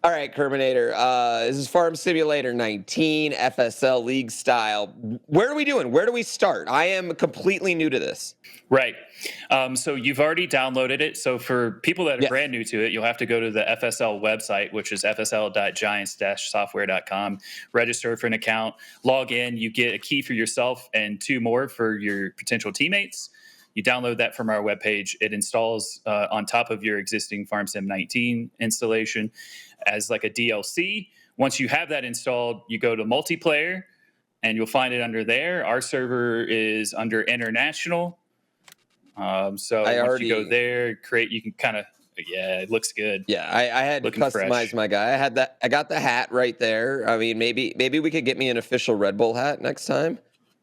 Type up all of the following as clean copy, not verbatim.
All right, Kerminator. This is Farm Simulator 19, FSL League style. Where are we doing? Where do we start? I am completely new to this. Right. So you've already downloaded it. So for people that are Yes. brand new to it, you'll have to go to the FSL website, which is fsl.giants-software.com, register for an account, log in. You get a key for yourself and 2 more for your potential teammates. You download that from our webpage. It installs on top of your existing FarmSim 19 installation as like a DLC. Once you have that installed, you go to multiplayer, and you'll find it under there. Our server is under international. So once you go there, you can kind of, it looks good. Yeah, I had to customize my guy. I got the hat right there. I mean, maybe we could get me an official Red Bull hat next time.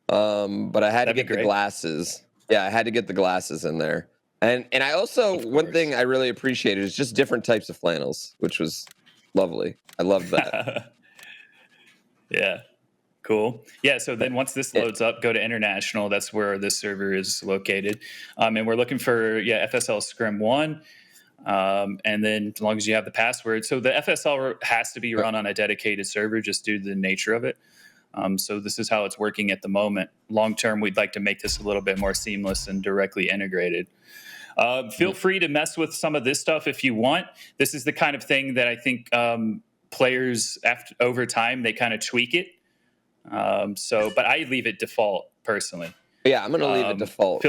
But I had to get the glasses. Yeah, I had to get the glasses in there. And I also, one thing I really appreciated is just different types of flannels, which was lovely. I loved that. Yeah. Cool. Yeah. So then once this loads up, go to international. That's where this server is located. And we're looking for, FSL Scrim 1. And then as long as you have the password. So the FSL has to be run on a dedicated server just due to the nature of it. So this is how it's working at the moment. Long term, we'd like to make this a little bit more seamless and directly integrated. Feel free to mess with some of this stuff if you want. This is the kind of thing that I think players, over time, they kind of tweak it. But I leave it default personally. Yeah, I'm going to leave it default.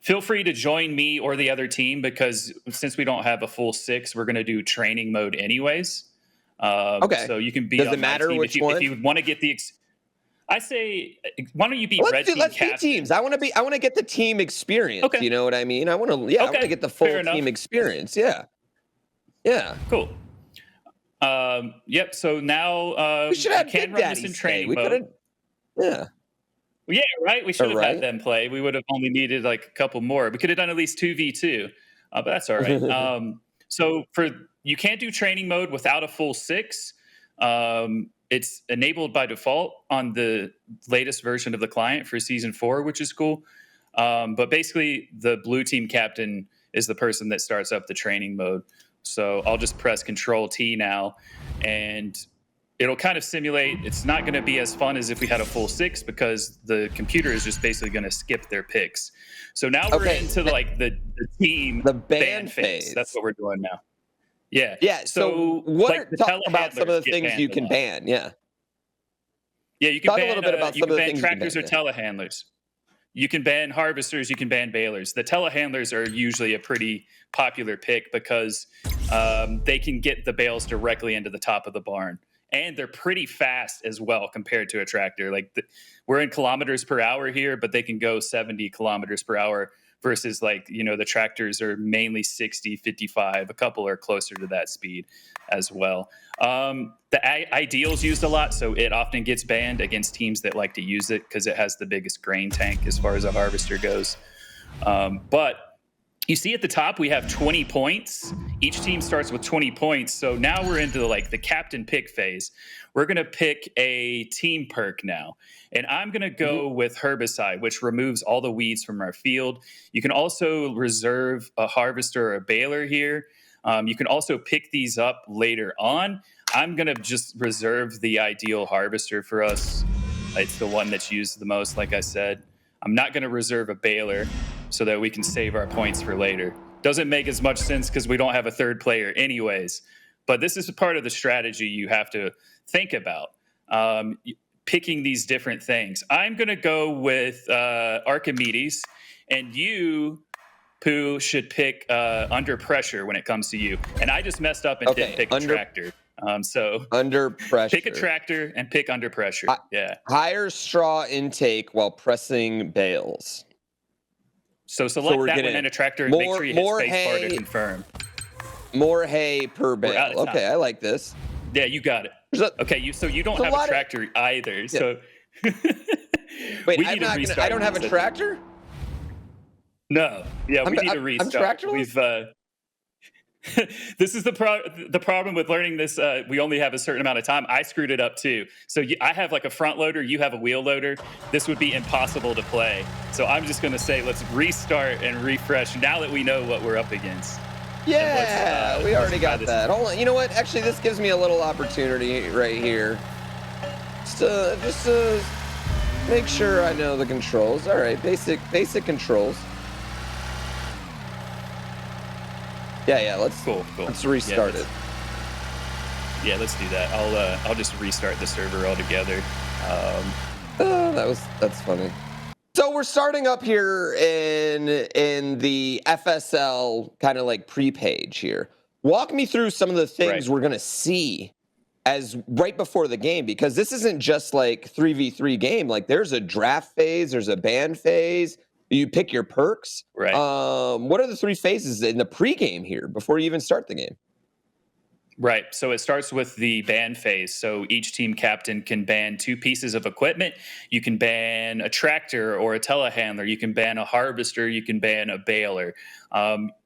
Feel free to join me or the other team, because since we don't have a full 6, we're going to do training mode anyways. Okay. So you can be. Does on it matter my team which one? If you want to get the. I say, why don't you be red team let's captain? be teams. I want to get the team experience. Okay. You know what I mean? I want to get the full team experience. Yeah. Yeah. Cool. Yep. So now we should have can run this in training mode. Yeah. Well, yeah. Right. We should have had them play. We would have only needed like a couple more. We could have done at least 2v2. But that's all right. So you can't do training mode without a full 6. It's enabled by default on the latest version of the client for season 4, which is cool. But basically, the blue team captain is the person that starts up the training mode. So I'll just press Control T now, and it'll kind of simulate. It's not going to be as fun as if we had a full 6, because the computer is just basically going to skip their picks. So now we're into the team, the ban phase. That's what we're doing now. Yeah. Yeah. So talk about some of the things you can ban. Yeah. Yeah, you can talk a little bit about some of the things tractors you can ban. or telehandlers. You can ban harvesters. You can ban balers. The telehandlers are usually a pretty popular pick because they can get the bales directly into the top of the barn. And they're pretty fast as well compared to a tractor. We're in kilometers per hour here, but they can go 70 kilometers per hour versus the tractors are mainly 60, 55. A couple are closer to that speed as well. The ideal's used a lot, so it often gets banned against teams that like to use it because it has the biggest grain tank as far as a harvester goes. But you see at the top, we have 20 points. Each team starts with 20 points. So now we're into the captain pick phase. We're going to pick a team perk now. And I'm going to go with herbicide, which removes all the weeds from our field. You can also reserve a harvester or a baler here. You can also pick these up later on. I'm going to just reserve the ideal harvester for us. It's the one that's used the most, like I said. I'm not going to reserve a baler so that we can save our points for later. Doesn't make as much sense because we don't have a third player anyways. But this is a part of the strategy you have to think about, picking these different things. I'm going to go with Archimedes, and you, Pooh, should pick Under Pressure when it comes to you. And I just messed up and didn't pick a tractor. So Under Pressure. Pick a tractor and pick Under Pressure. Higher straw intake while pressing bales. So select that one and a tractor, and make sure you hit spacebar to confirm. More hay per bale. Okay, I like this. Yeah, you got it. Okay, so you don't have a tractor either. Yeah. So wait, I don't have a tractor? No. Yeah, we need to restart. I'm tractorless? This is the problem with learning this. We only have a certain amount of time. I screwed it up too. So I have a front loader. You have a wheel loader. This would be impossible to play. So I'm just going to say let's restart and refresh now that we know what we're up against. Yeah, we already got that. Hold on. You know what? Actually, this gives me a little opportunity right here. Just to make sure I know the controls. All right, basic controls. Yeah. Let's restart it. Yeah, let's do that. I'll just restart the server altogether. That's funny. So we're starting up here in the FSL kind of like pre-page here. Walk me through some of the things we're gonna see as right before the game, because this isn't just like 3v3 game. Like there's a draft phase, there's a ban phase. You pick your perks. Right. What are the 3 phases in the pregame here before you even start the game? Right. So it starts with the ban phase. So each team captain can ban 2 pieces of equipment. You can ban a tractor or a telehandler. You can ban a harvester. You can ban a baler.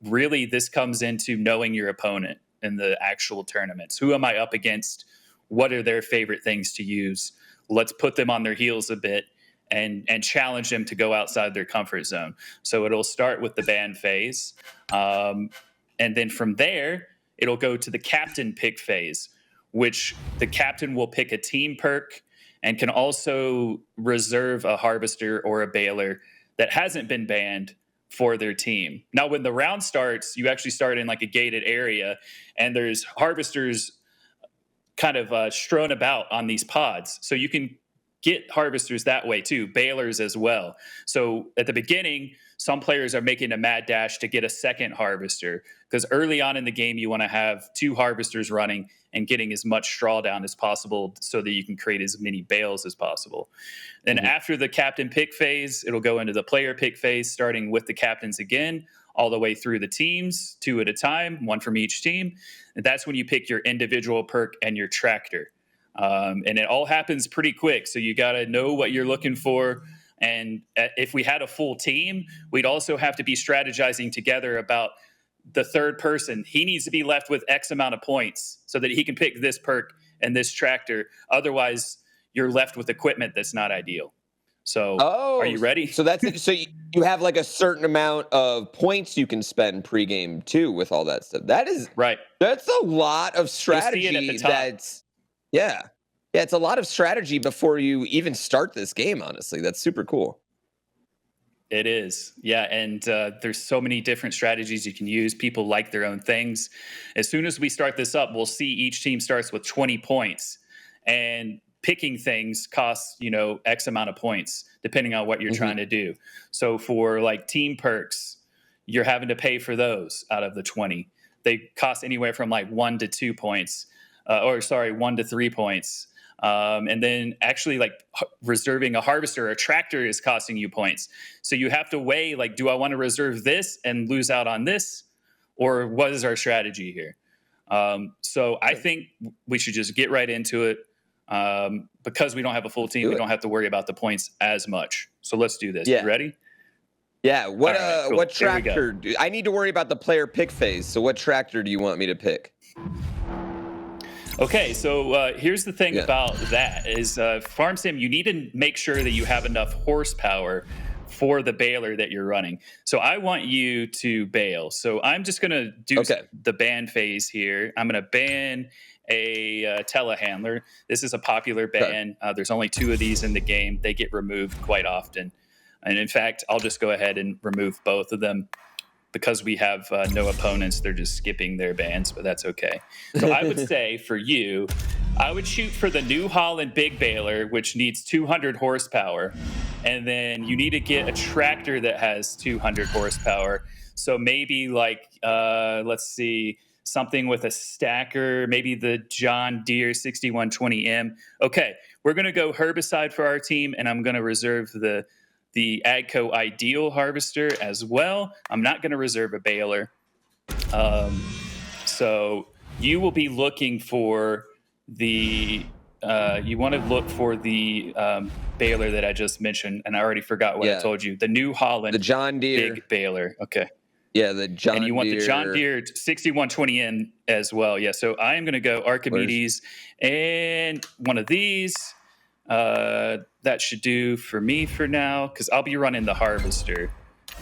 Really, this comes into knowing your opponent in the actual tournaments. Who am I up against? What are their favorite things to use? Let's put them on their heels a bit and challenge them to go outside their comfort zone. So it'll start with the ban phase. And then from there, it'll go to the captain pick phase, which the captain will pick a team perk and can also reserve a harvester or a baler that hasn't been banned for their team. Now, when the round starts, you actually start in like a gated area, and there's harvesters kind of strewn about on these pods. So you can get harvesters that way too, balers as well. So at the beginning, some players are making a mad dash to get a second harvester, because early on in the game, you want to have 2 harvesters running and getting as much straw down as possible so that you can create as many bales as possible. Then after the captain pick phase, it'll go into the player pick phase, starting with the captains again, all the way through the teams, 2 at a time, 1 from each team. And that's when you pick your individual perk and your tractor. And it all happens pretty quick. So you got to know what you're looking for. And if we had a full team, we'd also have to be strategizing together about the third person. He needs to be left with X amount of points so that he can pick this perk and this tractor. Otherwise, you're left with equipment that's not ideal. So are you ready? So you have like a certain amount of points you can spend pregame too with all that stuff. That is right. That's a lot of strategy. You'll see it at the top. Yeah, it's a lot of strategy before you even start this game, honestly. That's super cool. It is. Yeah, and there's so many different strategies you can use. People like their own things. As soon as we start this up, we'll see each team starts with 20 points. And picking things costs, X amount of points, depending on what you're trying to do. So for like team perks, you're having to pay for those out of the 20. They cost anywhere from like 1 to 2 points. 1 to 3 points. And then actually like reserving a harvester or a tractor is costing you points. So you have to weigh, like, do I want to reserve this and lose out on this? Or what is our strategy here? So I think we should just get right into it. Because we don't have a full team, we don't have to worry about the points as much. So let's do this. You ready? Yeah. What tractor? I need to worry about the player pick phase. So what tractor do you want me to pick? Okay, so here's the thing about that is Farm Sim, you need to make sure that you have enough horsepower for the baler that you're running. So I want you to bale. So I'm just going to do the ban phase here. I'm going to ban a telehandler. This is a popular ban. There's only 2 of these in the game. They get removed quite often. And in fact, I'll just go ahead and remove both of them. Because we have no opponents, they're just skipping their bans, but that's okay. So I would say for you, I would shoot for the New Holland Big Baler, which needs 200 horsepower. And then you need to get a tractor that has 200 horsepower. So maybe like, let's see, something with a stacker, maybe the John Deere 6120M. Okay, we're going to go herbicide for our team, and I'm going to reserve the AGCO Ideal harvester as well. I'm not going to reserve a baler. So you will be looking for the you want to look for the baler that I just mentioned, and I already forgot what I told you. The New Holland, the John Deere Big Baler. Okay. Yeah, the John Deere. And you want the John Deere 6120N as well. Yeah. So I am going to go Archimedes and one of these. That should do for me for now, because I'll be running the harvester,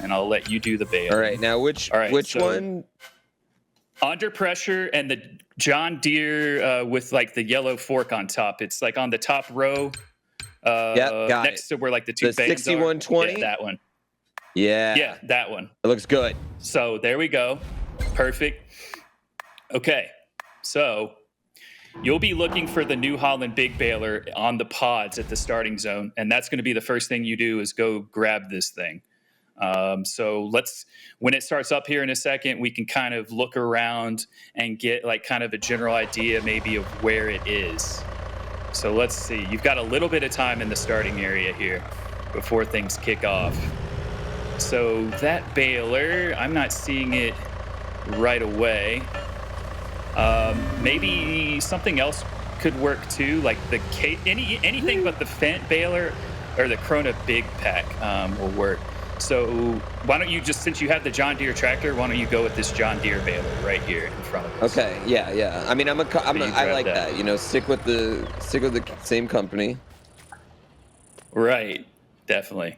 and I'll let you do the baler. All right, now which one? Under pressure, and the John Deere with like the yellow fork on top. It's like on the top row. Next to where like the two bands 6120. Yeah, that one. Yeah, that one. It looks good. So there we go. Perfect. Okay, so you'll be looking for the New Holland big baler on the pods at the starting zone, and that's going to be the first thing you do is go grab this thing. So when it starts up here in a second, we can kind of look around and get like kind of a general idea maybe of where it is. So let's see. You've got a little bit of time in the starting area here before things kick off. So that baler, I'm not seeing it right away. Maybe something else could work too, like the anything but the Fendt baler or the Krona Big Pack will work. So why don't you just, since you have the John Deere tractor, why don't you go with this John Deere baler right here in front of us? Okay, yeah. I mean, I like that. You know, stick with the same company. Right, definitely.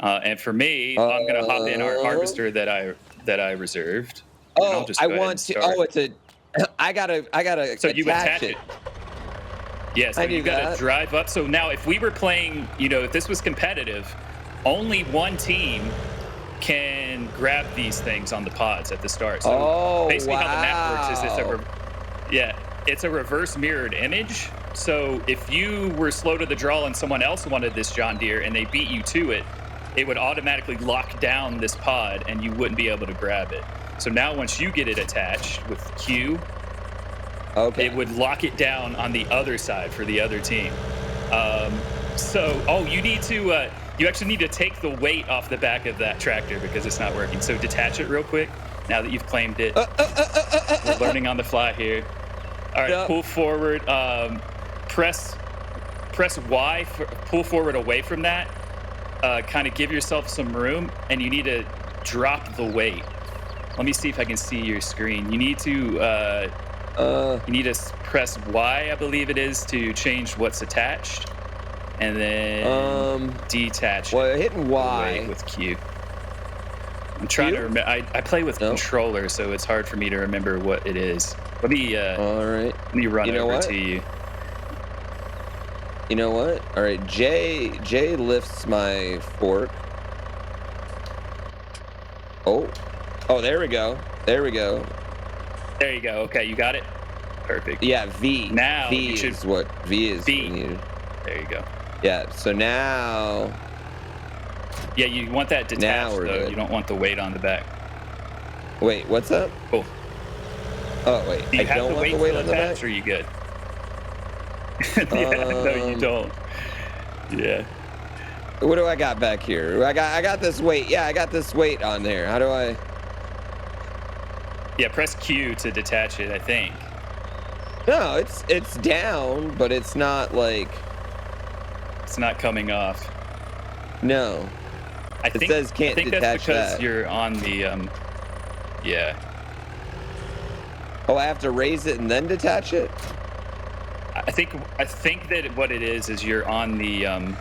And for me, I'm gonna hop in our harvester that I reserved. Oh, I want to. Oh, it's a. I gotta. So you attach it. Yeah, so you gotta drive up. So now, if we were playing, if this was competitive, only one team can grab these things on the pods at the start. So basically how the map works is it's a reverse mirrored image. So if you were slow to the draw and someone else wanted this John Deere and they beat you to it, it would automatically lock down this pod and you wouldn't be able to grab it. So now once you get it attached with Q, it would lock it down on the other side for the other team. You need to... you actually need to take the weight off the back of that tractor because it's not working. So detach it real quick now that you've claimed it. We're learning on the fly here. All right, pull forward. Press Y, pull forward away from that. Kind of give yourself some room, and you need to drop the weight. Let me see if I can see your screen. You need to press Y, I believe it is, to change what's attached. And then detach. Well, hitting Y with Q. I'm trying to remember. I play with controller, so it's hard for me to remember what it is. Let me. All right. Let me run over to you. You know what? All right. J lifts my fork. Oh, there we go. There you go. Okay, you got it. Perfect. Yeah. V. Now V is what V is. V. There you go. Yeah, so now... Yeah, you want that detached, though. Good. You don't want the weight on the back. Wait, what's up? Cool. Oh, wait. Do you have the weight on the back? Or are you good? No, you don't. Yeah. What do I got back here? I got this weight. Yeah, I got this weight on there. How do I... Yeah, press Q to detach it, I think. No, it's down, but it's not like... It's not coming off. No. It says can't detach that. I think that's because you're on the, yeah. Oh, I have to raise it and then detach it? I think that what it is you're on the,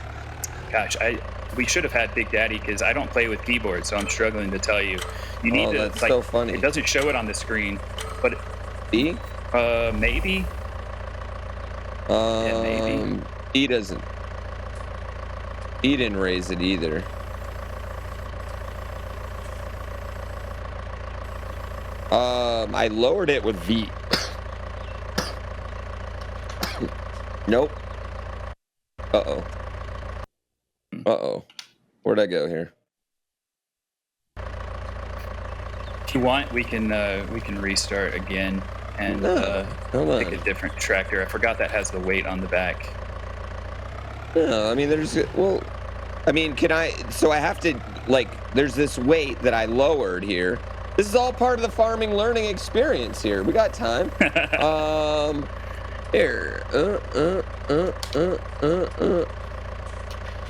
we should have had Big Daddy because I don't play with keyboard, so I'm struggling to tell you. You need to, that's so funny. It doesn't show it on the screen, but... B? Maybe. Yeah, maybe. E doesn't. He didn't raise it either. I lowered it with V. Nope. Uh-oh. Where'd I go here? If you want, we can restart again and pick a different tractor. I forgot that has the weight on the back. No, I mean, so I have to, there's this weight that I lowered here. This is all part of the farming learning experience here. We got time. Here.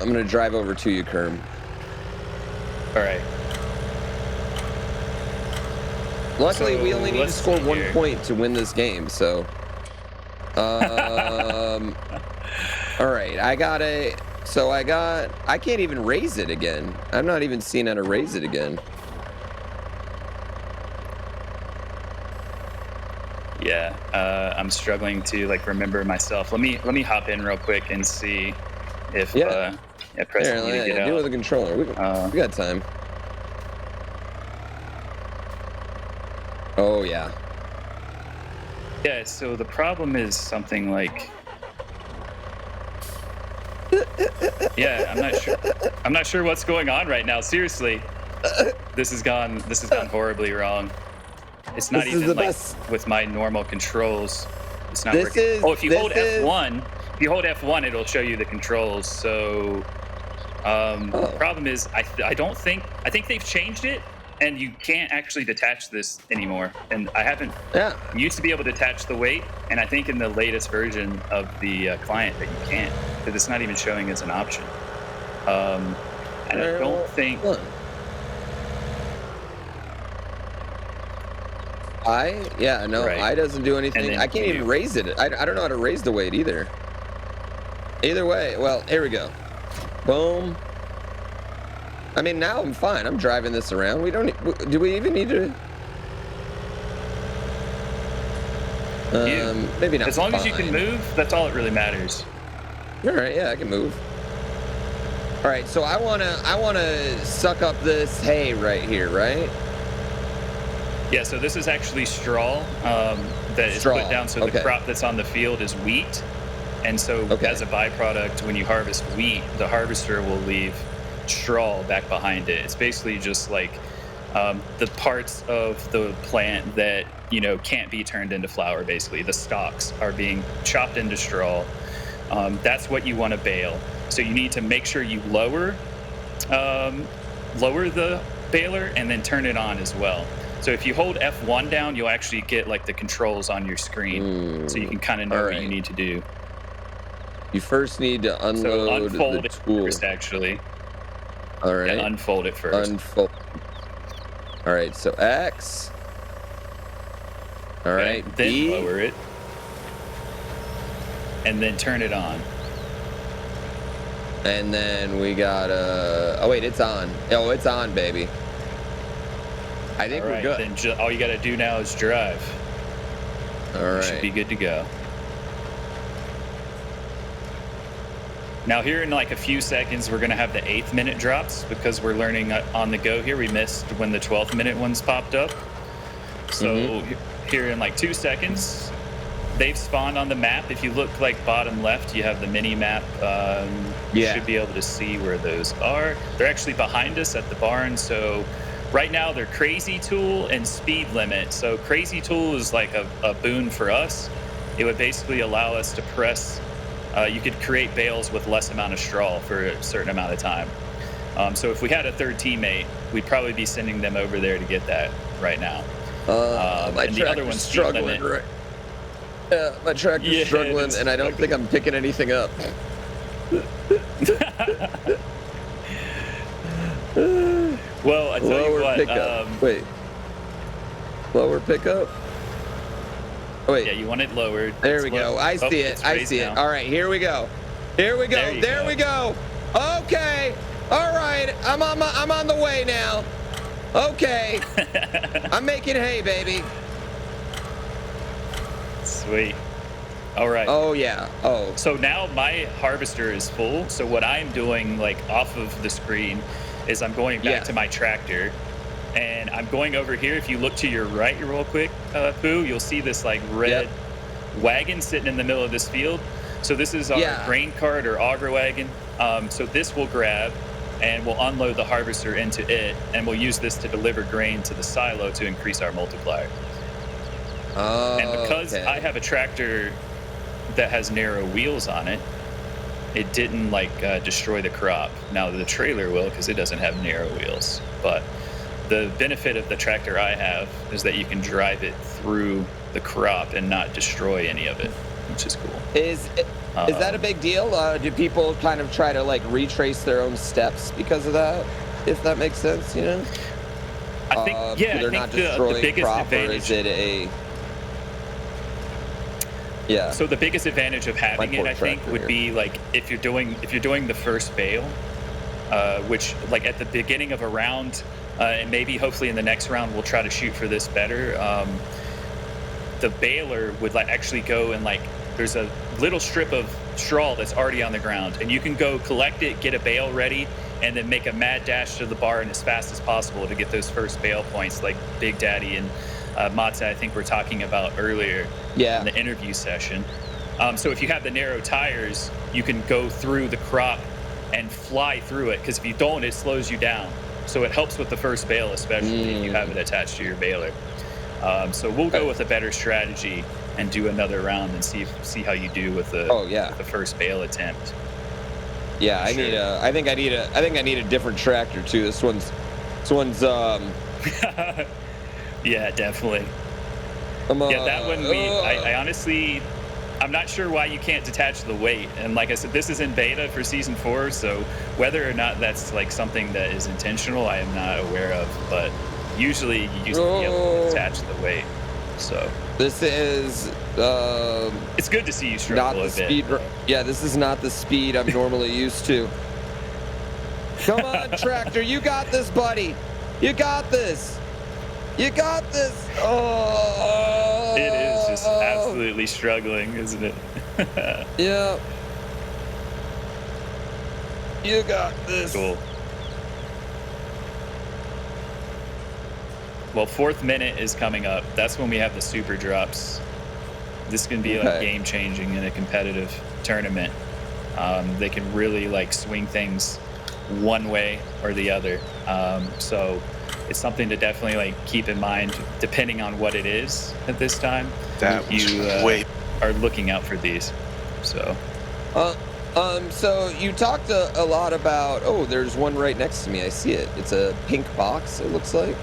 I'm going to drive over to you, Kerm. All right. Luckily, we only need to score 1 point to win this game, so... All right, I can't even raise it again. I'm not even seeing how to raise it again. Yeah, I'm struggling to like remember myself. Let me hop in real quick and see if Yeah. pressing you to get Deal with out. the controller. Uh, We got time. Oh yeah. yeah. So the problem is something like, yeah, I'm not sure. I'm not sure what's going on right now. Seriously, this has gone. This has gone horribly wrong. It's not This is the even like best. with my normal controls. It's not This working. is Oh, if you this hold is. F1, if you hold F1, it'll show you the controls. So Oh problem is, I think they've changed it, and you can't actually detach this anymore. And I haven't. yeah. You used to be able to detach the weight, and I think in the latest version of the client that you can't, because it's not even showing as an option. Um, and I don't think. Hold on. Right, I doesn't do and anything. I then can't even raise it. I don't know how to raise the weight either. Either way, well, here we go. Boom. I mean, now I'm fine. I'm driving this around. We don't. Do we even need to? Maybe not. As long as you can fine. move, that's all that really matters. All right, yeah, I can move. All right, so I wanna suck up this hay right here, right? Yeah, so this is actually straw that is Straw. put down. So Okay. the crop that's on the field is wheat. And so Okay. as a byproduct, when you harvest wheat, the harvester will leave straw back behind it. It's basically just like the parts of the plant that, can't be turned into flour, basically. The stalks are being chopped into straw. That's what you want to bale. So you need to make sure you lower the baler and then turn it on as well. So if you hold F1 down, you'll actually get like the controls on your screen, so you can kind of know what you need to do. You first need to So unload unfold the it tool. first, actually. All right. Yeah, unfold it first. Unfold. All right. So X. All Okay, right. then B. lower it, and then turn it on. And then we got oh wait, it's on. Oh, it's on, baby. I think All we're right, good. then all you got to do now is drive. All You should be right. good to go. Now here in like a few seconds, we're gonna have the 8th minute drops because we're learning on the go here. We missed when the 12th minute ones popped up. So here in like 2 seconds, they've spawned on the map. If you look like bottom left, you have the mini map. You Yeah. should be able to see where those are. They're actually behind us at the barn. So right now they're crazy tool and speed limit. So crazy tool is like a boon for us. It would basically allow us to press. You could create bales with less amount of straw for a certain amount of time. So if we had a third teammate, we'd probably be sending them over there to get that right now. My and the other tractor's one's speed struggling. limit. Right. Yeah, my tractor's Yeah, struggling, it's and I don't think I'm picking anything up. Well, I tell you Lower what. pickup. Wait. Lower pickup. Oh, wait. Yeah, you want it lowered. There It's we go. low. I Oh, see it. it's I raised see it. now. All right, here we go. Here we go. There you There go. we go. Okay. All right. I'm on the way now. Okay. I'm making hay, baby. Sweet. All right. Oh yeah. Oh. So now my harvester is full. So what I'm doing, like off of the screen, is I'm going back to my tractor, and I'm going over here. If you look to your right real quick, Pooh, you'll see this like red wagon sitting in the middle of this field. So this is our grain cart or auger wagon. So this will grab, and we'll unload the harvester into it, and we'll use this to deliver grain to the silo to increase our multiplier. Oh. And because I have a tractor that has narrow wheels on it, it didn't like destroy the crop. Now the trailer will, because it doesn't have narrow wheels. But the benefit of the tractor I have is that you can drive it through the crop and not destroy any of it, which is cool. Is that a big deal? Do people kind of try to like retrace their own steps because of that? If that makes sense, you know? I think they're I think not the destroying biggest crop, advantage. or is it a? Yeah. So the biggest advantage of having it, I think, would be like if you're doing the first bale, which like at the beginning of a round, and maybe hopefully in the next round we'll try to shoot for this better. the baler would like actually go and like there's a little strip of straw that's already on the ground, and you can go collect it, get a bale ready, and then make a mad dash to the barn as fast as possible to get those first bale points, like Big Daddy and Matze, I think we're talking about earlier in the interview session. So if you have the narrow tires, you can go through the crop and fly through it, because if you don't, it slows you down. So it helps with the first bale, especially if you have it attached to your baler. So we'll go with a better strategy and do another round and see how you do with the the first bale attempt. Yeah, I think I need a different tractor too. This one's yeah, definitely. Yeah, that one I honestly, I'm not sure why you can't detach the weight. And like I said, this is in beta for season 4, so whether or not that's like something that is intentional, I am not aware of. But usually you used to be able to detach the weight. So this is it's good to see you struggle not the speed. Yeah, this is not the speed I'm normally used to. Come on, tractor, you got this, buddy. You got this. You got this. Oh, it is just absolutely struggling, isn't it? Yeah. You got this. Cool. Well, 4th minute is coming up. That's when we have the super drops. This can be like game changing in a competitive tournament. They can really like swing things one way or the other. So it's something to definitely like keep in mind, depending on what it is at this time. That you are looking out for these. So. So you talked a lot about. Oh, there's one right next to me. I see it. It's a pink box. It looks like.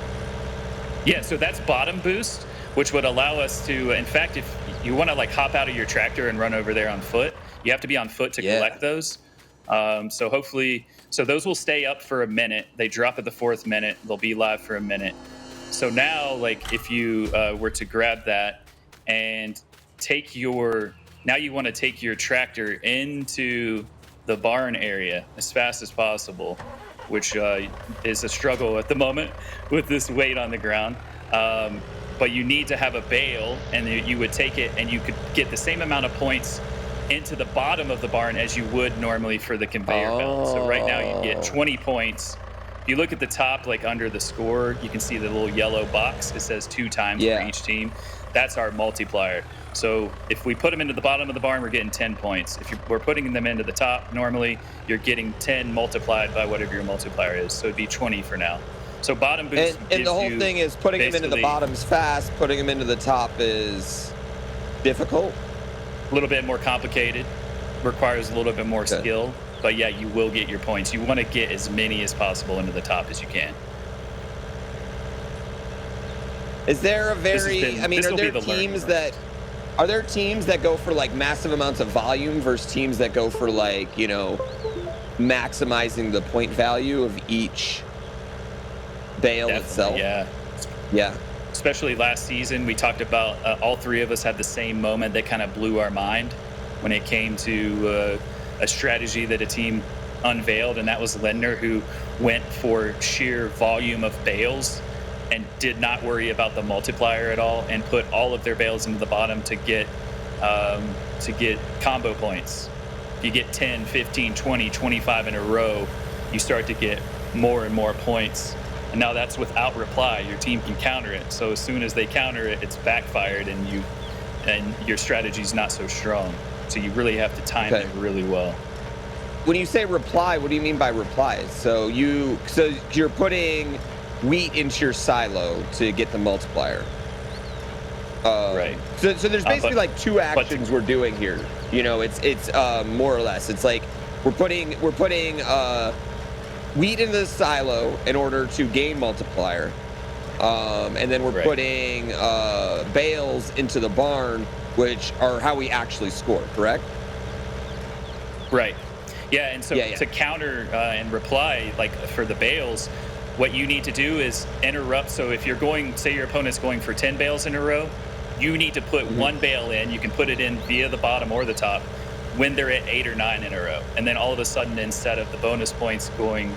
Yeah, so that's bottom boost, which would allow us to, in fact, if you want to like hop out of your tractor and run over there on foot, you have to be on foot to collect those. So hopefully, so those will stay up for a minute. They drop at the 4th minute. They'll be live for a minute. So now, like if you were to grab that and now you want to take your tractor into the barn area as fast as possible, which is a struggle at the moment with this weight on the ground. But you need to have a bale, and you would take it and you could get the same amount of points into the bottom of the barn as you would normally for the conveyor belt. So right now you get 20 points. If you look at the top, like under the score, you can see the little yellow box. It says 2 times for each team. That's our multiplier. So if we put them into the bottom of the barn, we're getting 10 points. If we're putting them into the top, normally you're getting 10 multiplied by whatever your multiplier is. So it'd be 20 for now. So bottom boost and the whole thing is putting them into the bottoms fast, putting them into the top is difficult. A little bit more complicated, requires a little bit more skill. But yeah, you will get your points. You want to get as many as possible into the top as you can. Is there a are there teams that go for like massive amounts of volume versus teams that go for like, you know, maximizing the point value of each bale itself? Yeah. Especially last season, we talked about all 3 of us had the same moment that kind of blew our mind when it came to a strategy that a team unveiled, and that was Lindner, who went for sheer volume of bales and did not worry about the multiplier at all, and put all of their bales into the bottom to get combo points. If you get 10, 15, 20, 25 in a row, you start to get more and more points. And now that's without reply. Your team can counter it. So as soon as they counter it, it's backfired, and your strategy's not so strong. So you really have to time it really well. When you say reply, what do you mean by reply? So you're putting wheat into your silo to get the multiplier. Right. So there's basically like 2 actions we're doing here. You know, it's more or less. It's like we're putting wheat into the silo in order to gain multiplier, and then we're putting bales into the barn, which are how we actually score. Correct? Right. Yeah, and so to counter and reply, like for the bales, what you need to do is interrupt. So if you're going, say your opponent's going for 10 bales in a row, you need to put 1 bale in. You can put it in via the bottom or the top when they're at 8 or 9 in a row. And then all of a sudden, instead of the bonus points going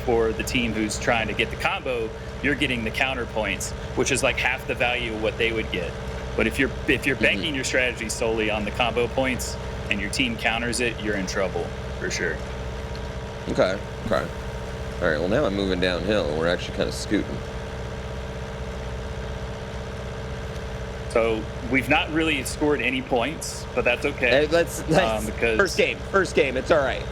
for the team who's trying to get the combo, you're getting the counter points, which is like half the value of what they would get. But if you're banking your strategy solely on the combo points and your team counters it, you're in trouble for sure. Okay. All right. Well, now I'm moving downhill, and we're actually kind of scooting. So we've not really scored any points, but that's okay. Hey, let's because first game, it's all right.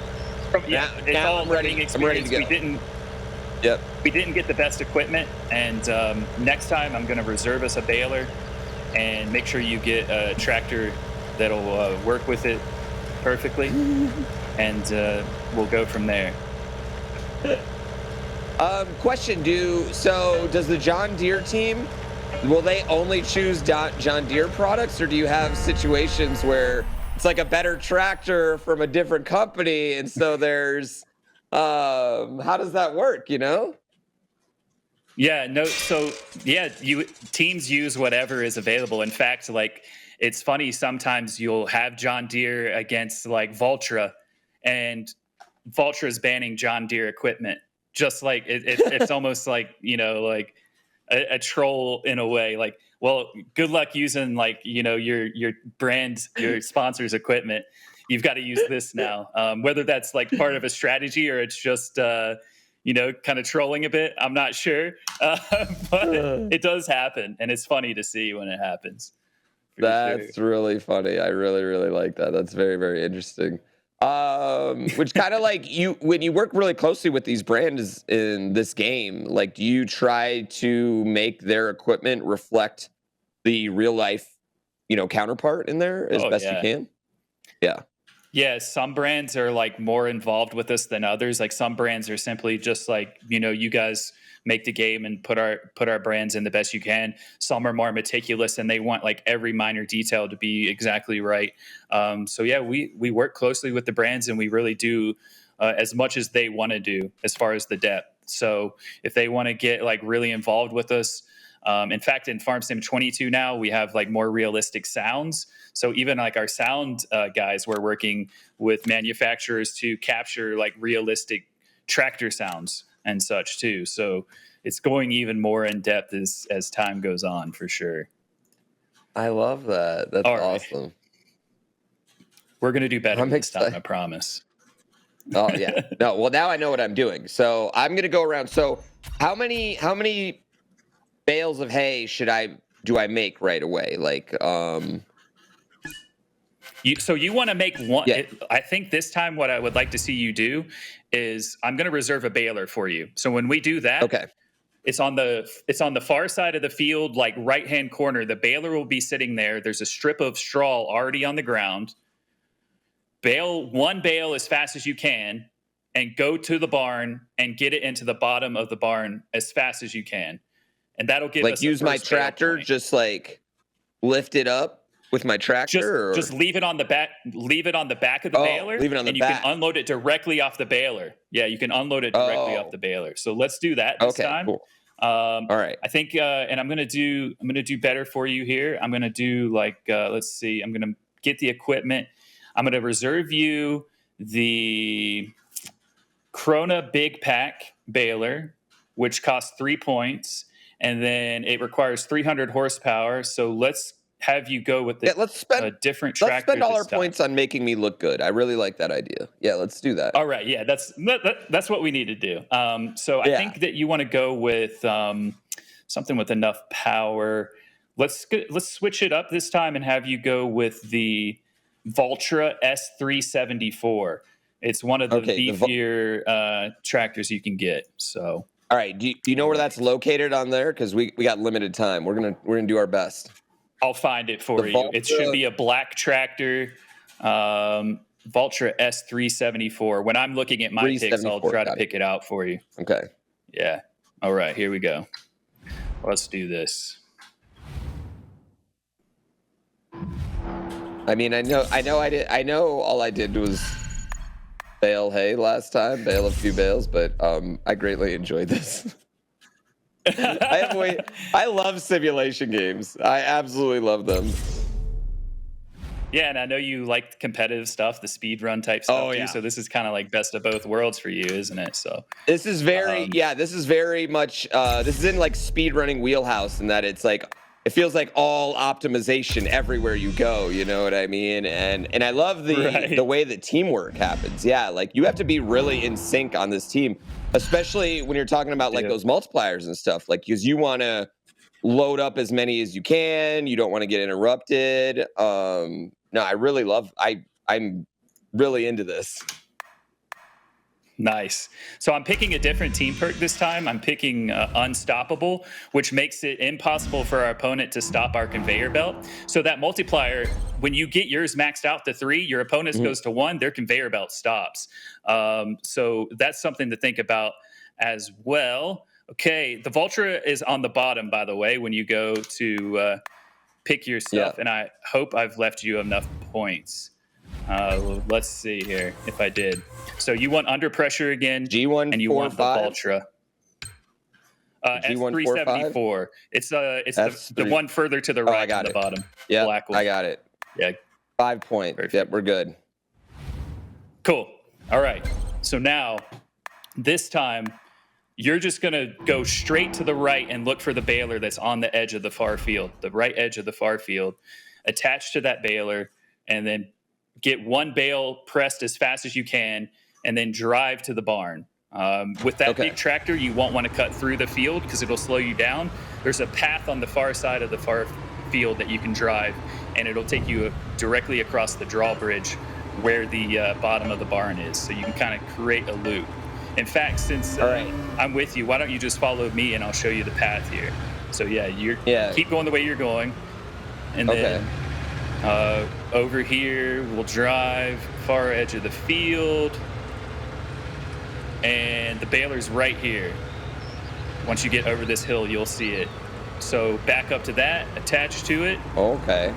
Now I'm ready. I'm ready to go. We didn't get the best equipment, and next time I'm going to reserve us a baler and make sure you get a tractor that'll work with it perfectly, and we'll go from there. Question: does the John Deere team, will they only choose John Deere products, or do you have situations where it's like a better tractor from a different company, and so there's how does that work? Yeah, no. So teams use whatever is available. In fact, like, it's funny, sometimes you'll have John Deere against like Valtra, and Valtra's banning John Deere equipment. Just like it's almost like, like a troll in a way. Like, well, good luck using like, your brand, your sponsor's equipment. You've got to use this now. Whether that's like part of a strategy or it's just kind of trolling a bit, I'm not sure. But it does happen, and it's funny to see when it happens. That's really funny. I really, really like that. That's very, very interesting. Which kind of like when you work really closely with these brands in this game, like, do you try to make their equipment reflect the real life, counterpart in there as best you can? Yeah. Yeah, some brands are like more involved with us than others. Like, some brands are simply just like, you guys make the game and put our brands in the best you can. Some are more meticulous, and they want like every minor detail to be exactly right. So yeah, we work closely with the brands, and we really do as much as they want to do as far as the depth. So if they want to get like really involved with us, in fact, in Farm Sim 22 now, we have like more realistic sounds. So even like our sound guys, we're working with manufacturers to capture like realistic tractor sounds and such too. So it's going even more in depth as time goes on, for sure. I love that. That's awesome. Right. We're going to do better this time, I promise. Oh yeah. No, well, now I know what I'm doing. So I'm going to go around. So how many bales of hay do I make right away? Like, so you want to make one? Yeah. I think this time what I would like to see you do is I'm going to reserve a baler for you. So when we do that, okay, it's on the far side of the field, like right hand corner. The baler will be sitting there. There's a strip of straw already on the ground. One bale as fast as you can, and go to the barn and get it into the bottom of the barn as fast as you can. And that'll give us use my tractor, just like lift it up with my tractor, just leave it on the back. Leave it on the back of the baler, leave it on the and back. You can unload it directly off the baler. Yeah, you can unload it directly off the baler. So let's do that this time. Cool. All right. I think, and I'm gonna do better for you here. I'm gonna do like let's see. I'm gonna get the equipment. I'm gonna reserve you the Krona Big Pack baler, which costs 3 points. And then it requires 300 horsepower. So let's have you go with a different tractor. Let's spend all our points on making me look good. I really like that idea. Yeah, let's do that. All right. Yeah, that's what we need to do. So I think that you want to go with something with enough power. Let's switch it up this time and have you go with the Valtra S374. It's one of the beefier tractors you can get. So. All right. Do you know where that's located on there? Because we got limited time. We're gonna do our best. I'll find it for you. It should be a black tractor, Valtra S374. When I'm looking at my picks, I'll try to pick it out for you. Okay. Yeah. All right. Here we go. Let's do this. I mean, I know all I did was bale hay last time, bale a few bales, but I greatly enjoyed this. I love simulation games. I absolutely love them. Yeah, and I know you like competitive stuff, the speed run type stuff too. So this is kind of like best of both worlds for you, isn't it? So this is very much this is in like speed running wheelhouse, in that it's like it feels like all optimization everywhere you go, you know what I mean? And I love the way that teamwork happens. Yeah, like you have to be really in sync on this team, especially when you're talking about like those multipliers and stuff. Like, because you want to load up as many as you can. You don't want to get interrupted. No, I really love. I'm really into this. Nice. So I'm picking a different team perk this time. I'm picking Unstoppable, which makes it impossible for our opponent to stop our conveyor belt. So that multiplier, when you get yours maxed out to 3, your opponent's goes to 1, their conveyor belt stops. So that's something to think about as well. Okay, the Vultra is on the bottom, by the way, when you go to pick your stuff, and I hope I've left you enough points. Let's see here if I did. So you want Under Pressure again, G1, and you 4, want 5? the Vultra. G1, S374. It's the one further to the right on the bottom. Yeah, black one. I got it. Yeah, 5 points. Perfect. Yep, we're good. Cool. All right. So now, this time, you're just going to go straight to the right and look for the baler that's on the edge of the far field, the right edge of the far field. Attach to that baler, and then get one bale pressed as fast as you can, and then drive to the barn. With that big tractor, you won't want to cut through the field because it'll slow you down. There's a path on the far side of the far field that you can drive, and it'll take you directly across the drawbridge where the bottom of the barn is. So you can kind of create a loop. In fact, since I'm with you, why don't you just follow me and I'll show you the path here. So keep going the way you're going. And then over here, we'll drive far edge of the field. And the baler's right here. Once you get over this hill, you'll see it. So back up to that, attach to it. Okay.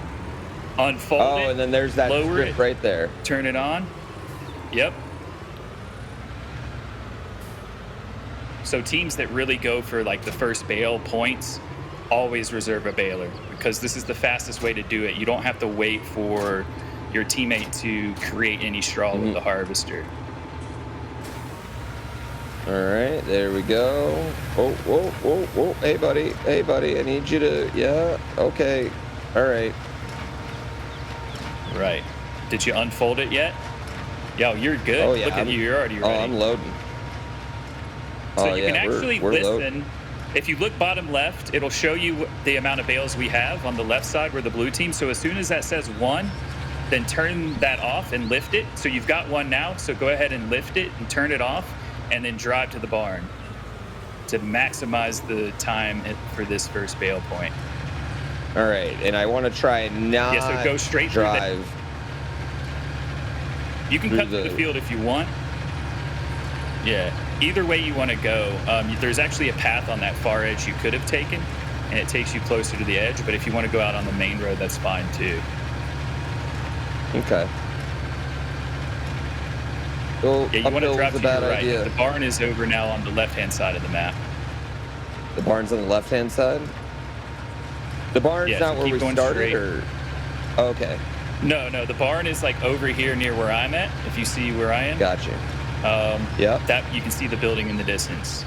Unfold it. Oh, and then there's that strip right there. Turn it on. Yep. So teams that really go for like the first bale points always reserve a baler because this is the fastest way to do it. You don't have to wait for your teammate to create any straw with the harvester. All right, there we go. Oh, whoa, whoa, whoa. Hey, buddy, I need you to, okay. All right. Right. Did you unfold it yet? Yo, you're good. Oh, yeah. Look at you, you're already ready. Oh, I'm loading. So you can actually listen. If you look bottom left, it'll show you the amount of bales we have on the left side. We're the blue team. So as soon as that says 1, then turn that off and lift it. So you've got 1 now. So go ahead and lift it and turn it off and then drive to the barn to maximize the time for this first bale point. All right. And I want to try not so go straight drive. You can cut through the field if you want. Yeah. Either way you want to go, there's actually a path on that far edge you could have taken, and it takes you closer to the edge. But if you want to go out on the main road, that's fine too. Okay. Well, yeah, you want to drive to your right. The barn is over now on the left-hand side of the map. The barn's on the left-hand side? The barn's not where we started? Or... Okay. No, the barn is like over here near where I'm at, if you see where I am. Gotcha. That you can see the building in the distance.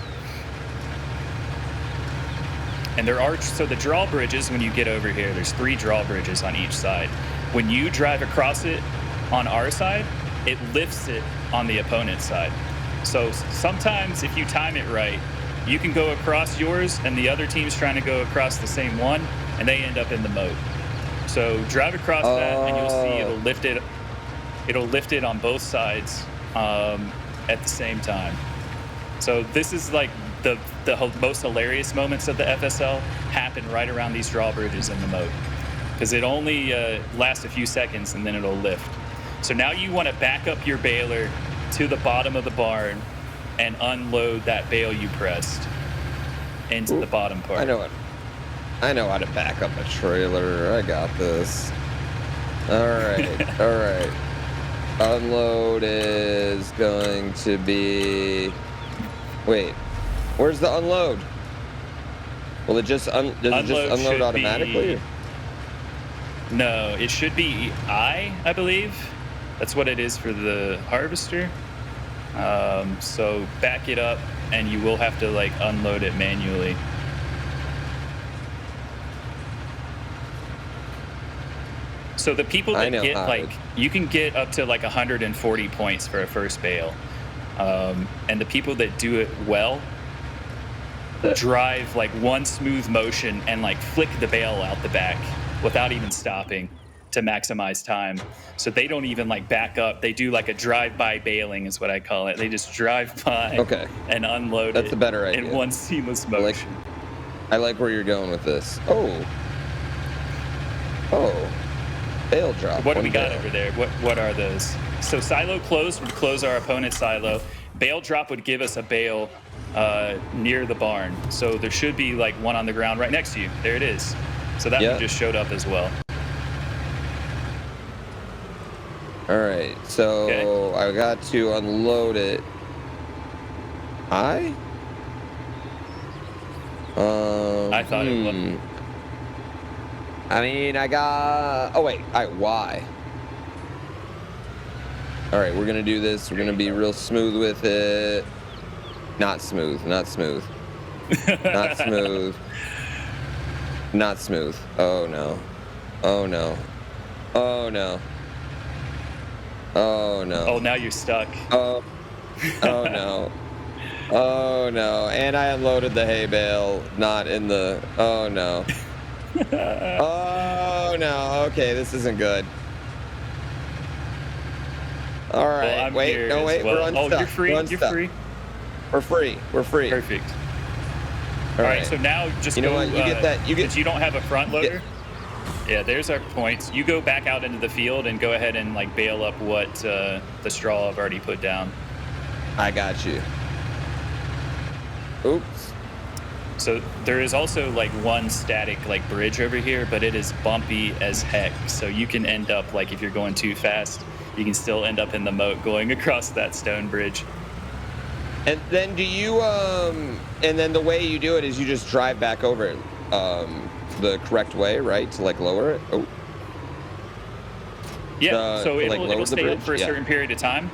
And there are, so the drawbridges, when you get over here, there's 3 drawbridges on each side. When you drive across it on our side, it lifts it on the opponent's side. So sometimes if you time it right, you can go across yours and the other team's trying to go across the same one and they end up in the moat. So drive across that and you'll see it'll lift it on both sides at the same time. So this is like the most hilarious moments of the FSL happen right around these drawbridges in the moat because it only lasts a few seconds and then it'll lift. So now you want to back up your baler to the bottom of the barn and unload that bale you pressed into the bottom part. I know how to back up a trailer. I got this. All right. All right. Unload is going to be... Wait. Where's the unload? Will it just unload automatically? No, it should be I believe. That's what it is for the harvester. So back it up and you will have to like unload it manually. So the people that get like, you can get up to like 140 points for a first bale. And the people that do it well drive like one smooth motion and like flick the bale out the back without even stopping to maximize time. So they don't even like back up. They do like a drive-by bailing is what I call it. They just drive by and unload That's a better idea. in one seamless motion. I like where you're going with this. Oh, bale drop. What do we got over there? What are those? So silo close would close our opponent's silo. Bale drop would give us a bale near the barn. So there should be like one on the ground right next to you. There it is. So that one just showed up as well. All right, so I got to unload it. I thought it would. I mean, I got. Oh wait, why? All right, we're gonna do this. We're gonna be real smooth with it. Not smooth. Not smooth. Not smooth. Not smooth. Oh no. Oh no. Oh no. Oh no. Oh, now you're stuck. Oh no. Oh no. And I unloaded the hay bale, not in the. Oh no. Oh no. Okay, this isn't good. All right. Well, wait. No, wait. Well. We're unstuck. Oh, you're free. You're free. We're free. We're free. Perfect. All right. So now just you know what? You get that. You get. Since you don't have a front loader. Yeah, there's our points. You go back out into the field and go ahead and like bale up what the straw I've already put down. I got you. Oops. So there is also like one static like bridge over here, but it is bumpy as heck. So you can end up like if you're going too fast, you can still end up in the moat going across that stone bridge. And then do you and then the way you do it is you just drive back over it the correct way, right? To like lower it. Oh. Yeah, so it'll stay up for a certain period of time.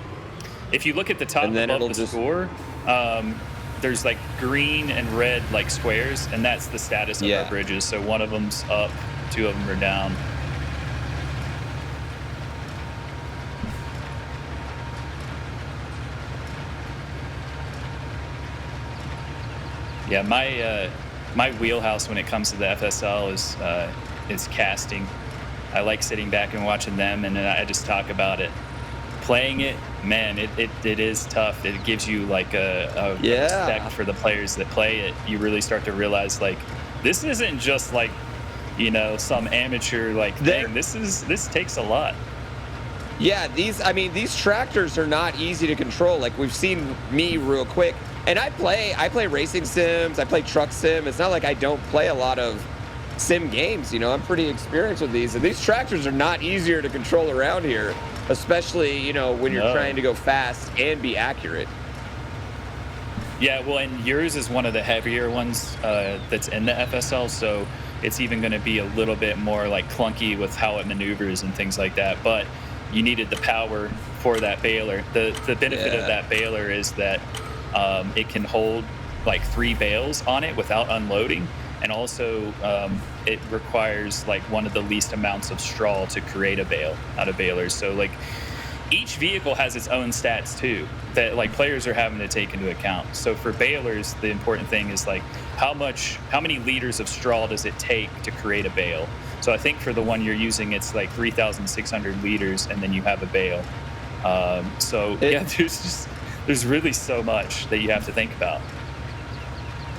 If you look at the top above the score, there's like green and red like squares, and that's the status of our bridges. So one of them's up, two of them are down. Yeah, my wheelhouse when it comes to the FSL is casting. I like sitting back and watching them, and I just talk about it. Playing it, man, it is tough. It gives you like a respect for the players that play it. You really start to realize like this isn't just like, you know, some amateur like thing. This takes a lot. Yeah, these tractors are not easy to control. Like we've seen me real quick. And I play racing sims, I play truck sim. It's not like I don't play a lot of sim games, you know. I'm pretty experienced with these. And these tractors are not easier to control around here, especially, you know, when you're trying to go fast and be accurate. Yeah, well, and yours is one of the heavier ones that's in the FSL, so it's even going to be a little bit more like clunky with how it maneuvers and things like that. But you needed the power for that baler. The benefit of that baler is that it can hold like 3 bales on it without unloading, and also it requires like one of the least amounts of straw to create a bale out of balers. So like each vehicle has its own stats too that like players are having to take into account. So for balers, the important thing is like how many liters of straw does it take to create a bale. So I think for the one you're using, it's like 3,600 liters, and then you have a bale. There's really so much that you have to think about.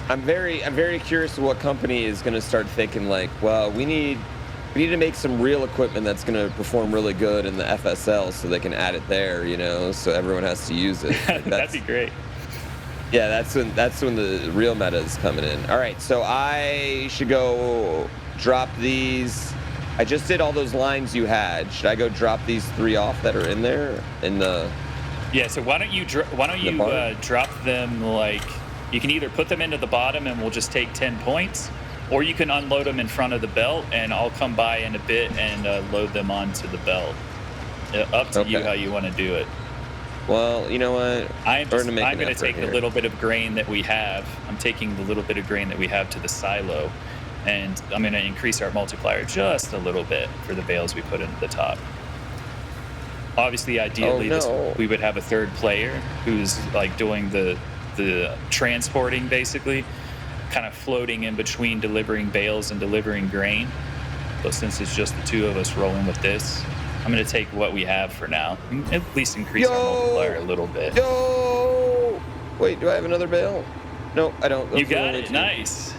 I'm very curious what company is going to start thinking like, well, we need to make some real equipment that's going to perform really good in the FSL, so they can add it there, you know, so everyone has to use it. Like that'd be great. Yeah, that's when the real meta is coming in. All right, so I should go drop these. I just did all those lines you had. Should I go drop these 3 off that are in there in the? Yeah, so why don't you drop them, like, you can either put them into the bottom and we'll just take 10 points, or you can unload them in front of the belt and I'll come by in a bit and load them onto the belt. Up to you how you want to do it. Well, you know what? I'm going to take the little bit of grain that we have. I'm taking the little bit of grain that we have to the silo, and I'm going to increase our multiplier just a little bit for the bales we put into the top. Obviously, ideally, we would have a third player who's like doing the transporting, basically, kind of floating in between delivering bales and delivering grain. But since it's just the two of us rolling with this, I'm going to take what we have for now, and at least increase our multiplier a little bit. Wait, do I have another bale? No, I don't. You got it. Nice.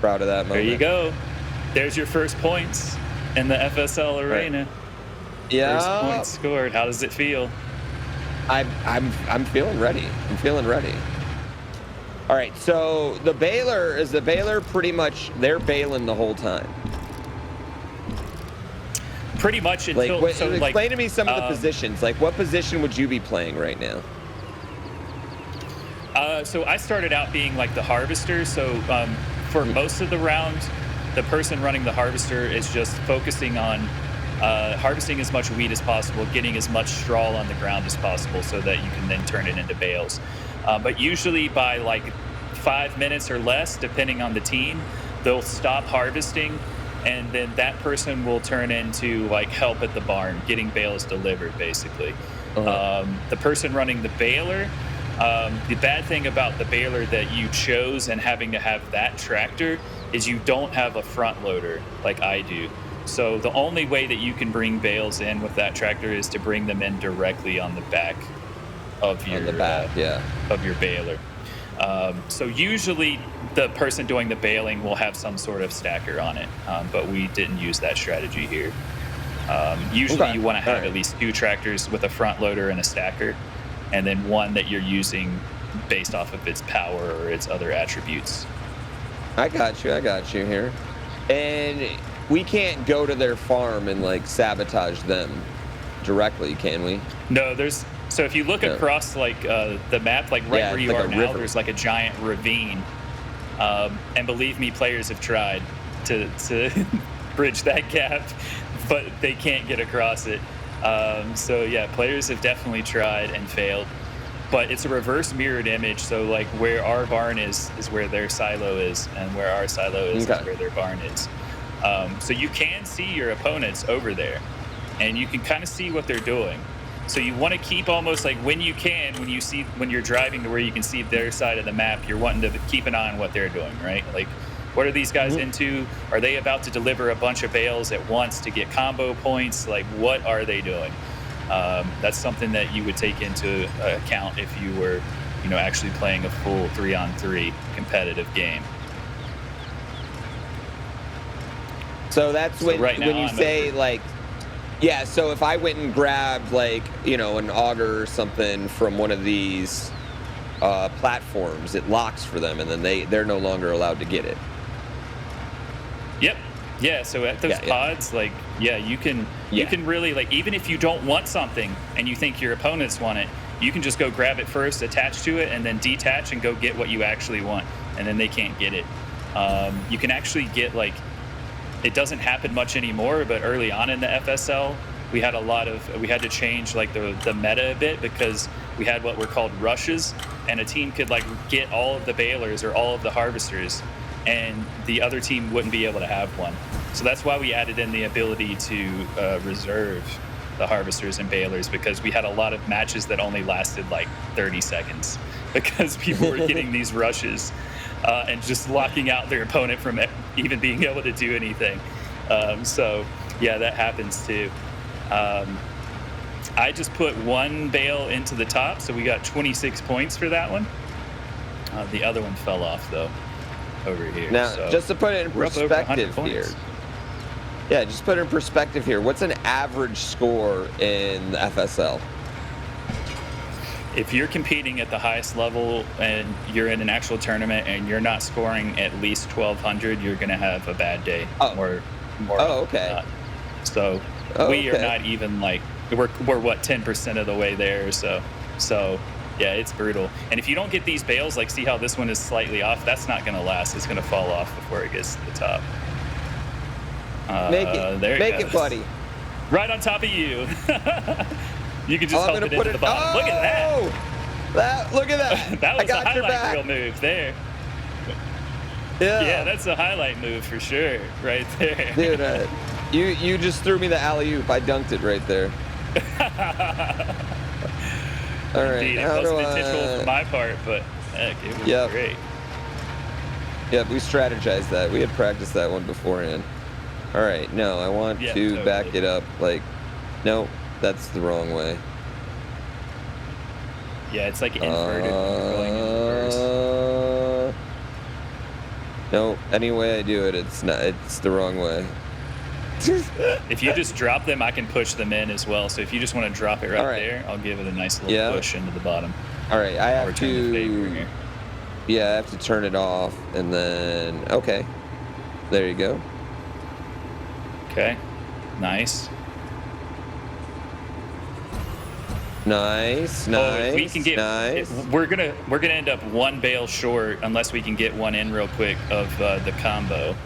Proud of that moment. There you go. There's your first points in the FSL arena. Yeah. First points scored. How does it feel? I'm feeling ready. I'm feeling ready. All right. So the baler pretty much they're bailing the whole time. Pretty much until explain to me some of the positions. Like, what position would you be playing right now? So I started out being like the harvester. So for most of the round, the person running the harvester is just focusing on harvesting as much wheat as possible, getting as much straw on the ground as possible so that you can then turn it into bales. But usually by like 5 minutes or less, depending on the team, they'll stop harvesting, and then that person will turn into like help at the barn, getting bales delivered, basically. The person running the baler, the bad thing about the baler that you chose and having to have that tractor is you don't have a front loader like I do. So the only way that you can bring bales in with that tractor is to bring them in directly on the back of your of your baler. So usually the person doing the baling will have some sort of stacker on it, but we didn't use that strategy here. Usually you want to have at least 2 tractors with a front loader and a stacker, and then one that you're using based off of its power or its other attributes. I got you here. And we can't go to their farm and like sabotage them directly, can we? No, so if you look across like the map, like where you are now, there's like a giant ravine. And believe me, players have tried to bridge that gap, but they can't get across it. So yeah, players have definitely tried and failed. But it's a reverse mirrored image, so like where our barn is where their silo is, and where our silo is where their barn is. So you can see your opponents over there, and you can kind of see what they're doing. So you want to keep almost like when you're driving to where you can see their side of the map, you're wanting to keep an eye on what they're doing, right? Like, what are these guys into? Are they about to deliver a bunch of bales at once to get combo points? Like, what are they doing? That's something that you would take into account if you were, actually playing a full 3-on-3 competitive game. So that's when you say like, yeah. So if I went and grabbed like an auger or something from one of these platforms, it locks for them, and then they're no longer allowed to get it. Yep. Yeah. So at those pods, like, you can really, like, even if you don't want something and you think your opponents want it, you can just go grab it first, attach to it, and then detach and go get what you actually want, and then they can't get it. You can actually get like. It doesn't happen much anymore, but early on in the FSL, we had to change like the meta a bit, because we had what were called rushes, and a team could like get all of the balers or all of the harvesters, and the other team wouldn't be able to have one. So that's why we added in the ability to reserve the harvesters and balers, because we had a lot of matches that only lasted like 30 seconds because people were getting these rushes. And just locking out their opponent from even being able to do anything. So, yeah, that happens too. I just put 1 bale into the top, so we got 26 points for that one. The other one fell off, though, over here. Now, so just to put it in perspective here. Yeah, just put it in perspective here. What's an average score in the FSL? If you're competing at the highest level and you're in an actual tournament and you're not scoring at least 1,200, you're going to have a bad day. More okay. So we are not even like, we're what, 10% of the way there. So yeah, it's brutal. And if you don't get these bales, like, see how this one is slightly off? That's not going to last. It's going to fall off before it gets to the top. Make it, buddy. Right on top of you. You can just help it into the bottom. Look at that. Look at that. That was a highlight reel move there. Yeah, that's a highlight move for sure, right there. Dude, you just threw me the alley-oop. I dunked it right there. All right, Indeed, it wasn't intentional for my part, but heck, it was great. Yep, we strategized that. We had practiced that one beforehand. All right, no, I want to back it up. Like, no, that's the wrong way. Yeah, it's like inverted when you're going in reverse. No, any way I do it, it's not. It's the wrong way. If you just drop them, I can push them in as well. So if you just want to drop it right there, I'll give it a nice little push into the bottom. All right, I have to. Yeah, I have to turn it off, and then okay, there you go. Okay, nice. Nice. If we can get, we're gonna end up one bale short unless we can get one in real quick of the combo,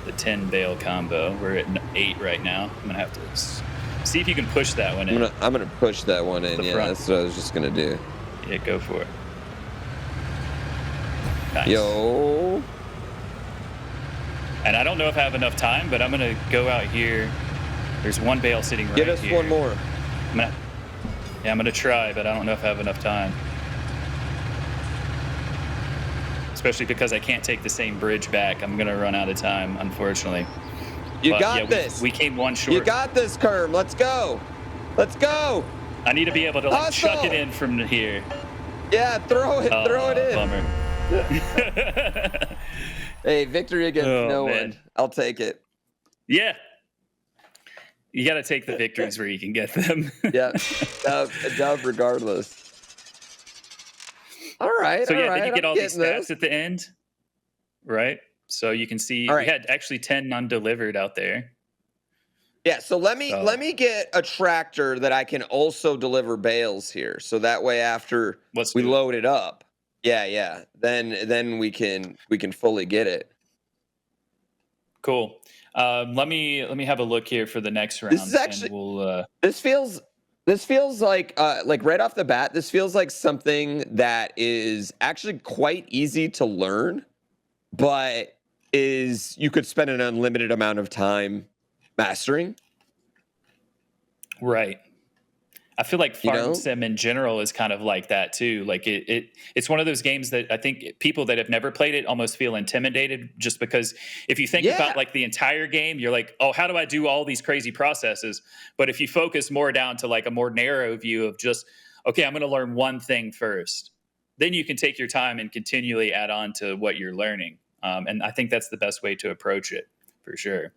the 10 bale combo. We're at 8 right now. I'm gonna have to see if you can push that one in. I'm gonna push that one in. Yeah, that's what I was just gonna do. Yeah, go for it. Nice. Yo. And I don't know if I have enough time, but I'm gonna go out here. There's one bale sitting right here. Get us one more. I'm gonna try, but I don't know if I have enough time. Especially because I can't take the same bridge back. I'm gonna run out of time, unfortunately. You got this. We came one short. You got this, Kerm. Let's go. Let's go. I need to be able to chuck it in from here. Yeah, throw it in. Bummer. Hey, victory against no one. I'll take it. Yeah. You got to take the victories where you can get them. Yeah, dub regardless. All right. So then you get all these stats at the end, right? So you can see we had actually 10 undelivered out there. Yeah. So let me get a tractor that I can also deliver bales here. So that way, after we load it up, then we can fully get it. Cool. Let me have a look here for the next round. This is actually this feels like right off the bat, this feels like something that is actually quite easy to learn, but you could spend an unlimited amount of time mastering. Right. I feel like Farm Sim in general is kind of like that too. Like it's one of those games that I think people that have never played it almost feel intimidated, just because if you think about like the entire game, you're like, oh, how do I do all these crazy processes? But if you focus more down to like a more narrow view of just, okay, I'm going to learn one thing first, then you can take your time and continually add on to what you're learning. And I think that's the best way to approach it for sure.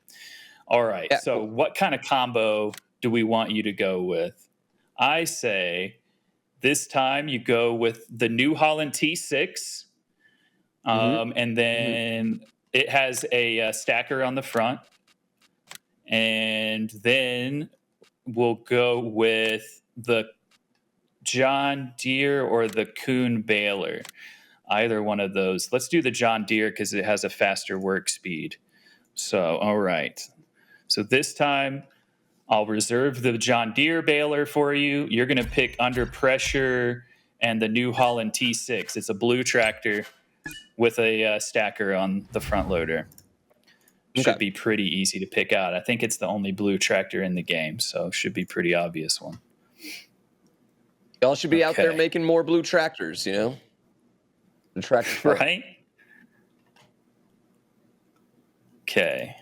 All right. Yeah. So what kind of combo do we want you to go with? I say this time you go with the New Holland T6, and then it has a stacker on the front. And then we'll go with the John Deere or the Kuhn baler, either one of those. Let's do the John Deere because it has a faster work speed. So, all right. So this time I'll reserve the John Deere baler for you. You're going to pick Under Pressure and the New Holland T6. It's a blue tractor with a stacker on the front loader. Should be pretty easy to pick out. I think it's the only blue tractor in the game, so should be pretty obvious one. Y'all should be out there making more blue tractors, The tractor right? Okay.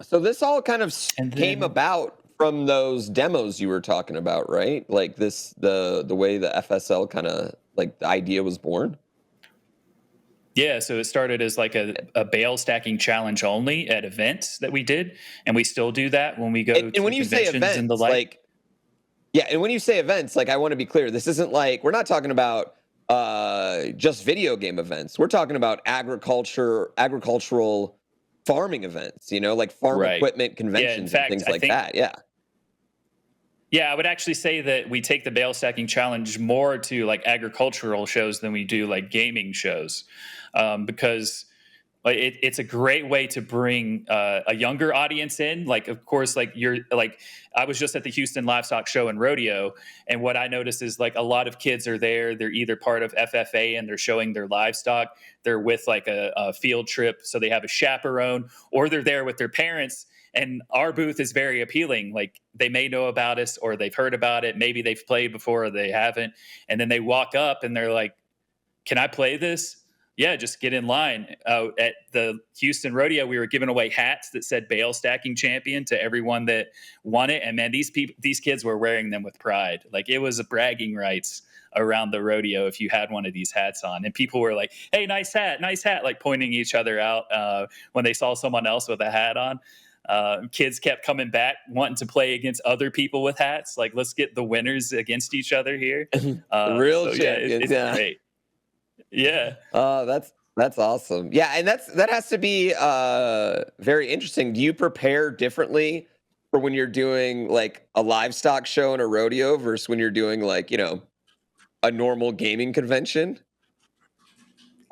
So this all kind of came about from those demos you were talking about, right? Like the way the FSL kind of like the idea was born. Yeah, so it started as like a bale stacking challenge only at events that we did, and we still do that when we go to when you say events, and the like. And when you say events, like I want to be clear, this isn't like we're not talking about just video game events. We're talking about agricultural farming events, like farm equipment conventions and things like that. Yeah. Yeah, I would actually say that we take the bale stacking challenge more to like agricultural shows than we do like gaming shows, because Like it's a great way to bring a younger audience in. Like, of course, like I was just at the Houston Livestock Show and Rodeo, and what I noticed is like a lot of kids are there. They're either part of FFA and they're showing their livestock. They're with like a field trip, so they have a chaperone, or they're there with their parents. And our booth is very appealing. Like they may know about us or they've heard about it. Maybe they've played before or they haven't. And then they walk up and they're like, "Can I play this?" Yeah, just get in line. At the Houston Rodeo, we were giving away hats that said "Bale Stacking Champion" to everyone that won it, and man, these kids were wearing them with pride. Like it was a bragging rights around the rodeo if you had one of these hats on, and people were like, "Hey, nice hat," like pointing each other out when they saw someone else with a hat on. Kids kept coming back wanting to play against other people with hats. Like, let's get the winners against each other here. Real champions, it's great. Yeah. That's awesome. Yeah, and that has to be very interesting. Do you prepare differently for when you're doing like a livestock show and a rodeo versus when you're doing like, a normal gaming convention?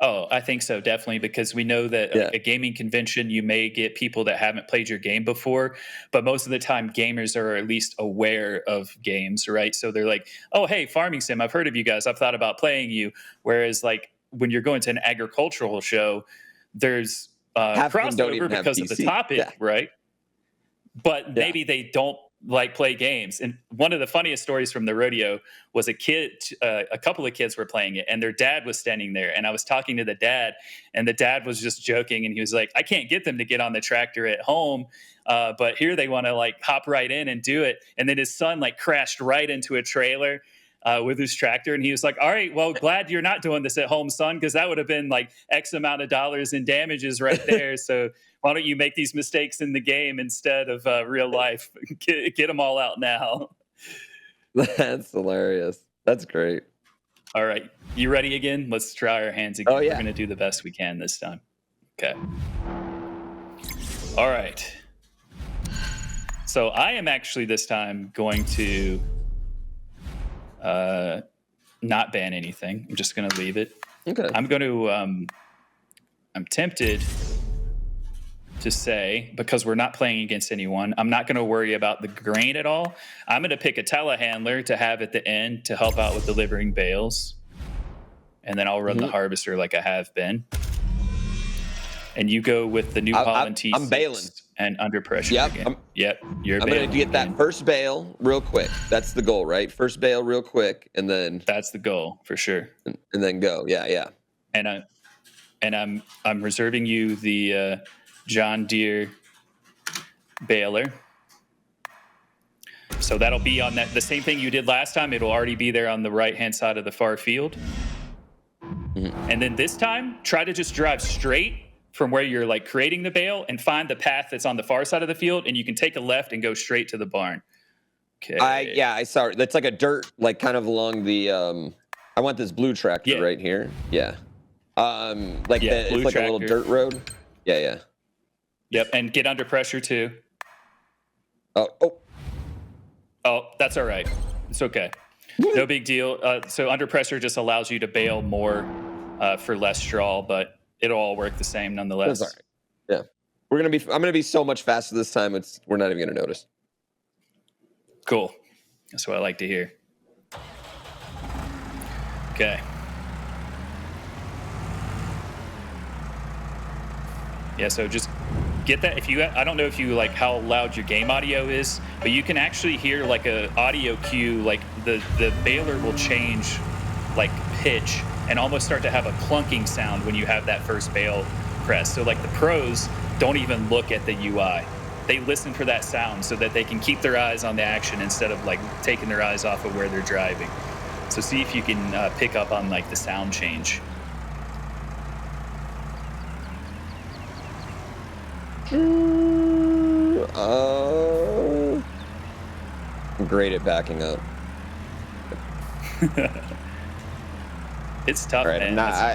Oh, I think so, definitely, because we know that a gaming convention, you may get people that haven't played your game before, but most of the time gamers are at least aware of games, right? So they're like, "Oh, hey, Farming Sim, I've heard of you guys. I've thought about playing you." Whereas like when you're going to an agricultural show, there's crossover because of the topic, right? But maybe they don't like play games. And one of the funniest stories from the rodeo was a couple of kids were playing it and their dad was standing there. And I was talking to the dad and the dad was just joking. And he was like, "I can't get them to get on the tractor at home. But here they want to like hop right in and do it." And then his son like crashed right into a trailer with his tractor. And he was like, "All right, well, glad you're not doing this at home, son, because that would have been like X amount of dollars in damages right there. So why don't you make these mistakes in the game instead of real life? Get them all out now." That's hilarious. That's great. All right. You ready again? Let's try our hands again. Oh, yeah. We're going to do the best we can this time. Okay. All right. So I am actually this time going to not ban anything. I'm just going to leave it. Okay. I'm going to, I'm tempted to say, because we're not playing against anyone, I'm not going to worry about the grain at all. I'm going to pick a telehandler to have at the end to help out with delivering bales. And then I'll run the harvester like I have been. And you go with the New Holland T6 I'm bailing. And under pressure again. You're I'm going to get that first bale real quick. That's the goal, right? First bale real quick, and then... That's the goal, for sure. And then go. Yeah. And I'm reserving you the... John Deere baler. So that'll be on the same thing you did last time. It'll already be there on the right-hand side of the far field. And then this time, try to just drive straight from where you're like creating the bale and find the path that's on the far side of the field, and you can take a left and go straight to the barn. Okay. I saw it. That's like a dirt, like kind of along the I want this blue tractor right here. Yeah. It's like tractor. A little dirt road. Yeah. Yep, and get under pressure too. Oh, that's all right. It's okay. No big deal. So under pressure just allows you to bale more for less straw, but it'll all work the same nonetheless. That's all right. Yeah, I'm gonna be so much faster this time. We're not even gonna notice. Cool. That's what I like to hear. Okay. Yeah, so just get that. I don't know if you like how loud your game audio is, but you can actually hear like a audio cue, like the baler will change like pitch and almost start to have a clunking sound when you have that first bale press. So like the pros don't even look at the UI. They listen for that sound so that they can keep their eyes on the action instead of like taking their eyes off of where they're driving. So see if you can pick up on like the sound change. I'm great at backing up. It's tough, right, man. I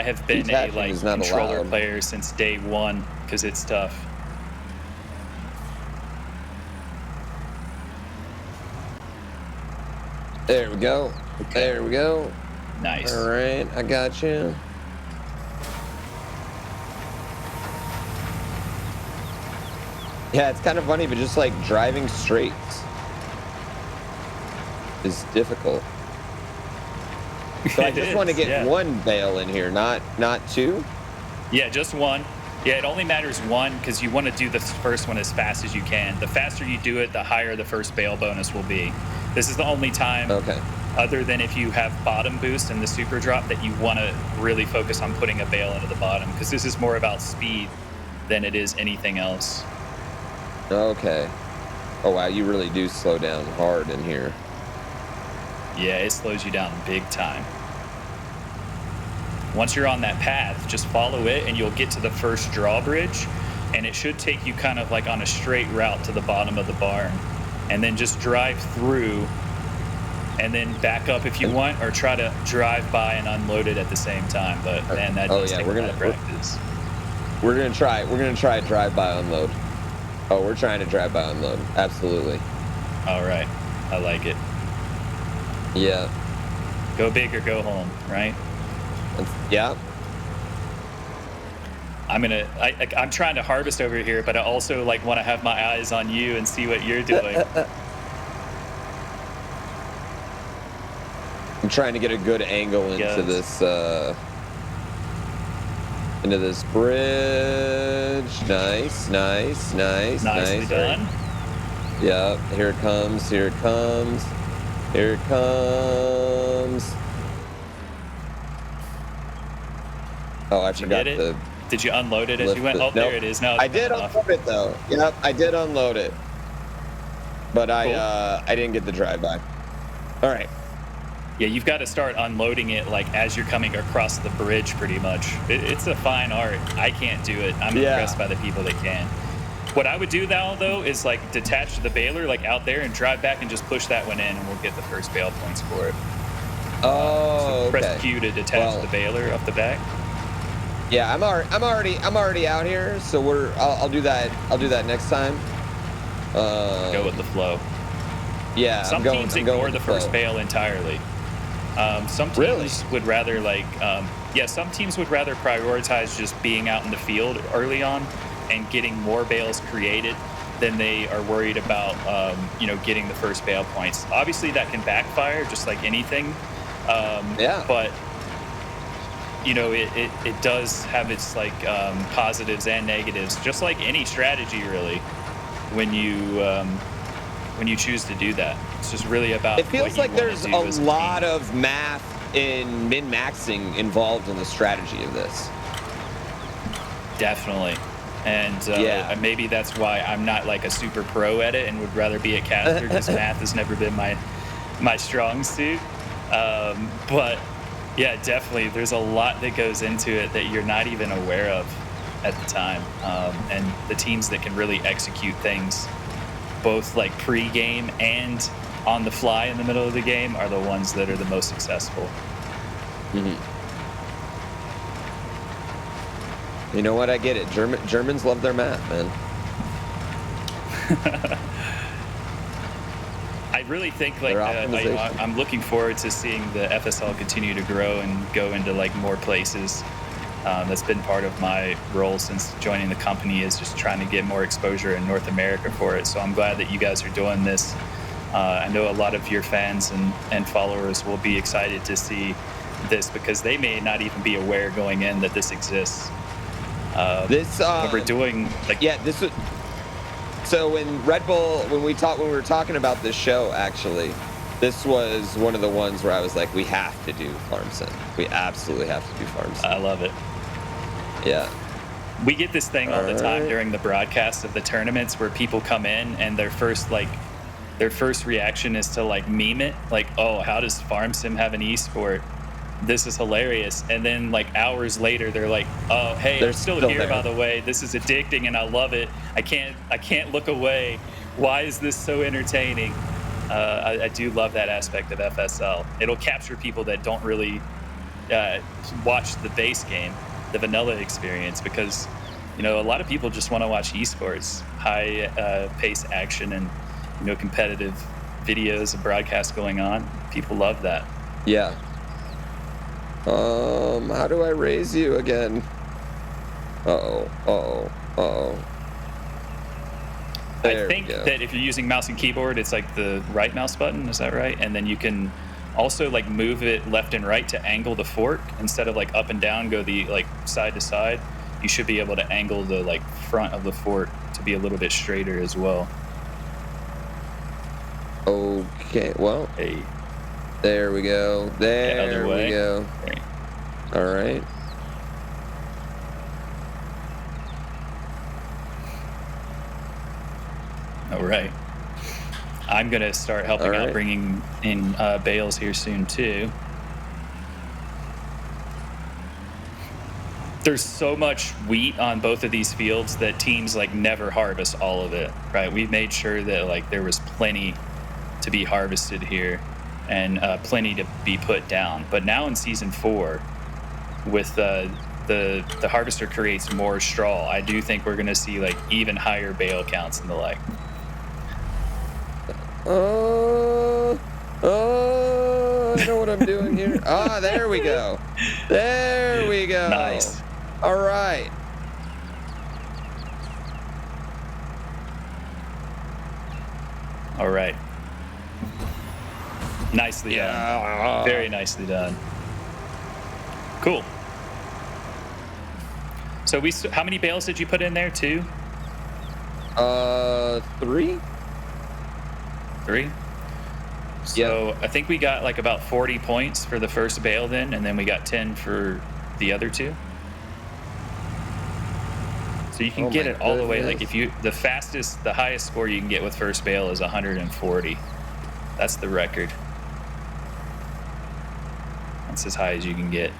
have been a like controller player since day one because it's tough. There we go. Okay. There we go. Nice. All right, I got you. Yeah, it's kind of funny, but just like driving straight is difficult. So I just want to get one bale in here, not two. Yeah, just one. Yeah, it only matters one because you want to do the first one as fast as you can. The faster you do it, the higher the first bale bonus will be. This is the only time, other than if you have bottom boost and the super drop, that you want to really focus on putting a bale into the bottom, because this is more about speed than it is anything else. Okay. Oh, wow, you really do slow down hard in here. Yeah, it slows you down big time. Once you're on that path, just follow it and you'll get to the first drawbridge, and it should take you kind of like on a straight route to the bottom of the barn, and then just drive through and then back up if you want, or try to drive by and unload it at the same time. But man, that does take a lot of practice. We're gonna try drive by unload. Oh, we're trying to drive by unload. Absolutely. All right, I like it. Yeah. Go big or go home, right? Yeah. I'm trying to harvest over here, but I also like want to have my eyes on you and see what you're doing. I'm trying to get a good angle into this bridge. Nice. Nicely done. Yeah, here it comes. Oh, I forgot to. Did you unload it as you went? Oh, there it is. No, I did unload it though. Yep, I did unload it, but I didn't get the drive-by. All right. Yeah, you've got to start unloading it like as you're coming across the bridge, pretty much. It's a fine art. I can't do it. I'm impressed by the people that can. What I would do now, though, is like detach the baler like out there and drive back and just push that one in, and we'll get the first bale points for it. Oh, so press Q to detach the baler off the back. Yeah, I'm already out here, so I'll do that. I'll do that next time. Go with the flow. Yeah, some teams ignore the first bale entirely. Some teams would rather some teams would rather prioritize just being out in the field early on and getting more bales created than they are worried about getting the first bale points. Obviously that can backfire just like anything. But it does have its like positives and negatives, just like any strategy really, when you choose to do that. It's just really about it feels like there's a lot of math in min-maxing involved in the strategy of this. Definitely. And maybe that's why I'm not like a super pro at it and would rather be a caster, because math has never been my strong suit. But yeah, definitely there's a lot that goes into it that you're not even aware of at the time. And the teams that can really execute things both like pre-game and on the fly in the middle of the game are the ones that are the most successful. Mm-hmm. You know what? I get it. Germans love their math, man. I really think like I'm looking forward to seeing the FSL continue to grow and go into like more places. That's been part of my role since joining the company, is just trying to get more exposure in North America for it. So I'm glad that you guys are doing this. I know a lot of your fans and followers will be excited to see this, because they may not even be aware going in that this exists. What we're doing, this was. So when Red Bull, when we were talking about this show, actually, this was one of the ones where I was like, we have to do farm sim. We absolutely have to do farm sim. I love it. Yeah. We get this thing all the time during the broadcast of the tournaments where people come in and their first reaction is to like meme it. Like, oh, how does farm sim have an esport? This is hilarious. And then like hours later, they're like, oh, hey, they're still here, there. By the way. This is addicting and I love it. I can't look away. Why is this so entertaining? I do love that aspect of FSL. It'll capture people that don't really watch the base game, the vanilla experience, because a lot of people just want to watch esports, high pace action, and competitive videos and broadcasts going on. People love that. Yeah. How do I raise you again? Uh-oh. I think that if you're using mouse and keyboard, it's like the right mouse button. Is that right? And then you can also like move it left and right to angle the fork instead of like up and down, go the like side to side. You should be able to angle the like front of the fork to be a little bit straighter as well. Okay, well, Hey. There we go. There we go. Right. All right. All right. I'm going to start helping out bringing in bales here soon, too. There's so much wheat on both of these fields that teams like never harvest all of it, right? We made sure that like there was plenty to be harvested here and plenty to be put down. But now in season 4, with the harvester creates more straw, I do think we're going to see like even higher bale counts and the like. I know what I'm doing here. There we go. There we go. Nice. All right. All right. Nicely done. Very nicely done. Cool. So how many bales did you put in there? 2? 3. 3? So I think we got like about 40 points for the first bale then, and then we got 10 for the other 2. So you can get it all the way. Like if the highest score you can get with first bale is 140. That's the record. That's as high as you can get.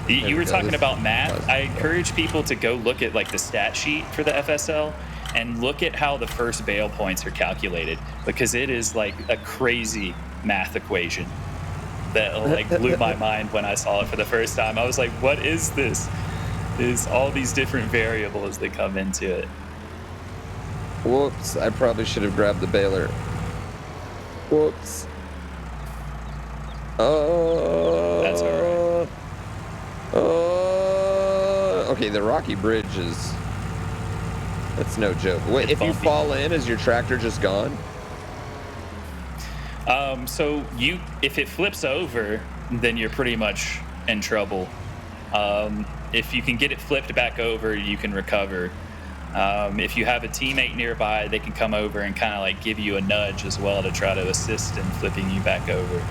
You were talking about math. I encourage people to go look at like the stat sheet for the FSL and look at how the first bale points are calculated, because it is like a crazy math equation that like blew my mind when I saw it for the first time. I was like, what is this? There's all these different variables that come into it. Whoops, I probably should have grabbed the baler. Whoops. That's all right. Okay, the rocky bridge is... That's no joke. Wait, if you fall in, is your tractor just gone? So if it flips over, then you're pretty much in trouble. If you can get it flipped back over, you can recover. If you have a teammate nearby, they can come over and kind of like give you a nudge as well to try to assist in flipping you back over.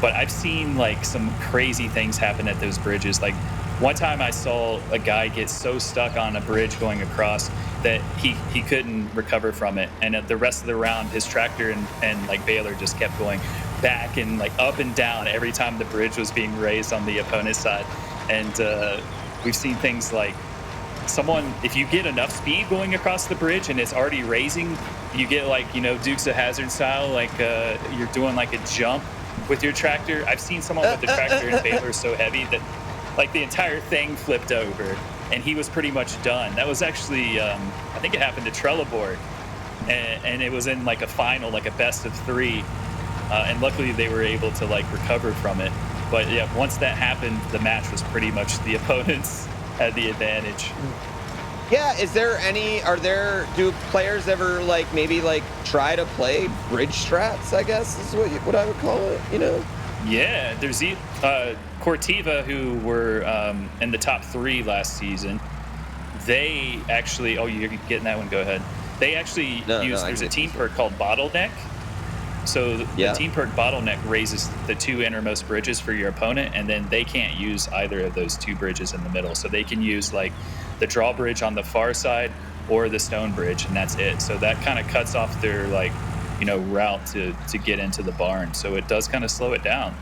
But I've seen like some crazy things happen at those bridges. Like one time I saw a guy get so stuck on a bridge going across that he couldn't recover from it. And at the rest of the round, his tractor and like baler just kept going back and like up and down every time the bridge was being raised on the opponent's side. And we've seen things like if you get enough speed going across the bridge and it's already raising, you get like, Dukes of Hazzard style, like you're doing like a jump with your tractor. I've seen someone with the tractor and baler so heavy that like the entire thing flipped over and he was pretty much done. That was actually, I think it happened to Trelleborg, and it was in like a final, like a best of 3. And luckily they were able to like recover from it. But yeah, once that happened, the match was pretty much the opponents had the advantage. Yeah, do players ever like maybe like try to play bridge strats, I guess is what I would call it, Yeah, there's Cortiva, who were in the top 3 last season. They actually, you're getting that one, go ahead. They actually there's a team perk called Bottleneck. So the team perk Bottleneck raises the 2 innermost bridges for your opponent, and then they can't use either of those 2 bridges in the middle. So they can use like the drawbridge on the far side or the stone bridge, and that's it. So that kind of cuts off their like, route to get into the barn. So it does kind of slow it down.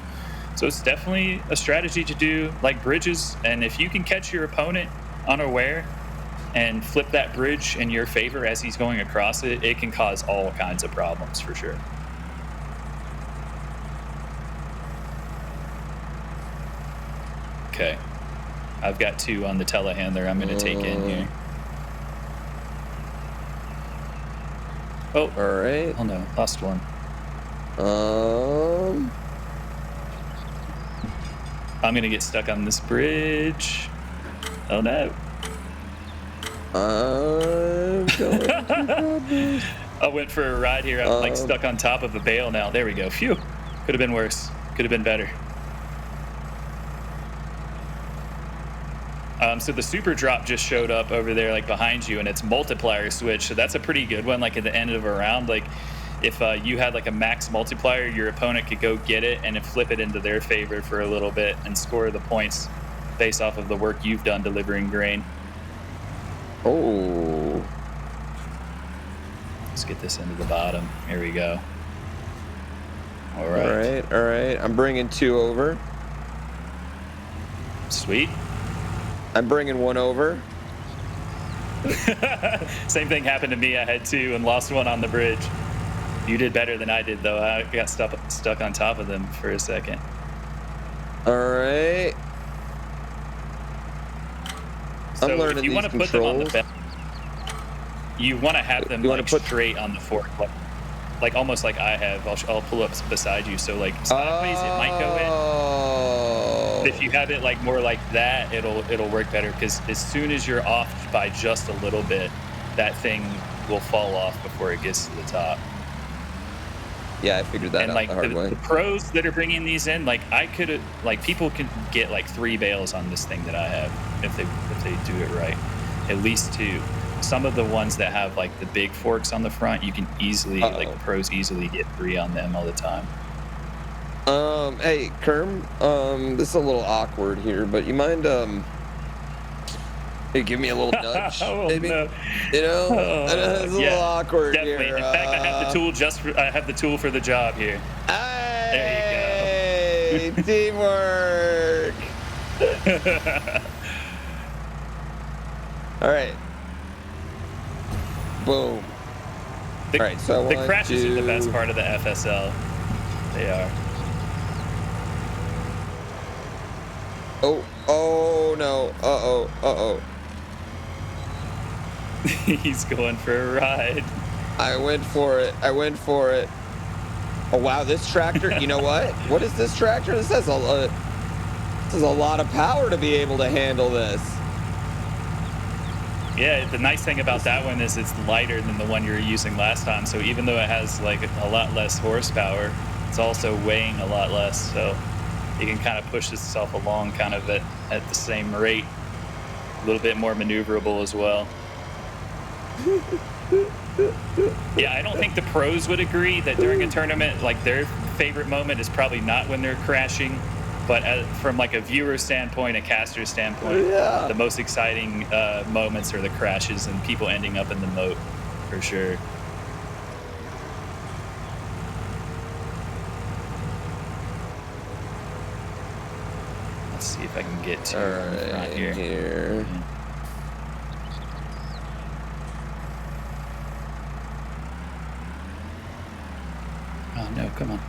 So it's definitely a strategy to do like bridges. And if you can catch your opponent unaware and flip that bridge in your favor as he's going across it, it can cause all kinds of problems for sure. Okay, I've got 2 on the telehandler I'm going to take in here. Oh, all right. Oh no, lost one. I'm going to get stuck on this bridge. Oh, no. I'm going to I went for a ride here. I'm like stuck on top of a bale now. There we go. Phew. Could have been worse. Could have been better. So the super drop just showed up over there, like behind you, and it's multiplier switch. So that's a pretty good one. Like at the end of a round, like if you had like a max multiplier, your opponent could go get it and then flip it into their favor for a little bit and score the points based off of the work you've done delivering grain. Oh. Let's get this into the bottom. Here we go. All right. All right. I'm bringing 2 over. Sweet. I'm bringing 1 over. Same thing happened to me. I had 2 and lost 1 on the bridge. You did better than I did, though. I got stuck on top of them for a second. All right. So I'm learning if you these want to controls. put them on the belt, you want to have them like straight on the fork, like almost like I have. I'll pull up beside you. So like sideways, it might go in. If you have it like more like that, it'll work better, because as soon as you're off by just a little bit, that thing will fall off before it gets to the top. Yeah, I figured that out the hard way. The pros that are bringing these in, like I could, like people can get like 3 bales on this thing that I have if they do it right, at least 2. Some of the ones that have like the big forks on the front, you can easily like pros easily get 3 on them all the time. Hey, Kerm, this is a little awkward here, but you mind, hey, give me a little nudge, maybe? No. You know? It's a little awkward definitely. here. In fact, I have the tool for the job here. Hey, there you go. Teamwork. All right. Boom. All right, so the crashes are the best part of the FSL. They are. Oh no. Uh-oh. He's going for a ride. I went for it. Oh wow, this tractor. You know what? What is this tractor? This has a lot of power to be able to handle this. Yeah, the nice thing about that one is it's lighter than the one you were using last time. So even though it has like a lot less horsepower, it's also weighing a lot less. So you can kind of push itself along kind of at the same rate. A little bit more maneuverable as well. Yeah, I don't think the pros would agree that during a tournament, like their favorite moment is probably not when they're crashing, but from like a viewer standpoint, a caster standpoint, the most exciting moments are the crashes and people ending up in the moat, for sure. Let's see if I can get to the front here. Oh no, come on.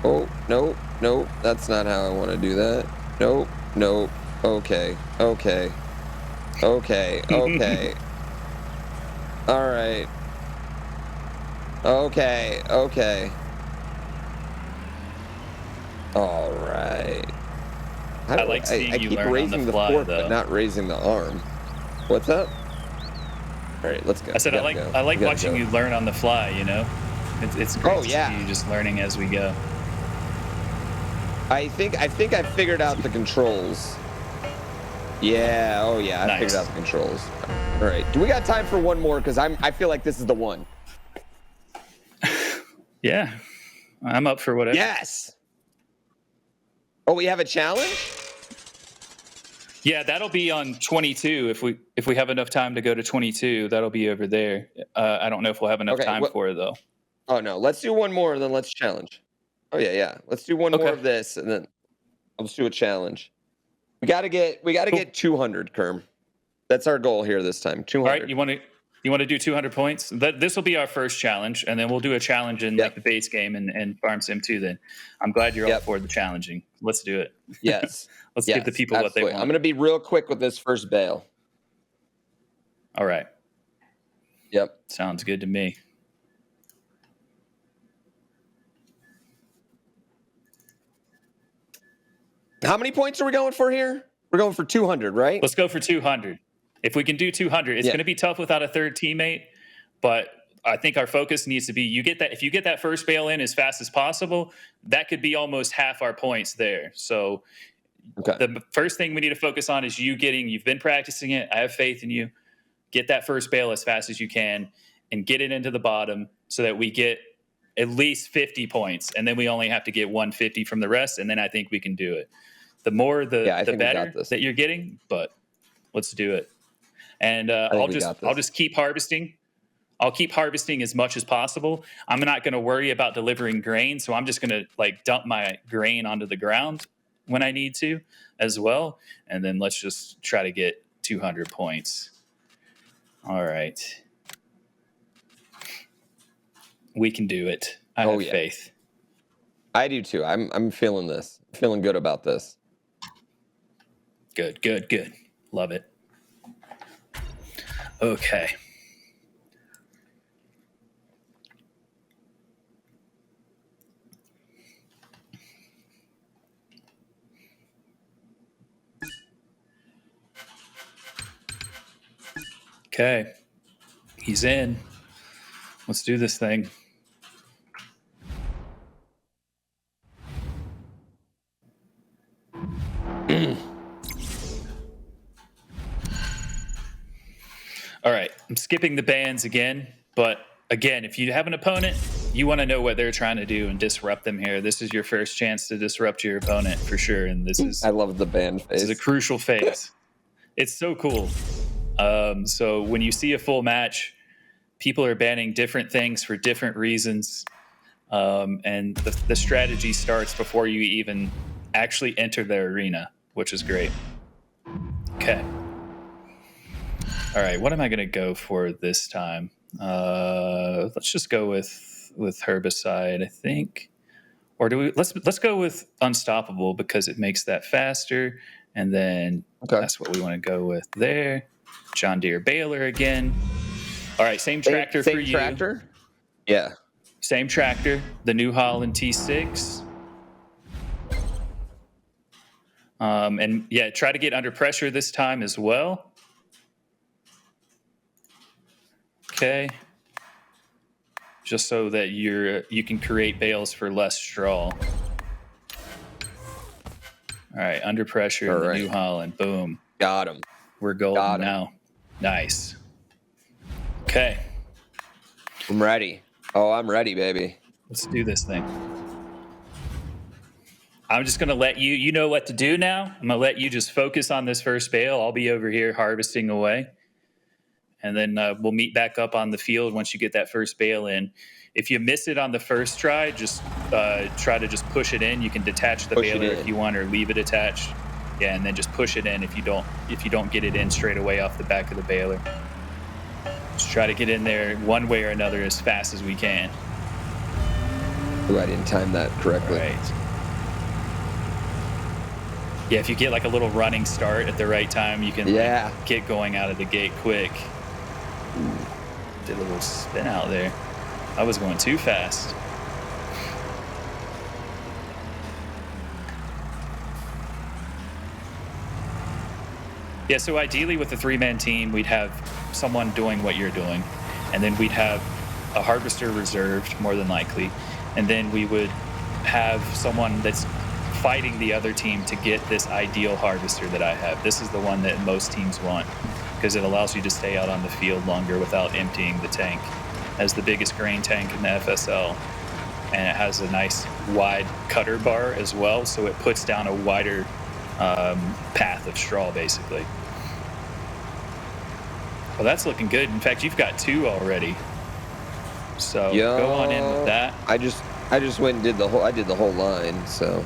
Oh, nope, that's not how I want to do that. Nope. Okay. All right. Okay. All right. I like seeing you keep learn raising on the fly, fork, though. but not raising the arm. What's up? All right, let's go. I said I like watching you learn on the fly. You know, it's great to see you just learning as we go. I think I figured out the controls. Yeah. Oh yeah, I figured out the controls. All right. Do we got time for one more? Because I feel like this is the one. Yeah, I'm up for whatever. Yes. Oh, we have a challenge? Yeah, that'll be on 22. If we have enough time to go to 22, that'll be over there. I don't know if we'll have enough time for it though. Oh no, let's do one more and then let's challenge. Oh yeah. Let's do one more of this and then let's do a challenge. We gotta get 200, Kerm. That's our goal here this time. 200. All right, you want to do 200 points? This will be our first challenge, and then we'll do a challenge in like the base game and Farm Sim 2. Then I'm glad you're all for the challenging. Let's do it. Yes. Let's give the people what they want. I'm gonna be real quick with this first bale. All right. Yep. Sounds good to me. How many points are we going for here? We're going for 200, right? Let's go for 200. If we can do 200, it's going to be tough without a third teammate, but I think our focus needs to be if you get that first bale in as fast as possible, that could be almost half our points there. So the first thing we need to focus on is you've been practicing it. I have faith in you. Get that first bale as fast as you can and get it into the bottom so that we get at least 50 points. And then we only have to get 150 from the rest. And then I think we can do it. The more, the better that you're getting, but let's do it. And I'll just keep harvesting. I'll keep harvesting as much as possible. I'm not going to worry about delivering grain. So I'm just going to dump my grain onto the ground when I need to as well. And then let's just try to get 200 points. All right. We can do it. I have faith. I do too. I'm feeling this. I'm feeling good about this. Good. Love it. Okay. Okay. He's in. Let's do this thing. All right, I'm skipping the bans again, but again, if you have an opponent, you want to know what they're trying to do and disrupt them here. This is your first chance to disrupt your opponent for sure, and I love the ban phase. This is a crucial phase. It's so cool. So when you see a full match, people are banning different things for different reasons, and the strategy starts before you even actually enter the arena, which is great. Okay. All right, what am I going to go for this time? Let's just go with herbicide, I think. Or let's go with unstoppable because it makes that faster, and then that's what we want to go with there. John Deere baler again. All right, same tractor for you. Same tractor? Yeah. Same tractor, the New Holland T6. And yeah, try to get under pressure this time as well. Okay. Just so that you can create bales for less straw. All right, under pressure, the New Holland. Boom. Got him. We're golden now. Nice. Okay. I'm ready. Oh, I'm ready, baby. Let's do this thing. I'm just going to let you know what to do now. I'm going to let you just focus on this first bale. I'll be over here harvesting away. And then we'll meet back up on the field once you get that first bale in. If you miss it on the first try, just try to just push it in. You can detach the baler if you want, or leave it attached. Yeah, and then just push it in if you don't get it in straight away off the back of the baler. Just try to get in there one way or another as fast as we can. Oh, I didn't time that correctly. Right. Yeah, if you get like a little running start at the right time, you can get going out of the gate quick. Did a little spin out there. I was going too fast. Yeah, so ideally with a three-man team, we'd have someone doing what you're doing, and then we'd have a harvester reserved, more than likely, and then we would have someone that's fighting the other team to get this ideal harvester that I have. This is the one that most teams want because it allows you to stay out on the field longer without emptying the tank. It has the biggest grain tank in the FSL, and it has a nice wide cutter bar as well, so it puts down a wider path of straw, basically. Well, that's looking good. In fact, you've got two already. So go on in with that. I just went and did the whole line, so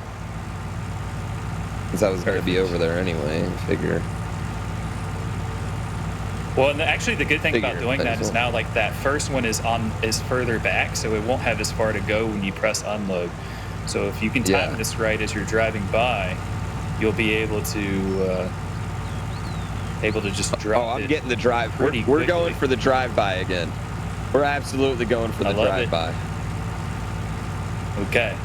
because I was going to be over there anyway. I figure. Well, and actually, the good thing about doing that is now, like, that first one is further back, so it won't have as far to go when you press unload. So if you can time this right as you're driving by, you'll be able to just drop. Oh, I'm getting the drive. We're going for the drive-by again. We're absolutely going for the drive-by. Okay.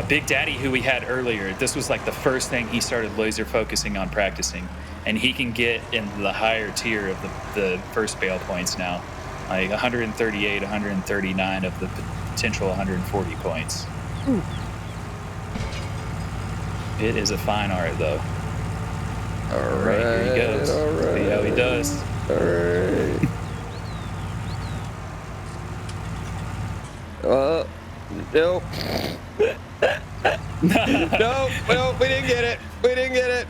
Big Daddy, who we had earlier, this was like the first thing he started laser focusing on practicing, and he can get in the higher tier of the first bale points now, like 138, 139 of the potential 140 points. Ooh. It is a fine art, though. All right, here he goes. All right. See how he does. All right. Nope. Nope, we didn't get it. We didn't get it.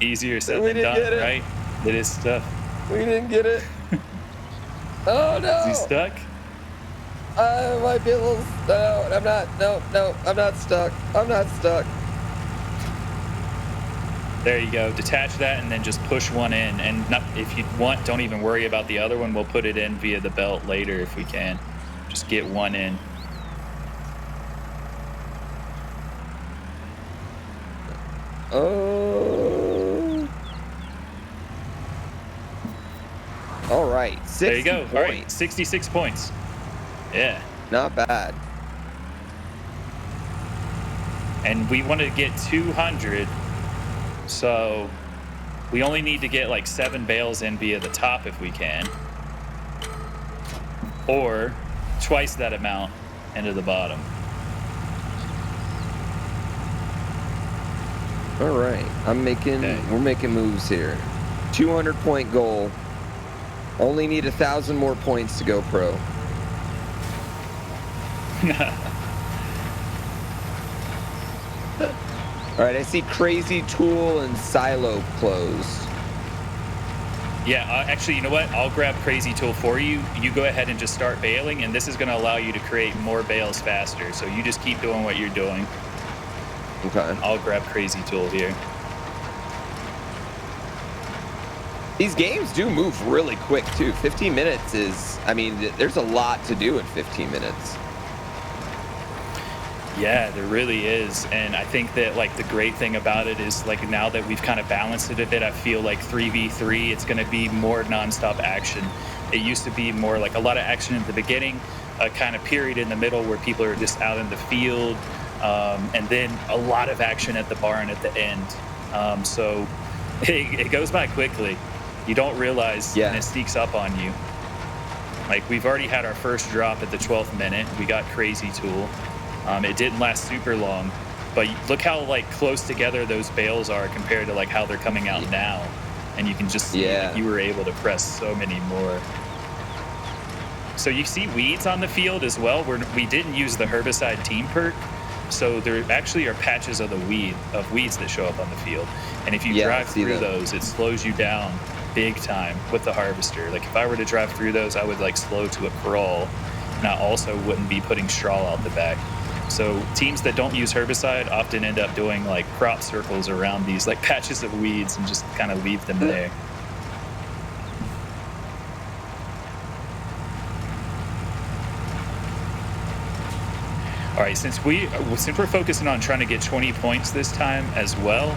Easier said than done, right? It is tough. We didn't get it. Oh, no. Is he stuck? I might be a little... No, I'm not. No, I'm not stuck. I'm not stuck. There you go. Detach that and then just push one in. And not, if you want, don't even worry about the other one. We'll put it in via the belt later if we can. Just get one in. Oh. All right. There you go. All right. 66 points. Yeah. Not bad. And we want to get 200. So we only need to get like 7 bales in via the top if we can. Or twice that amount into the bottom. All right. We're making moves here. 200-point goal. Only need 1,000 more points to go pro. All right, I see Crazy Tool and Silo closed. Yeah, actually, you know what? I'll grab Crazy Tool for you. You go ahead and just start bailing, and this is going to allow you to create more bales faster. So you just keep doing what you're doing. Okay. I'll grab Crazy Tool here. These games do move really quick, too. 15 minutes is, I mean, there's a lot to do in 15 minutes. Yeah, there really is. And I think that like the great thing about it is like now that we've kind of balanced it a bit, I feel like 3v3, it's going to be more nonstop action. It used to be more like a lot of action at the beginning, a kind of period in the middle where people are just out in the field, and then a lot of action at the barn at the end. So it goes by quickly. You don't realize when it sneaks up on you. Like we've already had our first drop at the 12th minute. We got Crazy Tool. It didn't last super long, but look how like close together those bales are compared to like how they're coming out now. And you can just see like, you were able to press so many more. So you see weeds on the field as well. We didn't use the herbicide team perk. So there actually are patches of weeds that show up on the field. And if you drive through those, it slows you down big time with the harvester. Like if I were to drive through those, I would like slow to a crawl, and I also wouldn't be putting straw out the back. So teams that don't use herbicide often end up doing like crop circles around these like patches of weeds and just kind of leave them there. All right, since we're focusing on trying to get 20 points this time as well,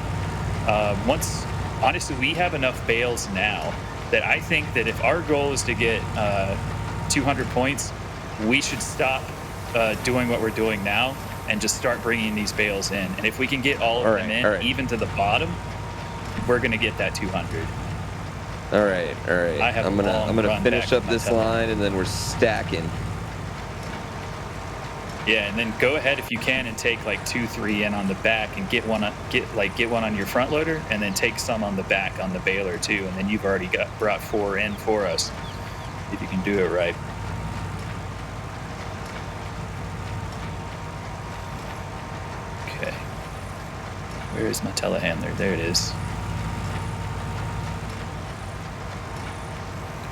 honestly, we have enough bales now that I think that if our goal is to get 200 points, we should stop doing what we're doing now and just start bringing these bales in. And if we can get all of them in, even to the bottom, we're gonna get that 200. All right. I'm gonna finish up this line, and then we're stacking. Yeah, and then go ahead if you can and take like 2-3 in on the back and get one on your front loader, and then take some on the back on the baler too, and then you've already brought 4 in for us if you can do it right. Okay, where is my telehandler? There it is.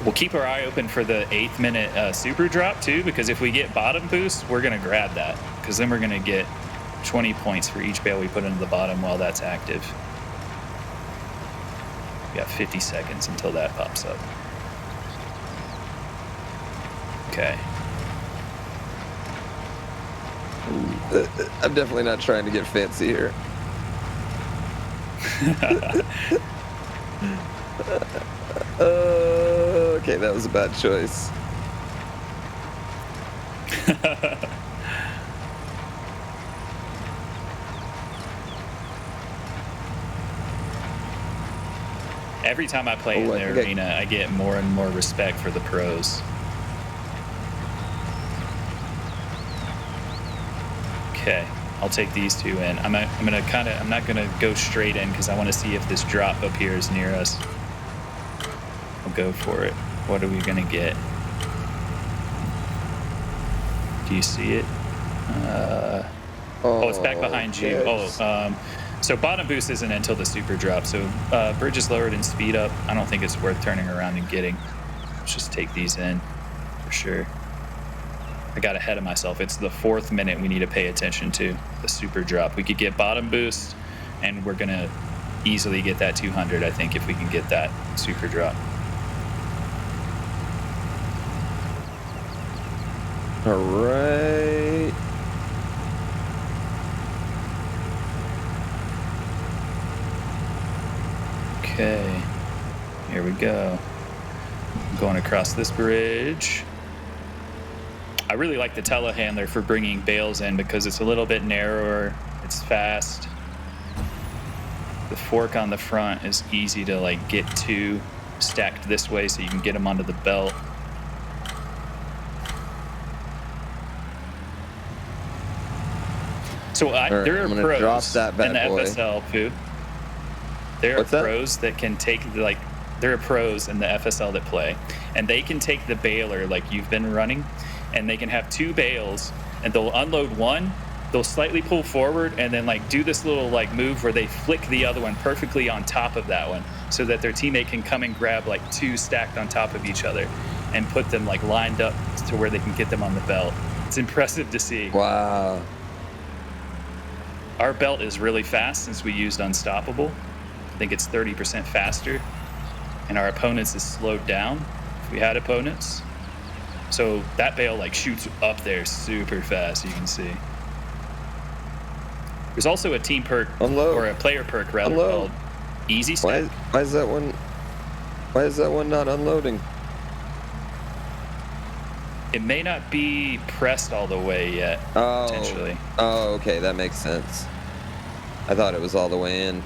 We'll keep our eye open for the 8th minute super drop too, because if we get bottom boost, we're going to grab that, because then we're going to get 20 points for each bale we put into the bottom while that's active. We got 50 seconds until that pops up. Okay. I'm definitely not trying to get fancy here. Okay, that was a bad choice. Every time I play in their arena, I get more and more respect for the pros. Okay, I'll take these two in. I'm not gonna go straight in because I want to see if this drop appears near us. I'll go for it. What are we gonna get? Do you see it? Oh, it's back behind you. Yes. So bottom boost isn't until the super drop. So bridge is lowered and speed up. I don't think it's worth turning around and getting. Let's just take these in for sure. I got ahead of myself. It's the 4th minute we need to pay attention to, the super drop. We could get bottom boost, and we're gonna easily get that 200, I think, if we can get that super drop. All right. Okay, here we go. I'm going across this bridge. I really like the telehandler for bringing bales in because it's a little bit narrower, it's fast. The fork on the front is easy to like get to, stacked this way so you can get them onto the belt. So there are pros in the FSL, Pooh. There are pros that can take, like, there are pros in the FSL that play, and they can take the baler like you've been running, and they can have 2 bales, and they'll unload one, they'll slightly pull forward, and then like do this little like move where they flick the other one perfectly on top of that one, so that their teammate can come and grab like 2 stacked on top of each other, and put them like lined up to where they can get them on the belt. It's impressive to see. Wow. Our belt is really fast since we used Unstoppable. I think it's 30% faster, and our opponents is slowed down if we had opponents. So that bale like shoots up there super fast, you can see. There's also a team perk, or a player perk rather, called Easy Stack. Why is that one not unloading? It may not be pressed all the way yet, potentially. Oh, okay, that makes sense. I thought it was all the way in.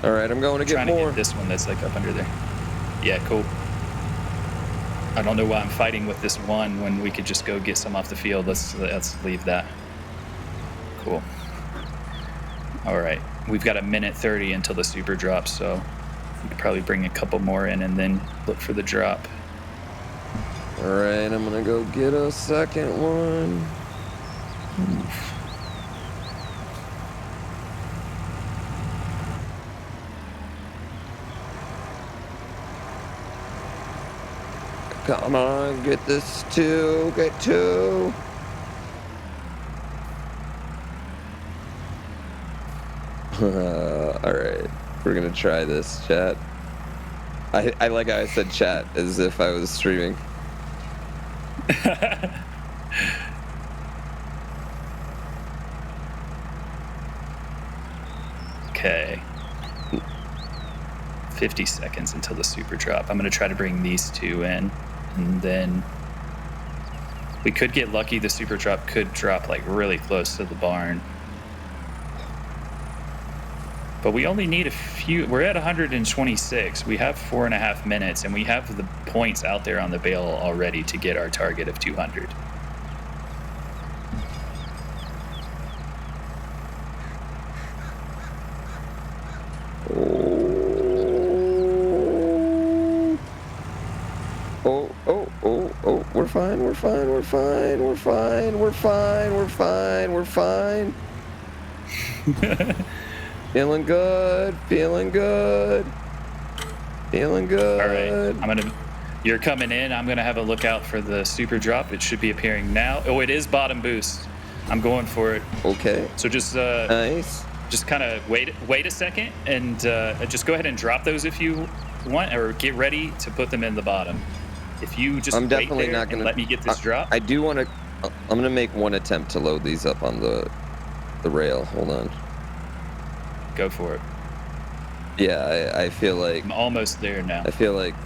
All right, I'm going to get more. Trying to get this one that's like up under there. Yeah, cool. I don't know why I'm fighting with this one when we could just go get some off the field. Let's leave that. Cool. All right, we've got 1:30 until the super drops, so we could probably bring a couple more in and then look for the drop. All right, I'm gonna go get a second one. Come on, get this 2, get 2. All right, we're gonna try this, chat. I like how I said chat as if I was streaming. Okay. 50 seconds until the super drop. I'm going to try to bring these 2 in, and then we could get lucky. The super drop could drop like really close to the barn. But we only need a few. We're at 126. We have 4.5 minutes, and we have the points out there on the bale already to get our target of 200. Oh, we're fine. Feeling good. All right, you're coming in. I'm gonna have a look out for the super drop. It should be appearing now. Oh, it is bottom boost. I'm going for it. Okay. So just nice. Just kind of wait a second, and just go ahead and drop those if you want, or get ready to put them in the bottom. If you just I'm definitely not gonna let me get this drop. I do want to. I'm gonna make one attempt to load these up on the rail. Hold on. Go for it. Yeah, I feel like I'm almost there now. I feel like.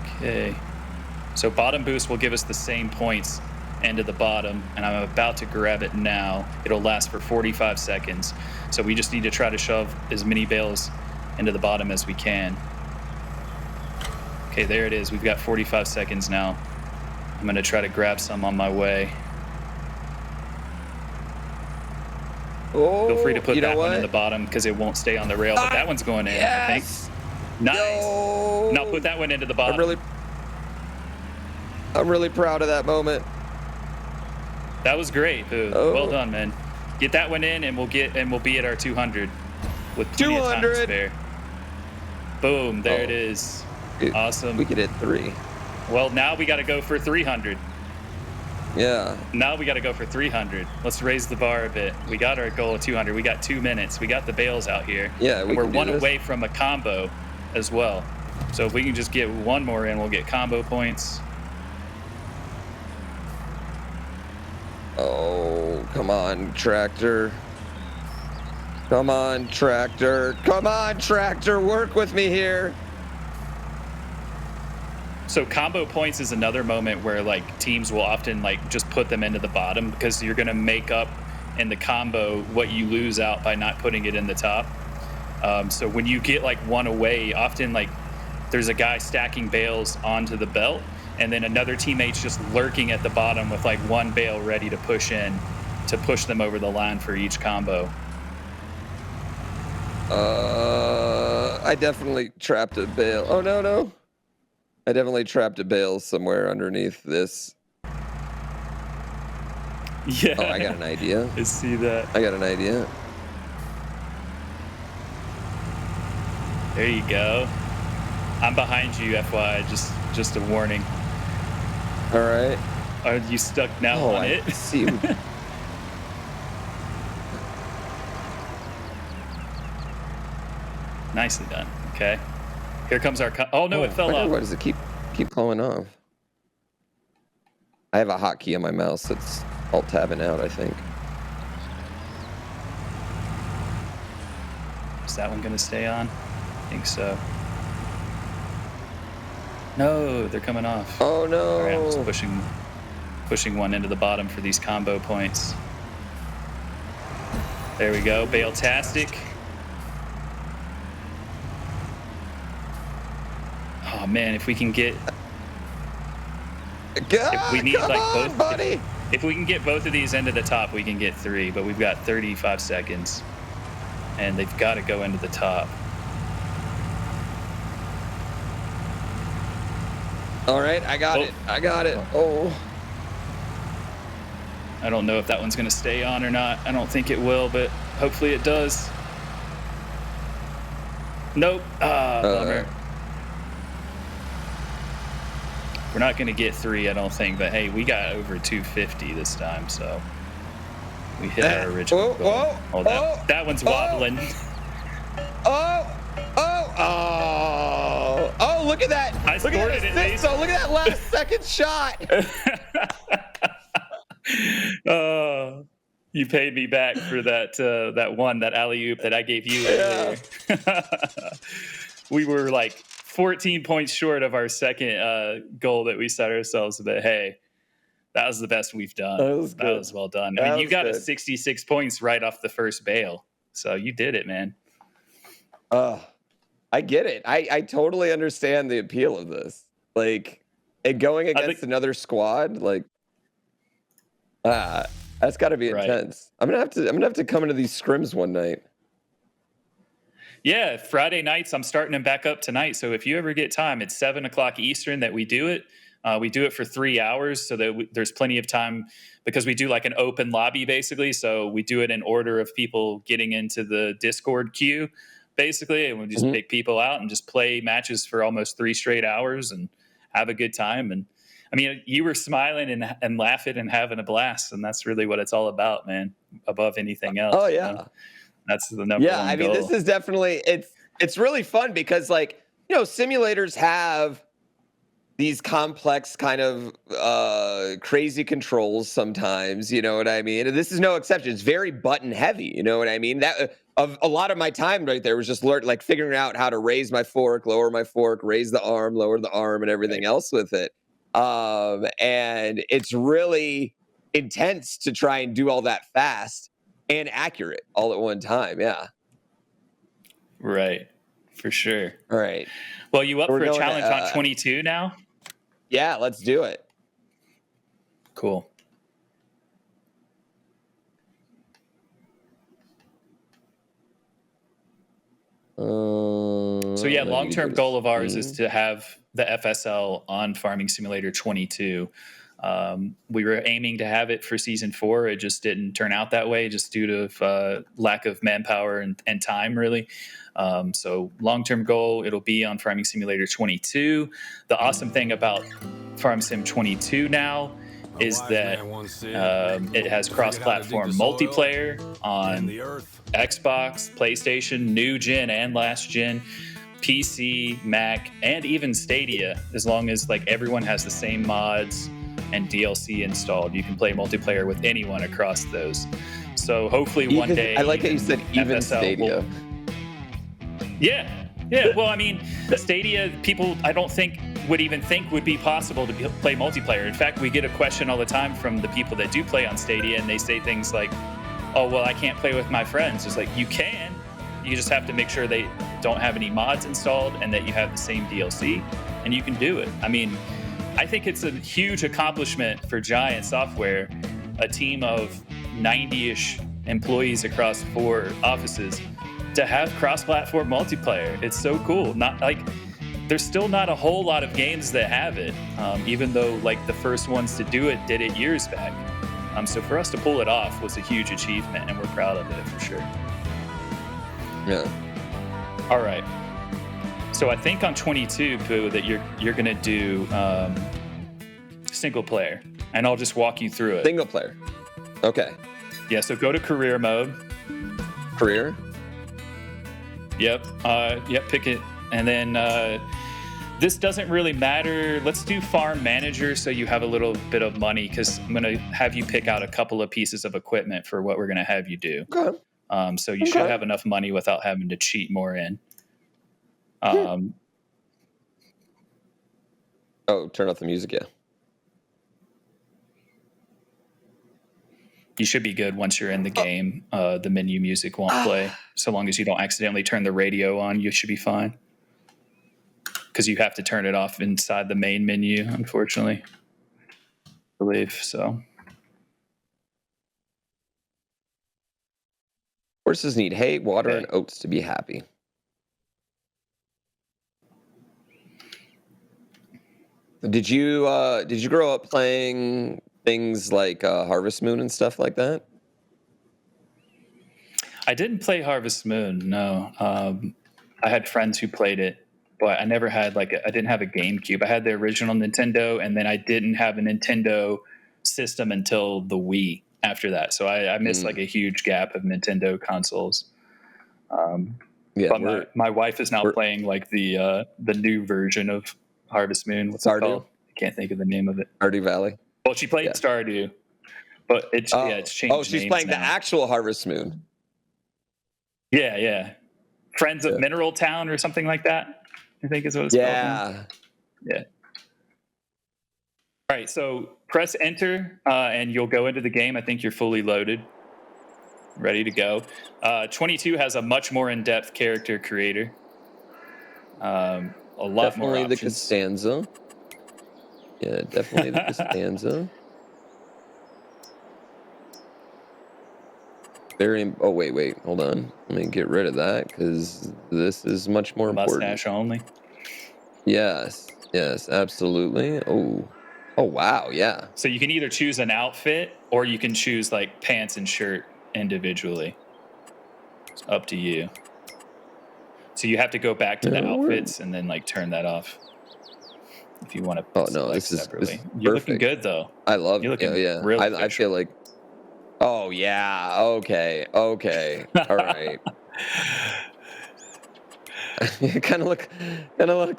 Okay. So bottom boost will give us the same points into the bottom, and I'm about to grab it now. It'll last for 45 seconds. So we just need to try to shove as many bales into the bottom as we can. Okay, there it is. We've got 45 seconds now. I'm going to try to grab some on my way. Oh, feel free to put that one in the bottom because it won't stay on the rail, but that one's going in, I think. Nice. Yo. Now put that one into the bottom. I'm really proud of that moment. That was great. Oh. Well done, man. Get that one in, and we'll be at our 200 with plenty of time to spare. Boom! There it is. Awesome. We could hit 3. Well, now we got to go for 300. Yeah. Now we got to go for 300. Let's raise the bar a bit. We got our goal of 200. We got 2 minutes. We got the bales out here. Yeah, we're one away from a combo as well. So if we can just get one more in, we'll get combo points. Oh, come on, tractor. Come on, tractor. Come on, tractor. Work with me here. So combo points is another moment where like teams will often like just put them into the bottom because you're going to make up in the combo what you lose out by not putting it in the top. So when you get like one away, often like there's a guy stacking bales onto the belt, and then another teammate's just lurking at the bottom with like one bale ready to push in to push them over the line for each combo. I definitely trapped a bale. Oh, no. I definitely trapped a bale somewhere underneath this. Yeah. Oh, I got an idea. I see that. I got an idea. There you go. I'm behind you, FYI. Just a warning. All right. Are you stuck now on it? See. Nicely done. Okay. Here comes our... Oh, no, it fell off. Why does it keep falling off? I have a hotkey on my mouse that's alt-tabbing out, I think. Is that one going to stay on? I think so. No, they're coming off. Oh, no. All right, I'm just pushing one into the bottom for these combo points. There we go. Bale-tastic. Oh man, if we can get, if we need like both, buddy. If we can get both of these into the top, we can get 3. But we've got 35 seconds, and they've got to go into the top. All right, I got it. I got it. Oh. I don't know if that one's going to stay on or not. I don't think it will, but hopefully it does. Nope. Bummer. We're not going to get 3, I don't think, but hey, we got over 250 this time, so we hit our original goal. That one's wobbling. Oh, look at that. I scored it at least. So look at that last second shot. You paid me back for that alley-oop that I gave you earlier. We were like 14 points short of our second goal that we set ourselves, but hey, that was the best we've done. That was well done. I mean, you got a 66 points right off the first bale, so you did it, man. I get it. I totally understand the appeal of this. Like, and going against another squad, like, that's got to be intense. I'm gonna have to come into these scrims one night. Yeah, Friday nights. I'm starting them back up tonight. So if you ever get time, it's 7:00 Eastern that we do it. We do it for 3 hours so that there's plenty of time because we do like an open lobby basically. So we do it in order of people getting into the Discord queue basically. And we just pick people out and just play matches for almost 3 straight hours and have a good time. And I mean, you were smiling and laughing and having a blast. And that's really what it's all about, man, above anything else. Oh, yeah. You know? That's the number one I mean, goal. this is definitely, it's really fun because, like, you know, simulators have these complex kind of crazy controls sometimes, you know what I mean? And this is no exception. It's very button heavy, you know what I mean? That of a lot of my time right there was just like figuring out how to raise my fork, lower my fork, raise the arm, lower the arm, and everything else with it. And it's really intense to try and do all that fast and accurate all at one time. Yeah. Right. For sure. All right. Well, you up for a challenge on 22 now? Yeah, let's do it. Cool. So yeah, long-term goal of ours is to have the FSL on Farming Simulator 22. We were aiming to have it for season 4. It just didn't turn out that way, just due to lack of manpower and time, really. So long-term goal, it'll be on Farming Simulator 22. The awesome thing about Farm Sim 22 now is that it has cross-platform multiplayer on Xbox, PlayStation, new gen and last gen, PC, Mac, and even Stadia. As long as like everyone has the same mods and DLC installed, you can play multiplayer with anyone across those. So hopefully one day, I like how you said even FSL Stadia. Yeah. Well, I mean, Stadia, people I don't think would even think would be possible to play multiplayer. In fact, we get a question all the time from the people that do play on Stadia, and they say things like, oh, well, I can't play with my friends. It's like, you can. You just have to make sure they don't have any mods installed and that you have the same DLC, and you can do it. I mean, I think it's a huge accomplishment for Giant Software, a team of 90-ish employees across 4 offices, to have cross-platform multiplayer. It's so cool. Not like there's still not a whole lot of games that have it, even though like the first ones to do it did it years back. So for us to pull it off was a huge achievement, and we're proud of it for sure. Yeah. All right. So I think on 22, Pooh, that you're gonna do single player, and I'll just walk you through it. Single player. Okay. Yeah. So go to career mode. Career. Yep. Pick it, and then this doesn't really matter. Let's do farm manager so you have a little bit of money, because I'm gonna have you pick out a couple of pieces of equipment for what we're gonna have you do. Okay. So you should have enough money without having to cheat more in. Oh, turn off the music, yeah. You should be good once you're in the game. The menu music won't play. So long as you don't accidentally turn the radio on, you should be fine. Because you have to turn it off inside the main menu, unfortunately. I believe so. Horses need hay, water, and oats to be happy. Did you grow up playing things like Harvest Moon and stuff like that? I didn't play Harvest Moon, no. I had friends who played it, but I never had I didn't have a GameCube. I had the original Nintendo, and then I didn't have a Nintendo system until the Wii after that. So I missed a huge gap of Nintendo consoles. But my wife is now playing the new version of Harvest Moon. What's it called? I can't think of the name of it. Stardew Valley. Well, she played Stardew, but it's changed. Oh, she's playing the actual Harvest Moon. Yeah. Friends of Mineral Town or something like that, I think is what it's called. Yeah. All right, so press enter, and you'll go into the game. I think you're fully loaded, ready to go. 22 has a much more in-depth character creator. A lot more options. Definitely the Costanza. Yeah, definitely the Costanza. Oh, wait. Hold on. Let me get rid of that, because this is much more important. Mustache only? Yes, absolutely. Oh, wow, yeah. So you can either choose an outfit, or you can choose pants and shirt individually. It's up to you. So you have to go back to the outfits and then turn that off if you want to. Oh no, this is You're looking good though. I love it. Yeah. Really I feel like. Oh yeah. Okay. All right. You kind of look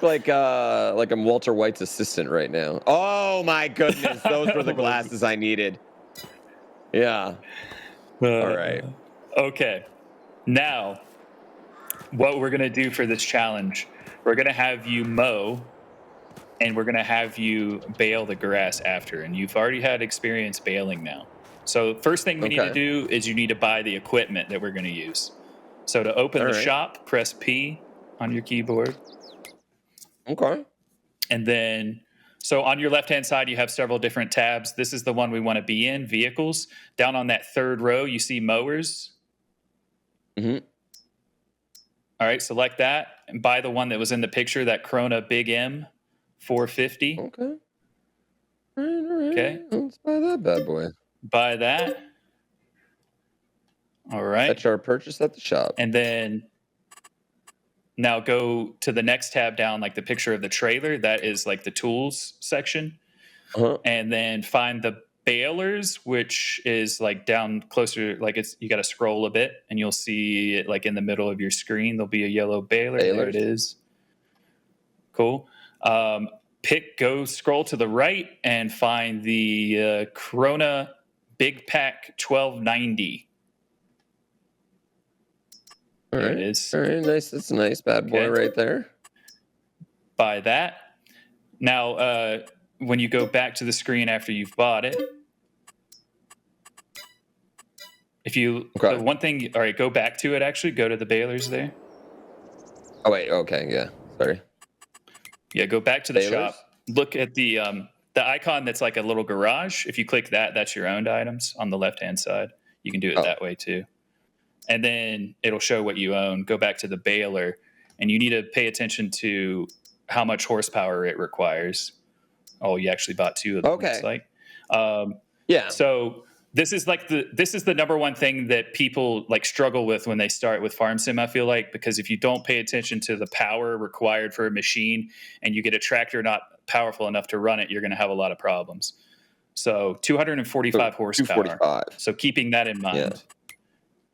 like I'm Walter White's assistant right now. Oh my goodness, those were the glasses I needed. Yeah. All right. Okay. Now, what we're gonna do for this challenge, we're gonna have you mow and we're going to have you bale the grass after. And you've already had experience baling now. So first thing we need to do is you need to buy the equipment that we're going to use. So to open the shop, press P on your keyboard. Okay. And then, so on your left-hand side, you have several different tabs. This is the one we want to be in, vehicles. Down on that third row, you see mowers. Mm-hmm. All right, select that and buy the one that was in the picture, that Krona Big M 450. Okay. All right. Okay. Let's buy that bad boy. Buy that. All right. That's our purchase at the shop. And then now go to the next tab down, like the picture of the trailer. That is like the tools section. And then find the balers, which is like down closer, like it's, you got to scroll a bit and you'll see it like in the middle of your screen. There'll be a yellow baler. There it is. Cool. Go scroll to the right and find the Krona Big Pack 1290. All right. There it is. All right, nice. That's a nice bad boy right there. Buy that. Now, when you go back to the screen after you've bought it, if you, the one thing, all right, go back to it actually, go to the balers there. Oh, wait, okay, yeah, sorry. Yeah, go back to the shop. Look at the icon that's like a little garage. If you click that, that's your owned items on the left-hand side. You can do it that way too. And then it'll show what you own. Go back to the baler, and you need to pay attention to how much horsepower it requires. Oh, you actually bought two of them. Okay. Like, yeah. So this is the number one thing that people like struggle with when they start with farm sim. I feel like, because if you don't pay attention to the power required for a machine, and you get a tractor not powerful enough to run it, you're going to have a lot of problems. So 245 horsepower. 245. So keeping that in mind. Yeah.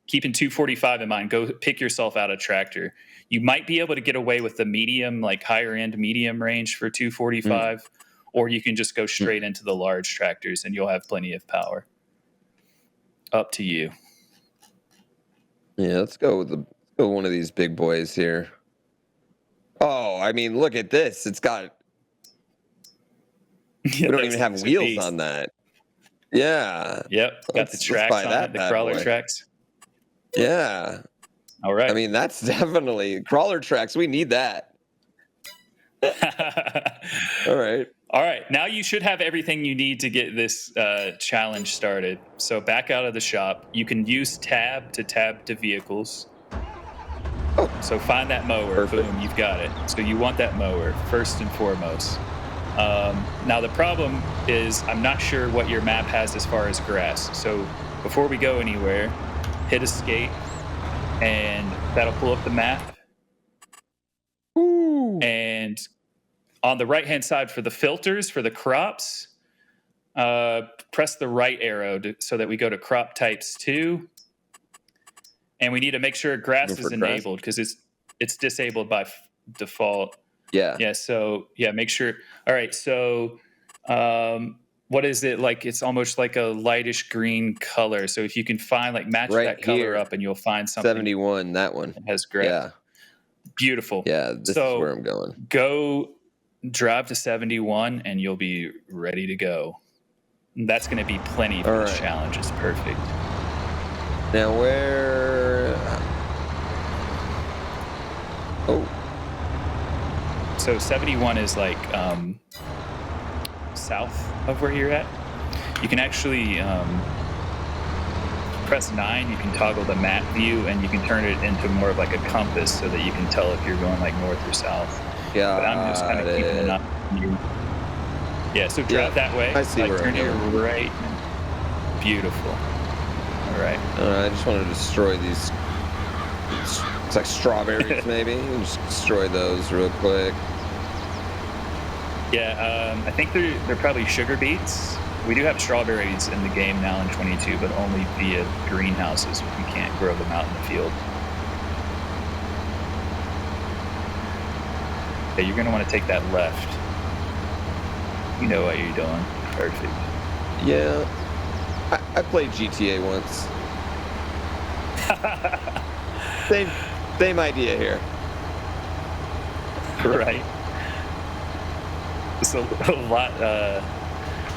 Keeping 245 in mind, go pick yourself out a tractor. You might be able to get away with the medium, like higher end medium range for 245, or you can just go straight into the large tractors and you'll have plenty of power. Up to you. Yeah, let's go with one of these big boys here. Oh, I mean, look at this. It's got, we don't even have wheels on that. Yeah. Yep. Got the tracks on it, the crawler tracks. Yeah. All right. I mean, that's definitely crawler tracks. We need that. All right. All right. Now you should have everything you need to get this challenge started. So back out of the shop. You can use tab to vehicles. Oh. So find that mower. Perfect. Boom, you've got it. So you want that mower first and foremost. Now the problem is I'm not sure what your map has as far as grass. So before we go anywhere, hit escape, and that'll pull up the map. Ooh. And on the right-hand side for the filters, for the crops, press the right arrow so that we go to crop types 2. And we need to make sure grass is enabled because it's disabled by default. Yeah. Yeah. So yeah, make sure. All right. So what is it like? It's almost like a lightish green color. So if you can find match that color up, and you'll find something. 71. That one that has grass. Yeah. Beautiful. Yeah. This is where I'm going. Go drive to 71, and you'll be ready to go. That's going to be plenty for this challenge. It's perfect. Now where? Oh. So 71 is like south of where you're at. You can actually press 9. You can toggle the map view, and you can turn it into more of like a compass so that you can tell if you're going like north or south. Yeah. But I'm just kind of keeping it up. Yeah. So drive that way. I see where turn I'm your going. right. Beautiful. All right. I just want to destroy these. It's like strawberries, maybe. Just destroy those real quick. Yeah, I think they're probably sugar beets. We do have strawberries in the game now in 22, but only via greenhouses. We can't grow them out in the field. Okay, you're going to want to take that left. You know what you're doing. Perfect. Yeah. I played GTA once. Same idea here. Right. it's a lot.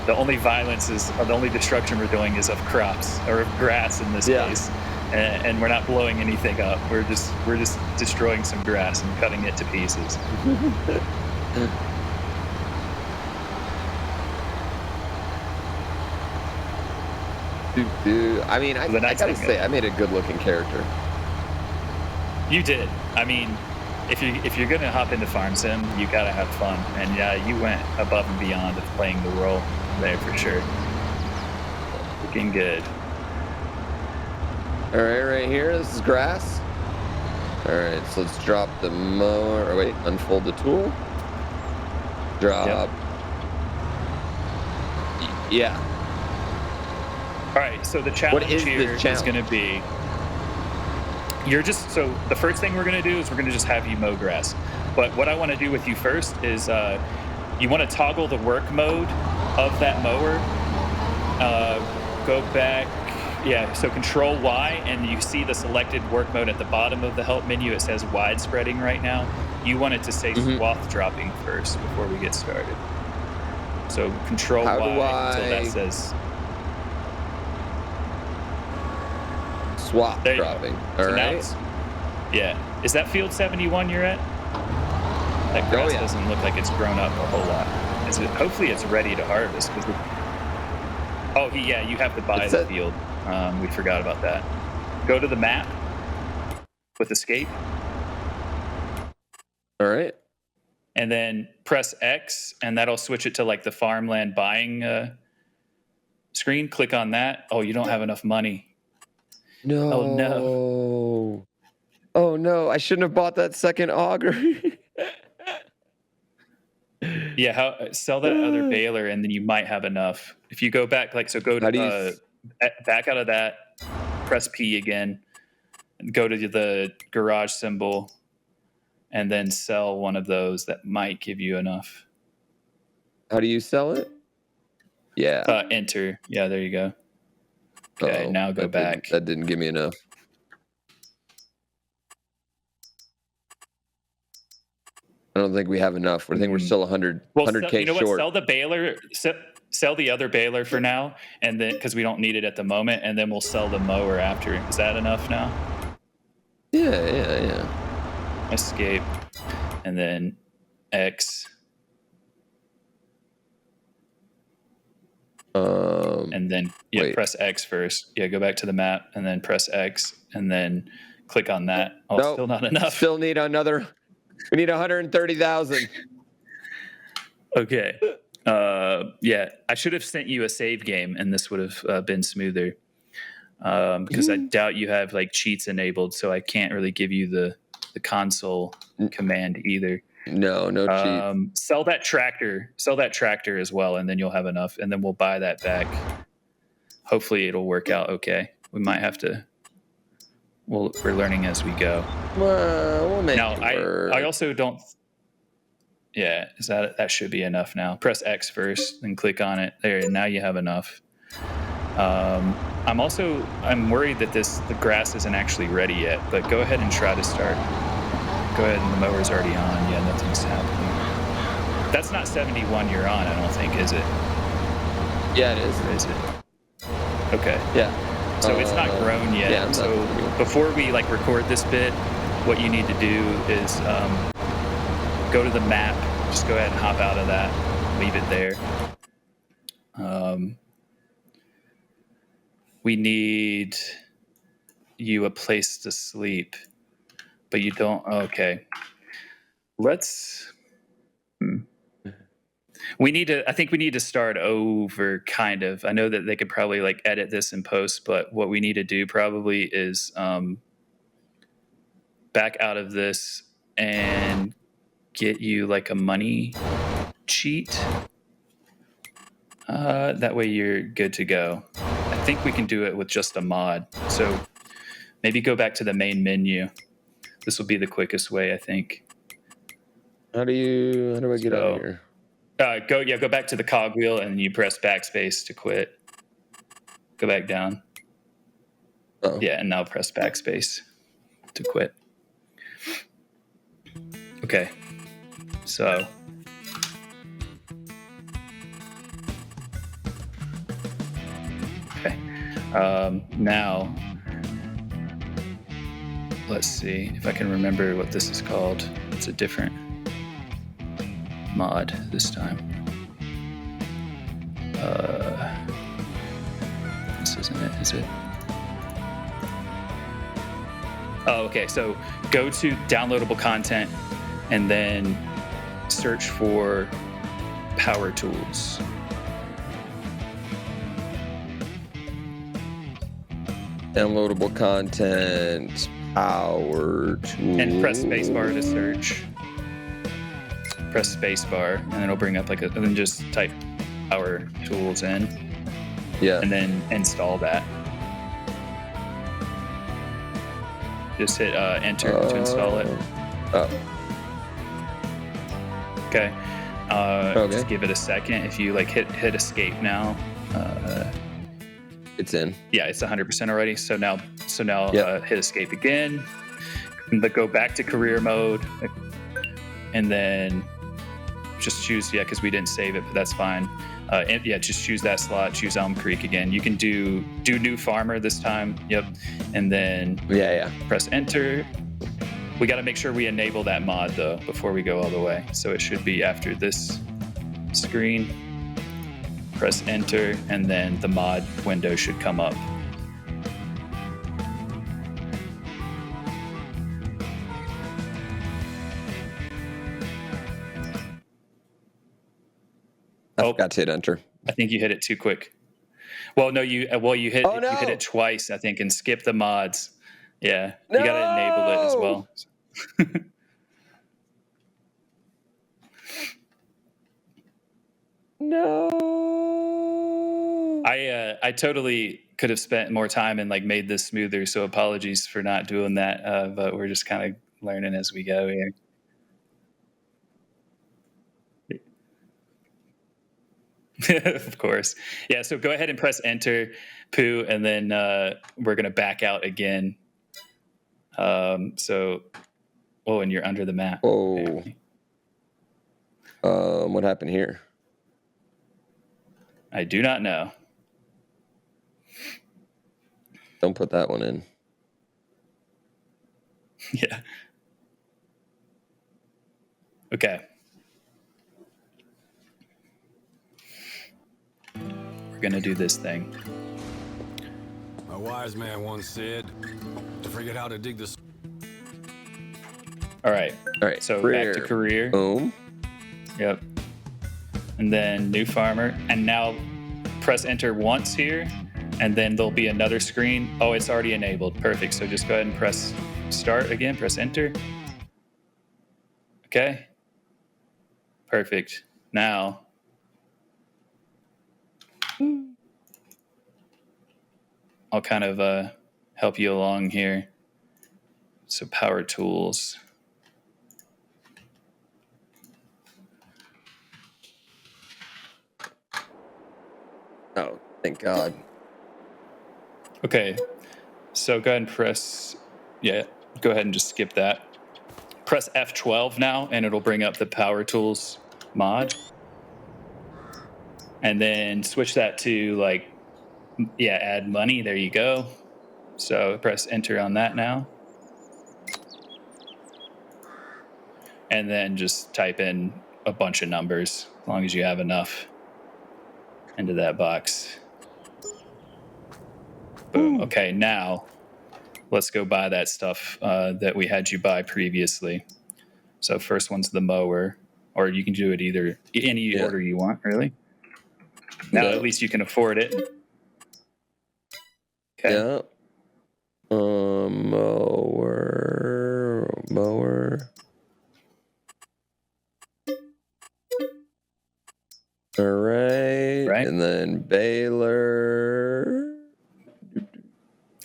The only violence is, or the only destruction we're doing is of crops or of grass in this case, and we're not blowing anything up. We're just destroying some grass and cutting it to pieces. I mean, I gotta say, I made a good-looking character. You did. I mean, if you're gonna hop into Farm Sim, you gotta have fun, and yeah, you went above and beyond of playing the role there for sure. Looking good. All right here. This is grass. All right, so let's drop the mower. Or wait, unfold the tool. Drop. Yep. Yeah. All right, so the challenge here is going to be, so the first thing we're going to do is we're going to just have you mow grass. But what I want to do with you first is you want to toggle the work mode of that mower. Go back, so Control Y, and you see the selected work mode at the bottom of the help menu. It says wide spreading right now. You want it to say swath dropping first before we get started. So Control Y until that says swap dropping. All right. Yeah. Is that field 71 you're at? That grass doesn't look like it's grown up a whole lot. Hopefully it's ready to harvest. You have to buy the field. We forgot about that. Go to the map with escape. All right. And then press X, and that'll switch it to like the farmland buying screen. Click on that. Oh, you don't have enough money. No. Oh, no. Oh, no. I shouldn't have bought that second auger. Sell that other baler, and then you might have enough. If you go back, go to back out of that, press P again, and go to the garage symbol, and then sell one of those. That might give you enough. How do you sell it? Yeah. Enter. Yeah, there you go. Okay, now go back. That didn't give me enough. I don't think we have enough. I think we're still 100K you know short. What? Sell the baler. Sell the other baler for now, and then because we don't need it at the moment, and then we'll sell the mower after. Is that enough now? Yeah. Escape, and then X. And then press X first. Yeah, go back to the map and then press X and then click on that. Oh, nope, still not enough. Still need another. We need 130,000. Okay. I should have sent you a save game, and this would have been smoother. Because I doubt you have like cheats enabled, so I can't really give you the console command either. No cheat. Sell that tractor as well, and then you'll have enough, and then we'll buy that back. Hopefully it'll work out okay. We might have to. We're learning as we go. Well, we'll make it work. I also don't. Yeah, that should be enough now. Press X first, then click on it. There, now you have enough. I'm worried that the grass isn't actually ready yet, but go ahead and try to start. Go ahead, and the mower's already on. Yeah, nothing's happening. That's not 71 you're on, I don't think, is it? Yeah, it is. Or is it? Okay. Yeah. So it's not grown yet. Yeah, so before we record this bit, what you need to do is go to the map. Just go ahead and hop out of that. Leave it there. We need you a place to sleep, but you don't. Okay. I think we need to start over, kind of. I know that they could probably edit this in post, but what we need to do probably is back out of this and get you a money cheat. That way you're good to go. I think we can do it with just a mod. So maybe go back to the main menu. This will be the quickest way, I think. How do I get out of here? Go back to the cogwheel and you press backspace to quit. Go back down. Uh-oh. Yeah, and now press backspace to quit. Okay. So Now, let's see if I can remember what this is called. It's a different mod this time. This isn't it, is it? Oh, okay. So go to downloadable content and then search for power tools. Downloadable content, power tools. And press spacebar to search. Press spacebar, and then it'll bring up and then just type power tools in. Yeah. And then install that. Just hit enter to install it. Oh. Okay. Just give it a second. If you hit escape now. It's in. Yeah, it's 100% already. So now hit escape again. But go back to career mode, and then just choose because we didn't save it, but that's fine. Just choose that slot. Choose Elm Creek again. You can do new farmer this time. Yep, and then press enter. We got to make sure we enable that mod though before we go all the way. So it should be after this screen. Press enter, and then the mod window should come up. I forgot to hit enter. I think you hit it too quick. Well, no, you hit you hit it twice, I think, and skip the mods. Yeah, you got to enable it as well. No. I totally could have spent more time and made this smoother. So apologies for not doing that. But we're just kind of learning as we go here. Of course. Yeah, so go ahead and press enter, Pooh, and then we're going to back out again. And you're under the map. Oh. What happened here? I do not know. Don't put that one in. Yeah. Okay. We're going to do this thing. A wise man once said, to forget how to dig this. All right. So back to career. Boom. Yep. And then new farmer. And now press enter once here, and then there'll be another screen. Oh, it's already enabled. Perfect. So just go ahead and press start again. Press enter. Okay. Perfect. Now, I'll kind of help you along here. So power tools. Oh, thank God. Okay. So go ahead and press, go ahead and just skip that. Press F12 now, and it'll bring up the power tools mod. And then switch that to add money. There you go. So press enter on that now. And then just type in a bunch of numbers, as long as you have enough, into that box. Boom. Okay, now let's go buy that stuff that we had you buy previously. So first one's the mower, or you can do it any order you want, really. Now at least you can afford it. Okay. Yeah. Mower. All right. And then baler.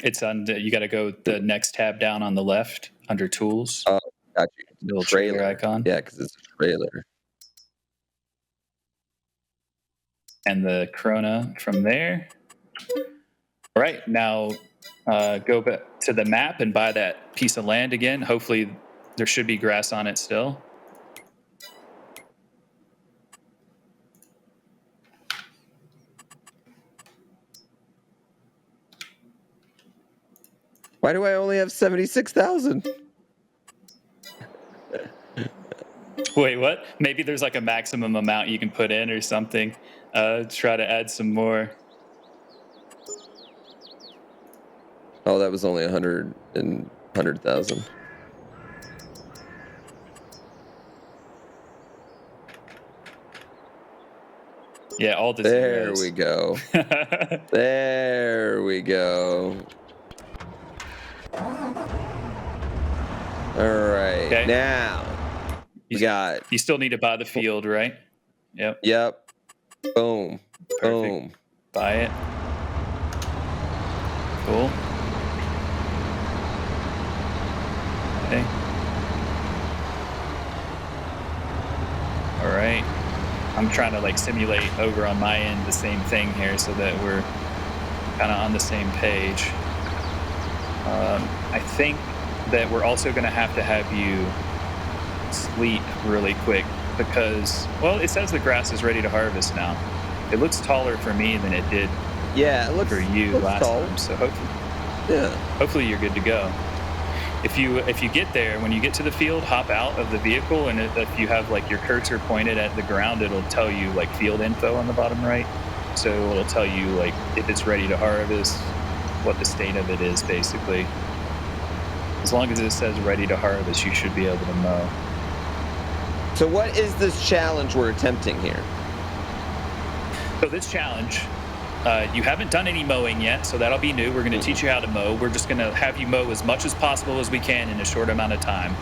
It's on. You got to go the next tab down on the left under tools. Oh, got you. Little trailer icon. Yeah, because it's a trailer. And the Corona from there. All right, now go back to the map and buy that piece of land again. Hopefully there should be grass on it still. Why do I only have 76,000? Wait, what? Maybe there's like a maximum amount you can put in or something. Try to add some more. Oh, that was only 100,000. Yeah, all the There zeros. we go. There we go. All right. Okay. Now we got. You still need to buy the field, right? Yep. Yep. Boom. Perfect. Boom. Buy it. Cool. Okay. All right. I'm trying to like simulate over on my end the same thing here so that we're kind of on the same page. I think that we're also going to have you sleep really quick because, well, it says the grass is ready to harvest now. It looks taller for me than it did for you last time. So hopefully you're good to go. If you get there, when you get to the field, hop out of the vehicle, and if you have like your cursor pointed at the ground, it'll tell you like field info on the bottom right. So it'll tell you like if it's ready to harvest, what the state of it is, basically. As long as it says ready to harvest, you should be able to mow. So what is this challenge we're attempting here? So this challenge, you haven't done any mowing yet, so that'll be new. We're going to teach you how to mow. We're just going to have you mow as much as possible as we can in a short amount of time.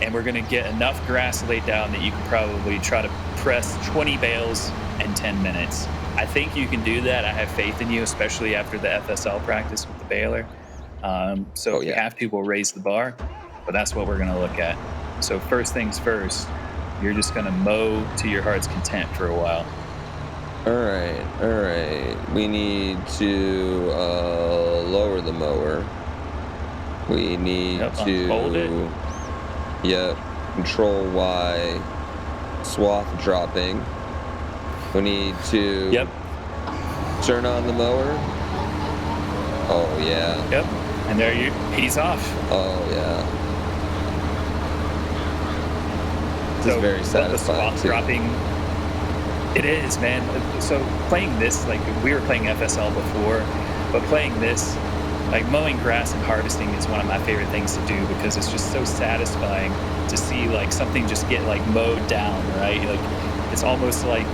And we're going to get enough grass laid down that you can probably try to press 20 bales in 10 minutes. I think you can do that. I have faith in you, especially after the FSL practice with the baler. So if you have to, we'll raise the bar, but that's what we're going to look at. So first things first, you're just going to mow to your heart's content for a while. All right. We need to lower the mower. We need to hold it. Yep. Control Y. Swath dropping. We need to turn on the mower. Oh yeah. Yep. And there he's off. Oh yeah. This is very satisfying too. Dropping. It is, man. So playing this, like we were playing FSL before, but playing this, like mowing grass and harvesting is one of my favorite things to do because it's just so satisfying to see like something just get like mowed down, right? Like it's almost like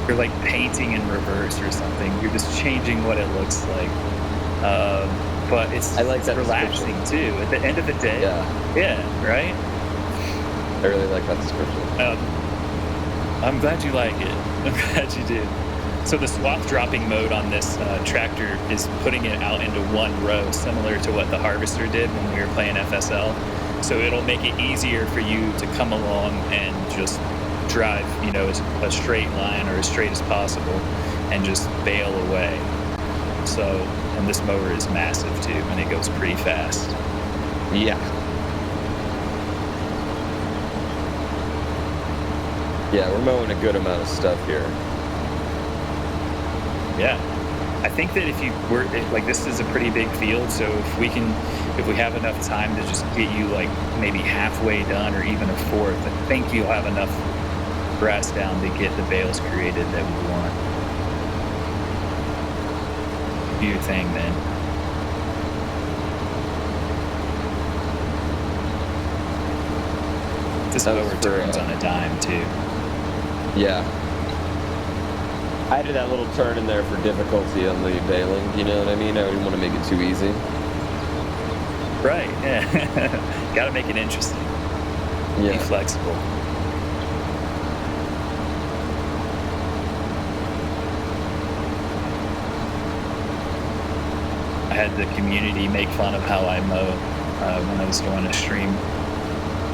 you're like painting in reverse or something. You're just changing what it looks like. But it's relaxing too. At the end of the day, yeah, right? I really like that description. I'm glad you like it. I'm glad you do. So the swath dropping mode on this tractor is putting it out into one row, similar to what the harvester did when we were playing FSL. So it'll make it easier for you to come along and just drive, a straight line or as straight as possible and just bail away. So, and this mower is massive too, and it goes pretty fast. Yeah. Yeah, we're mowing a good amount of stuff here. Yeah. I think that this is a pretty big field, so if we have enough time to just get you like maybe halfway done or even a fourth, I think you'll have enough grass down to get the bales created that we want. Do your thing, man. This mower turns on a dime too. Yeah. I added that little turn in there for difficulty on the baling, you know what I mean? I didn't want to make it too easy. Right, yeah. Gotta make it interesting. Yeah. Be flexible. I had the community make fun of how I mow when I was doing a stream a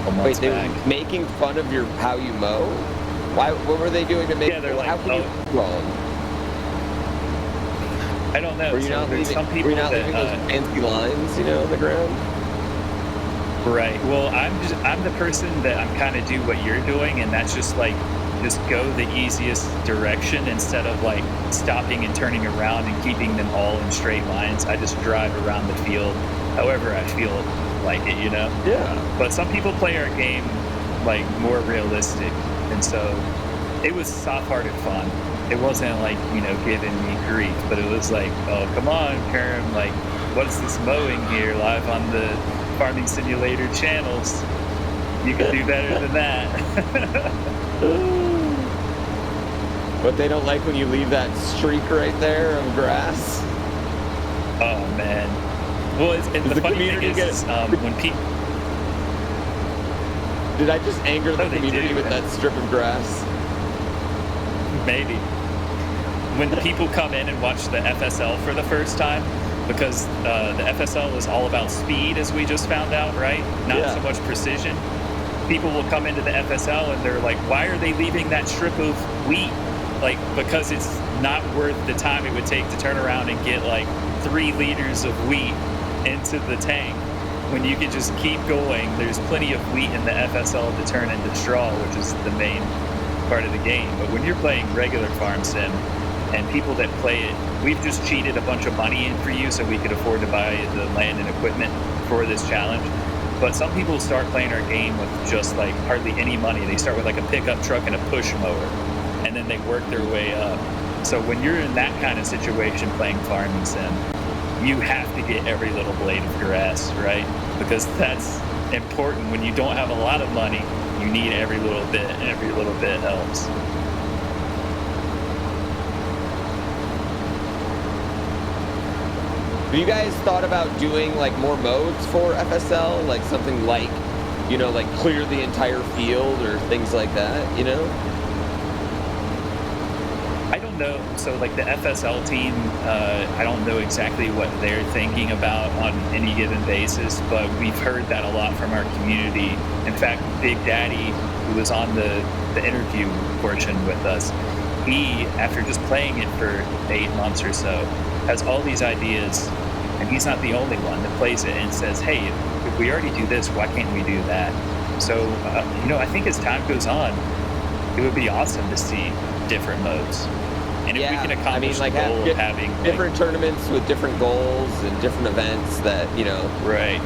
couple months back. Were making fun of how you mow? Why? What were they doing to make? Yeah, they're like, how can you mow wrong? I don't know. Were you not leaving those fancy lines, on the ground? Right. Well, I'm the person that I'm kind of do what you're doing, and that's just like just go the easiest direction instead of like stopping and turning around and keeping them all in straight lines. I just drive around the field however I feel like it, you know? Yeah. But some people play our game like more realistic. And so it was soft-hearted fun. It wasn't like, you know, giving me grief, but it was like, oh, come on, Kerm, like, what's this mowing here live on the Farming Simulator channels? You can do better than that. But they don't like when you leave that streak right there of grass. Oh, man. Well, and the funny thing is, when people... Did I just anger the community with that strip of grass? Maybe. When people come in and watch the FSL for the first time, because the FSL is all about speed, as we just found out, right? Not so much precision. People will come into the FSL and they're like, why are they leaving that strip of wheat? Like, because it's not worth the time it would take to turn around and get like 3 liters of wheat into the tank. When you can just keep going, there's plenty of wheat in the FSL to turn into straw, which is the main part of the game. But when you're playing regular farm sim, and people that play it, we've just cheated a bunch of money in for you so we could afford to buy the land and equipment for this challenge. But some people start playing our game with just like hardly any money. They start with like a pickup truck and a push mower, and then they work their way up. So when you're in that kind of situation playing farming sim, you have to get every little blade of grass, right? Because that's important. When you don't have a lot of money, you need every little bit, and every little bit helps. Have you guys thought about doing like more modes for FSL? Like something like, you know, like clear the entire field or things like that, you know? I don't know. So like the FSL team, I don't know exactly what they're thinking about on any given basis, but we've heard that a lot from our community. In fact, Big Daddy, who was on the interview portion with us, he, after just playing it for 8 months or so, has all these ideas, and he's not the only one that plays it and says, hey, if we already do this, why can't we do that? So, you know, I think as time goes on, it would be awesome to see different modes. And if we can accomplish the goal of having different tournaments with different goals and different events that, you know. Right.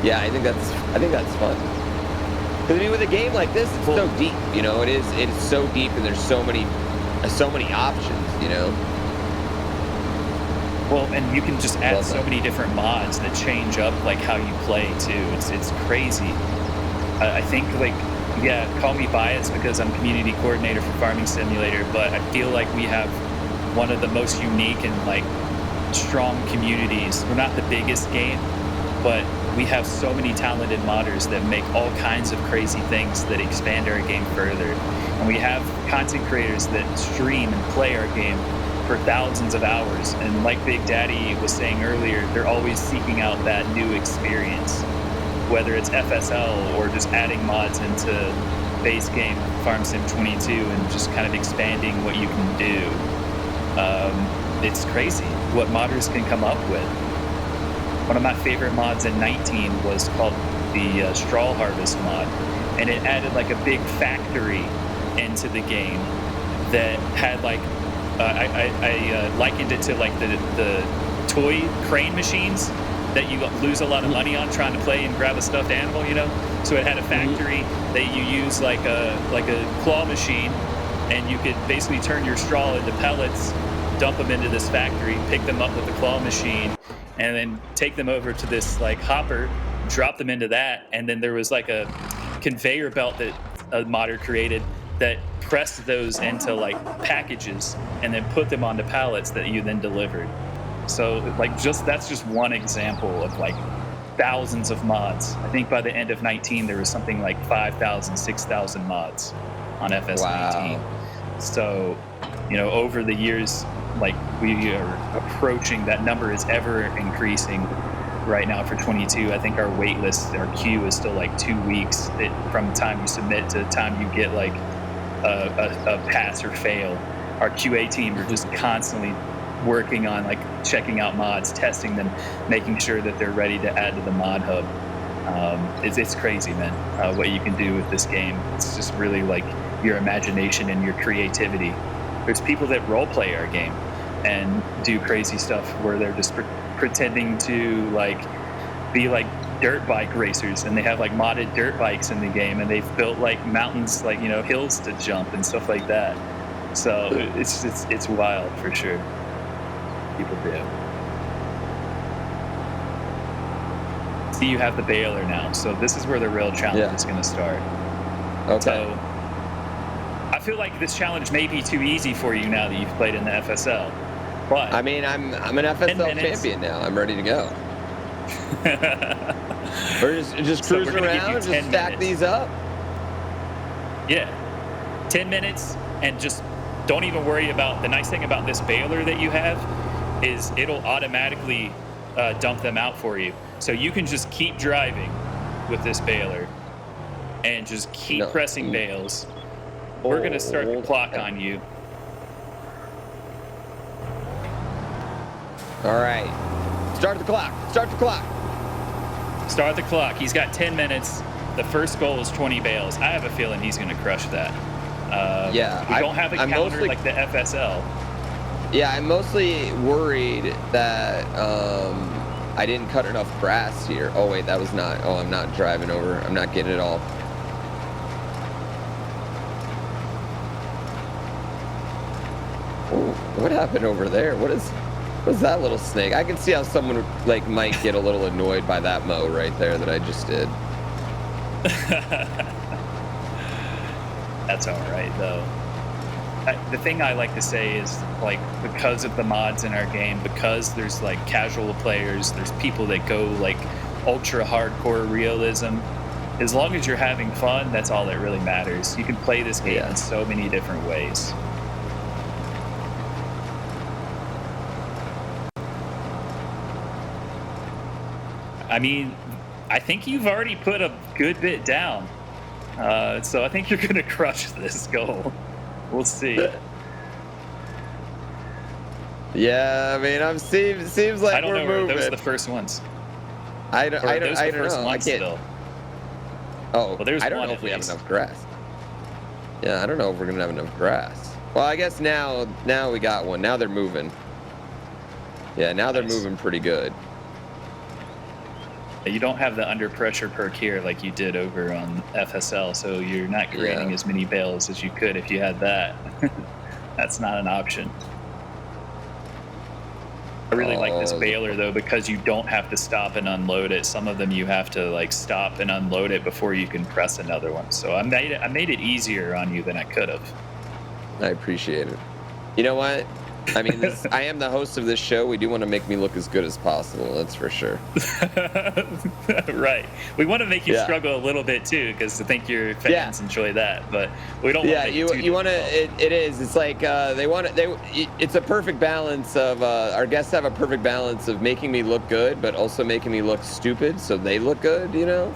Yeah, I think that's fun. Because I mean, with a game like this, it's so deep, you know. It is so deep, and there's so many options, you know. Well, and you can just add so many different mods that change up like how you play too. It's crazy. I think like, yeah, call me biased because I'm community coordinator for Farming Simulator, but I feel like we have one of the most unique and like strong communities. We're not the biggest game, but we have so many talented modders that make all kinds of crazy things that expand our game further. And we have content creators that stream and play our game for thousands of hours. And like Big Daddy was saying earlier, they're always seeking out that new experience, whether it's FSL or just adding mods into base game Farm Sim 22 and just kind of expanding what you can do. It's crazy what modders can come up with. One of my favorite mods in 19 was called the Straw Harvest mod, and it added like a big factory into the game that had like I likened it to like the toy crane machines that you lose a lot of money on trying to play and grab a stuffed animal, you know. So it had a factory that you use like a claw machine, and you could basically turn your straw into pellets, dump them into this factory, pick them up with the claw machine, and then take them over to this like hopper, drop them into that, and then there was like a conveyor belt that a modder created that pressed those into like packages and then put them onto pallets that you then delivered. So like that's just one example of like thousands of mods. I think by the end of 19 there was something like 5,000, 6,000 mods on FS19. Wow. So, you know, over the years, like we are approaching, that number is ever increasing. Right now for 22, I think our wait list, our queue is still like 2 weeks from the time you submit to the time you get like a pass or fail. Our QA team are just constantly working on like checking out mods, testing them, making sure that they're ready to add to the mod hub. It's crazy, man, what you can do with this game. It's just really like your imagination and your creativity. There's people that role play our game and do crazy stuff where they're just pretending to like be like dirt bike racers, and they have like modded dirt bikes in the game, and they've built like mountains, like, you know, hills to jump and stuff like that. So it's wild for sure. People do. See, you have the baler now, so this is where the real challenge is going to start. Okay. So I feel like this challenge may be too easy for you now that you've played in the FSL. But I mean, I'm an FSL champion now. I'm ready to go. We're just cruising around, just stack these up. Yeah, 10 minutes, and just don't even worry about. The nice thing about this baler that you have is it'll automatically dump them out for you. So you can just keep driving with this baler and just keep pressing bales. We're going to start the clock on you. All right. Start the clock. Start the clock. Start the clock. He's got 10 minutes. The first goal is 20 bales. I have a feeling he's going to crush that. Yeah. We don't have a counter like the FSL. Yeah, I'm mostly worried that I didn't cut enough grass here. Oh, wait, that was not. Oh, I'm not driving over. I'm not getting it all. Oh, what happened over there? What's that little snake? I can see how someone like might get a little annoyed by that mow right there that I just did. That's all right, though. The thing I like to say is, like, because of the mods in our game, because there's like casual players, there's people that go like ultra hardcore realism. As long as you're having fun, that's all that really matters. You can play this game in so many different ways. I mean, I think you've already put a good bit down. So I think you're going to crush this goal. We'll see. Yeah, I mean, seems like I don't know. moving. Those are the first ones. I don't know. I can't. Still. Oh, well, there's I don't know if we have enough grass. Yeah, I don't know if we're gonna have enough grass. Well, I guess now we got one. Now they're moving. Yeah, now they're moving pretty good. You don't have the under pressure perk here like you did over on FSL, so you're not creating as many bales as you could if you had that. That's not an option. I really like this baler though, because you don't have to stop and unload it. Some of them you have to like stop and unload it before you can press another one. So I made it easier on you than I could have. I appreciate it. You know what? I mean, I am the host of this show. We do want to make me look as good as possible. That's for sure. Right. We want to make you struggle a little bit too, because I think your fans enjoy that. But we don't. Yeah, you want to. It is. It's like they want it. It's a perfect balance of our guests have a perfect balance of making me look good, but also making me look stupid, so they look good. You know.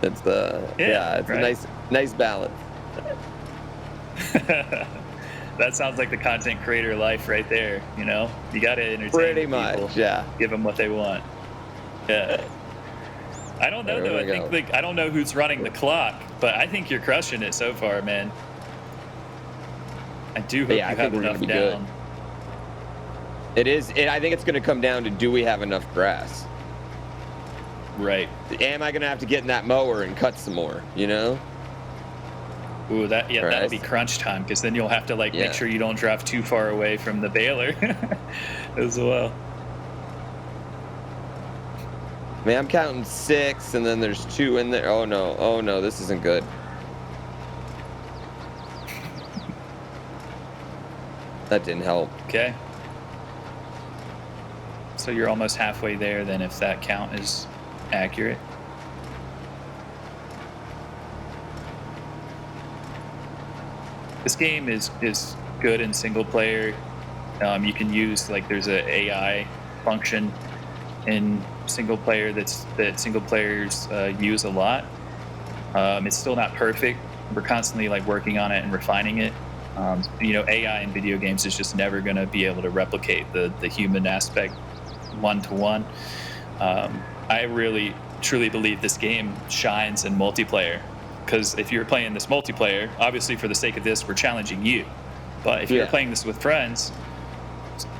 It's it's a nice balance. That sounds like the content creator life right there. You know, you got to entertain pretty people, much. Yeah. Give them what they want. Yeah. I don't know though. I think I don't know who's running the clock, but I think you're crushing it so far, man. I do hope you have enough down. Good. It is. I think it's going to come down to, do we have enough grass? Right. Am I going to have to get in that mower and cut some more? You know. Ooh, that'll be crunch time, because then you'll have to make sure you don't drive too far away from the baler as well. Man, I'm counting 6, and then there's 2 in there. Oh no, this isn't good. That didn't help. Okay. So you're almost halfway there then, if that count is accurate. This game is good in single player. You can use there's an AI function in single player that single players use a lot. It's still not perfect. We're constantly working on it and refining it. AI in video games is just never going to be able to replicate the human aspect one-to-one. I really truly believe this game shines in multiplayer. because if you're playing this multiplayer, obviously for the sake of this, we're challenging you. But if you're playing this with friends,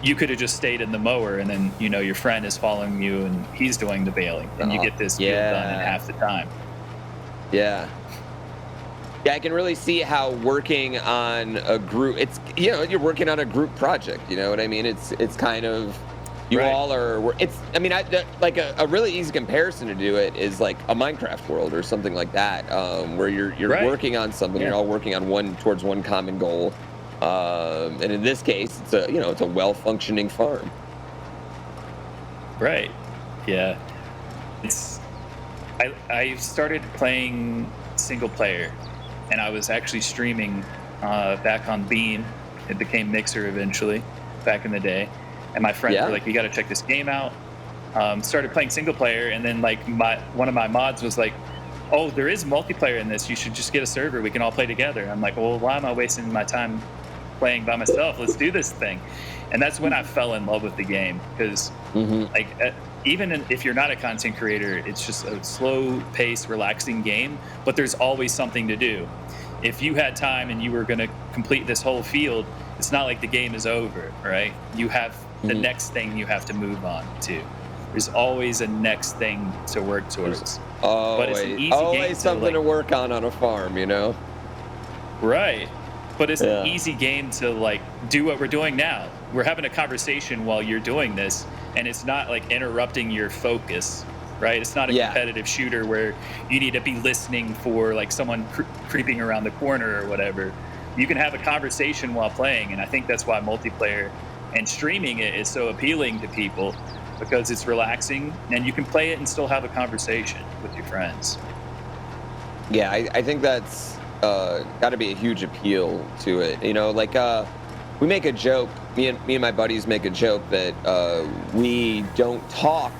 you could have just stayed in the mower, and then your friend is following you and he's doing the baling, and you get this field done in half the time. Yeah, I can really see how working on a group, it's you're working on a group project. You know what I mean? It's kind of all are. It's like a really easy comparison to do it is like a Minecraft world or something like that, where you're working on something. You're all working on towards one common goal. And in this case, it's a well-functioning farm. Right. Yeah. I started playing single player, and I was actually streaming back on Beam. It became Mixer eventually, back in the day. And my friends were like, "You got to check this game out." Started playing single player, and then like one of my mods was like, "Oh, there is multiplayer in this. You should just get a server. We can all play together." I'm like, "Well, why am I wasting my time playing by myself? Let's do this thing." And that's when I fell in love with the game, because even if you're not a content creator, it's just a slow paced, relaxing game, but there's always something to do. If you had time and you were going to complete this whole field, it's not like the game is over, right? You have the next thing you have to move on to. There's always a next thing to work towards. But it's an easy game something to work on a farm, Right. But it's an easy game to like do what we're doing now. We're having a conversation while you're doing this, and it's not like interrupting your focus, right? It's not a competitive shooter where you need to be listening for like someone creeping around the corner or whatever. You can have a conversation while playing, and I think that's why multiplayer and streaming it is so appealing to people, because it's relaxing and you can play it and still have a conversation with your friends. Yeah, I think that's got to be a huge appeal to it. We make a joke. Me and my buddies make a joke that we don't talk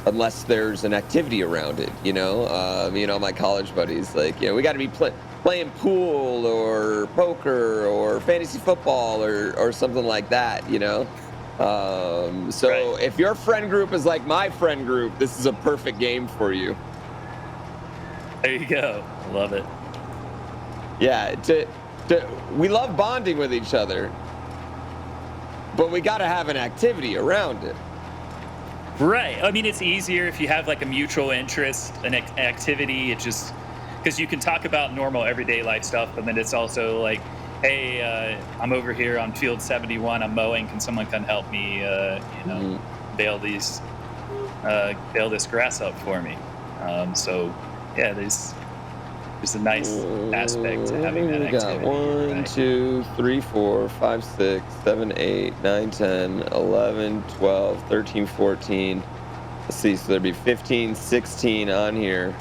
unless there's an activity around it. My college buddies, like, we got to be playing pool or poker or fantasy football or something like that. If your friend group is like my friend group, this is a perfect game for you. There you go. Love it. Yeah, we love bonding with each other, but we got to have an activity around it. Right. I mean, it's easier if you have like a mutual interest, an activity. It just, because you can talk about normal everyday life stuff, but then it's also like, hey, I'm over here on field 71. I'm mowing. Can someone come help me? Bale this grass up for me. There's a nice aspect to having that activity. We got 1, 2, 3, 4, 5, 6, 7, 8, 9, 10, 11, 12, 13, 14. Let's see, so there'd be 15, 16 on here.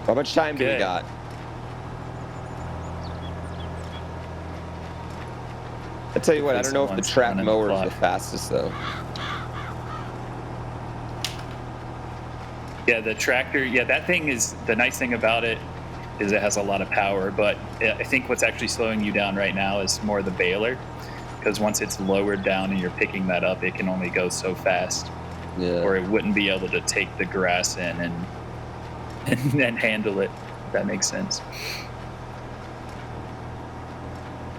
How much time do we got? I tell you what, I don't know if the track mower is the fastest though. Yeah, the tractor, that thing is, the nice thing about it is it has a lot of power, but I think what's actually slowing you down right now is more the baler, because once it's lowered down and you're picking that up, it can only go so fast. Or it wouldn't be able to take the grass in and then handle it, if that makes sense.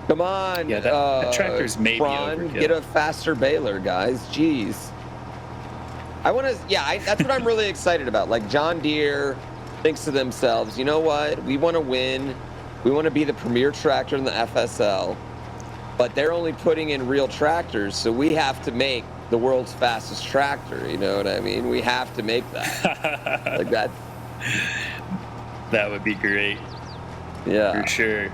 Come on, that tractor's maybe overkill. Get a faster baler, guys. Jeez. That's what I'm really excited about. Like, John Deere thinks to themselves, you know what? We want to win. We want to be the premier tractor in the FSL. But they're only putting in real tractors, so we have to make the world's fastest tractor. You know what I mean? We have to make that. Like that. That would be great. Yeah. For sure.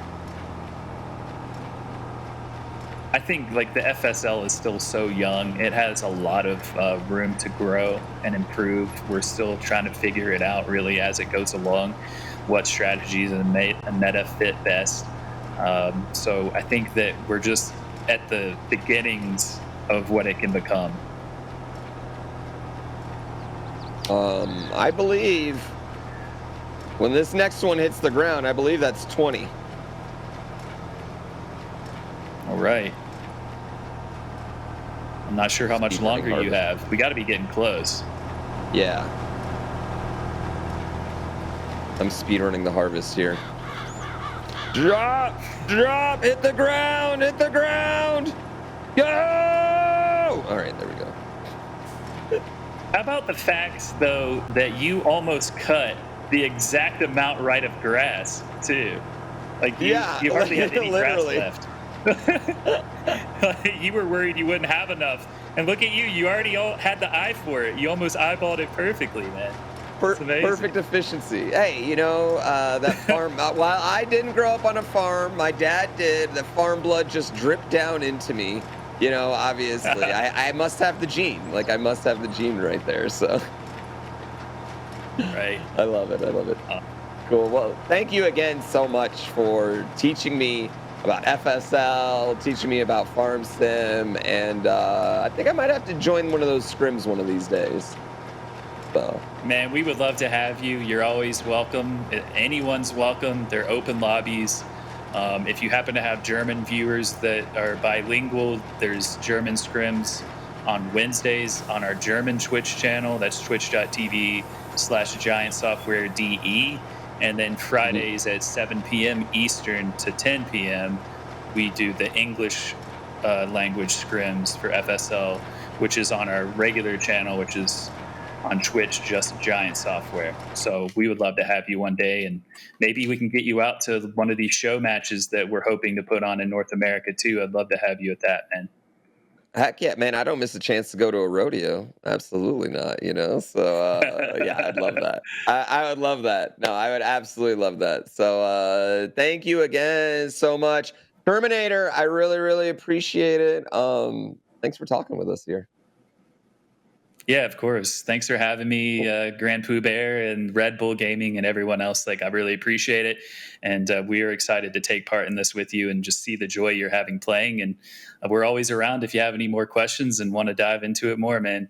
I think like the FSL is still so young. It has a lot of room to grow and improve. We're still trying to figure it out really as it goes along, what strategies and meta fit best. So I think that we're just at the beginnings of what it can become. I believe when this next one hits the ground, I believe that's 20. All right. I'm not sure how much longer you have. We got to be getting close. Yeah. I'm speedrunning the harvest here. Drop, hit the ground, go! All right, there we go. How about the fact, though, that you almost cut the exact amount right of grass, too? Like, you hardly had any grass left. You were worried you wouldn't have enough. And look at you. You already had the eye for it. You almost eyeballed it perfectly, man. Perfect efficiency. Hey, that farm, while I didn't grow up on a farm, my dad did. The farm blood just dripped down into me. Obviously. I must have the gene. Like, I must have the gene right there. So. Right. I love it. Cool. Well, thank you again so much for teaching me about FSL, teaching me about Farm Sim, and I think I might have to join one of those scrims one of these days. So. Man, we would love to have you. You're always welcome. Anyone's welcome. They're open lobbies. If you happen to have German viewers that are bilingual, there's German scrims on Wednesdays on our German Twitch channel. That's twitch.tv/GiantSoftwareDE. And then Fridays at 7 p.m. Eastern to 10 p.m., we do the English language scrims for FSL, which is on our regular channel, which is on Twitch, just Giant Software. So we would love to have you one day, and maybe we can get you out to one of these show matches that we're hoping to put on in North America too. I'd love to have you at that, man. Heck yeah, man. I don't miss a chance to go to a rodeo. Absolutely not, So, yeah, I'd love that. I would love that. No, I would absolutely love that. So, thank you again so much. Terminator, I really, really appreciate it. Thanks for talking with us here. Yeah, of course. Thanks for having me, GrandPooBear and Red Bull Gaming and everyone else. Like, I really appreciate it. And we are excited to take part in this with you and just see the joy you're having playing. And we're always around if you have any more questions and want to dive into it more, man.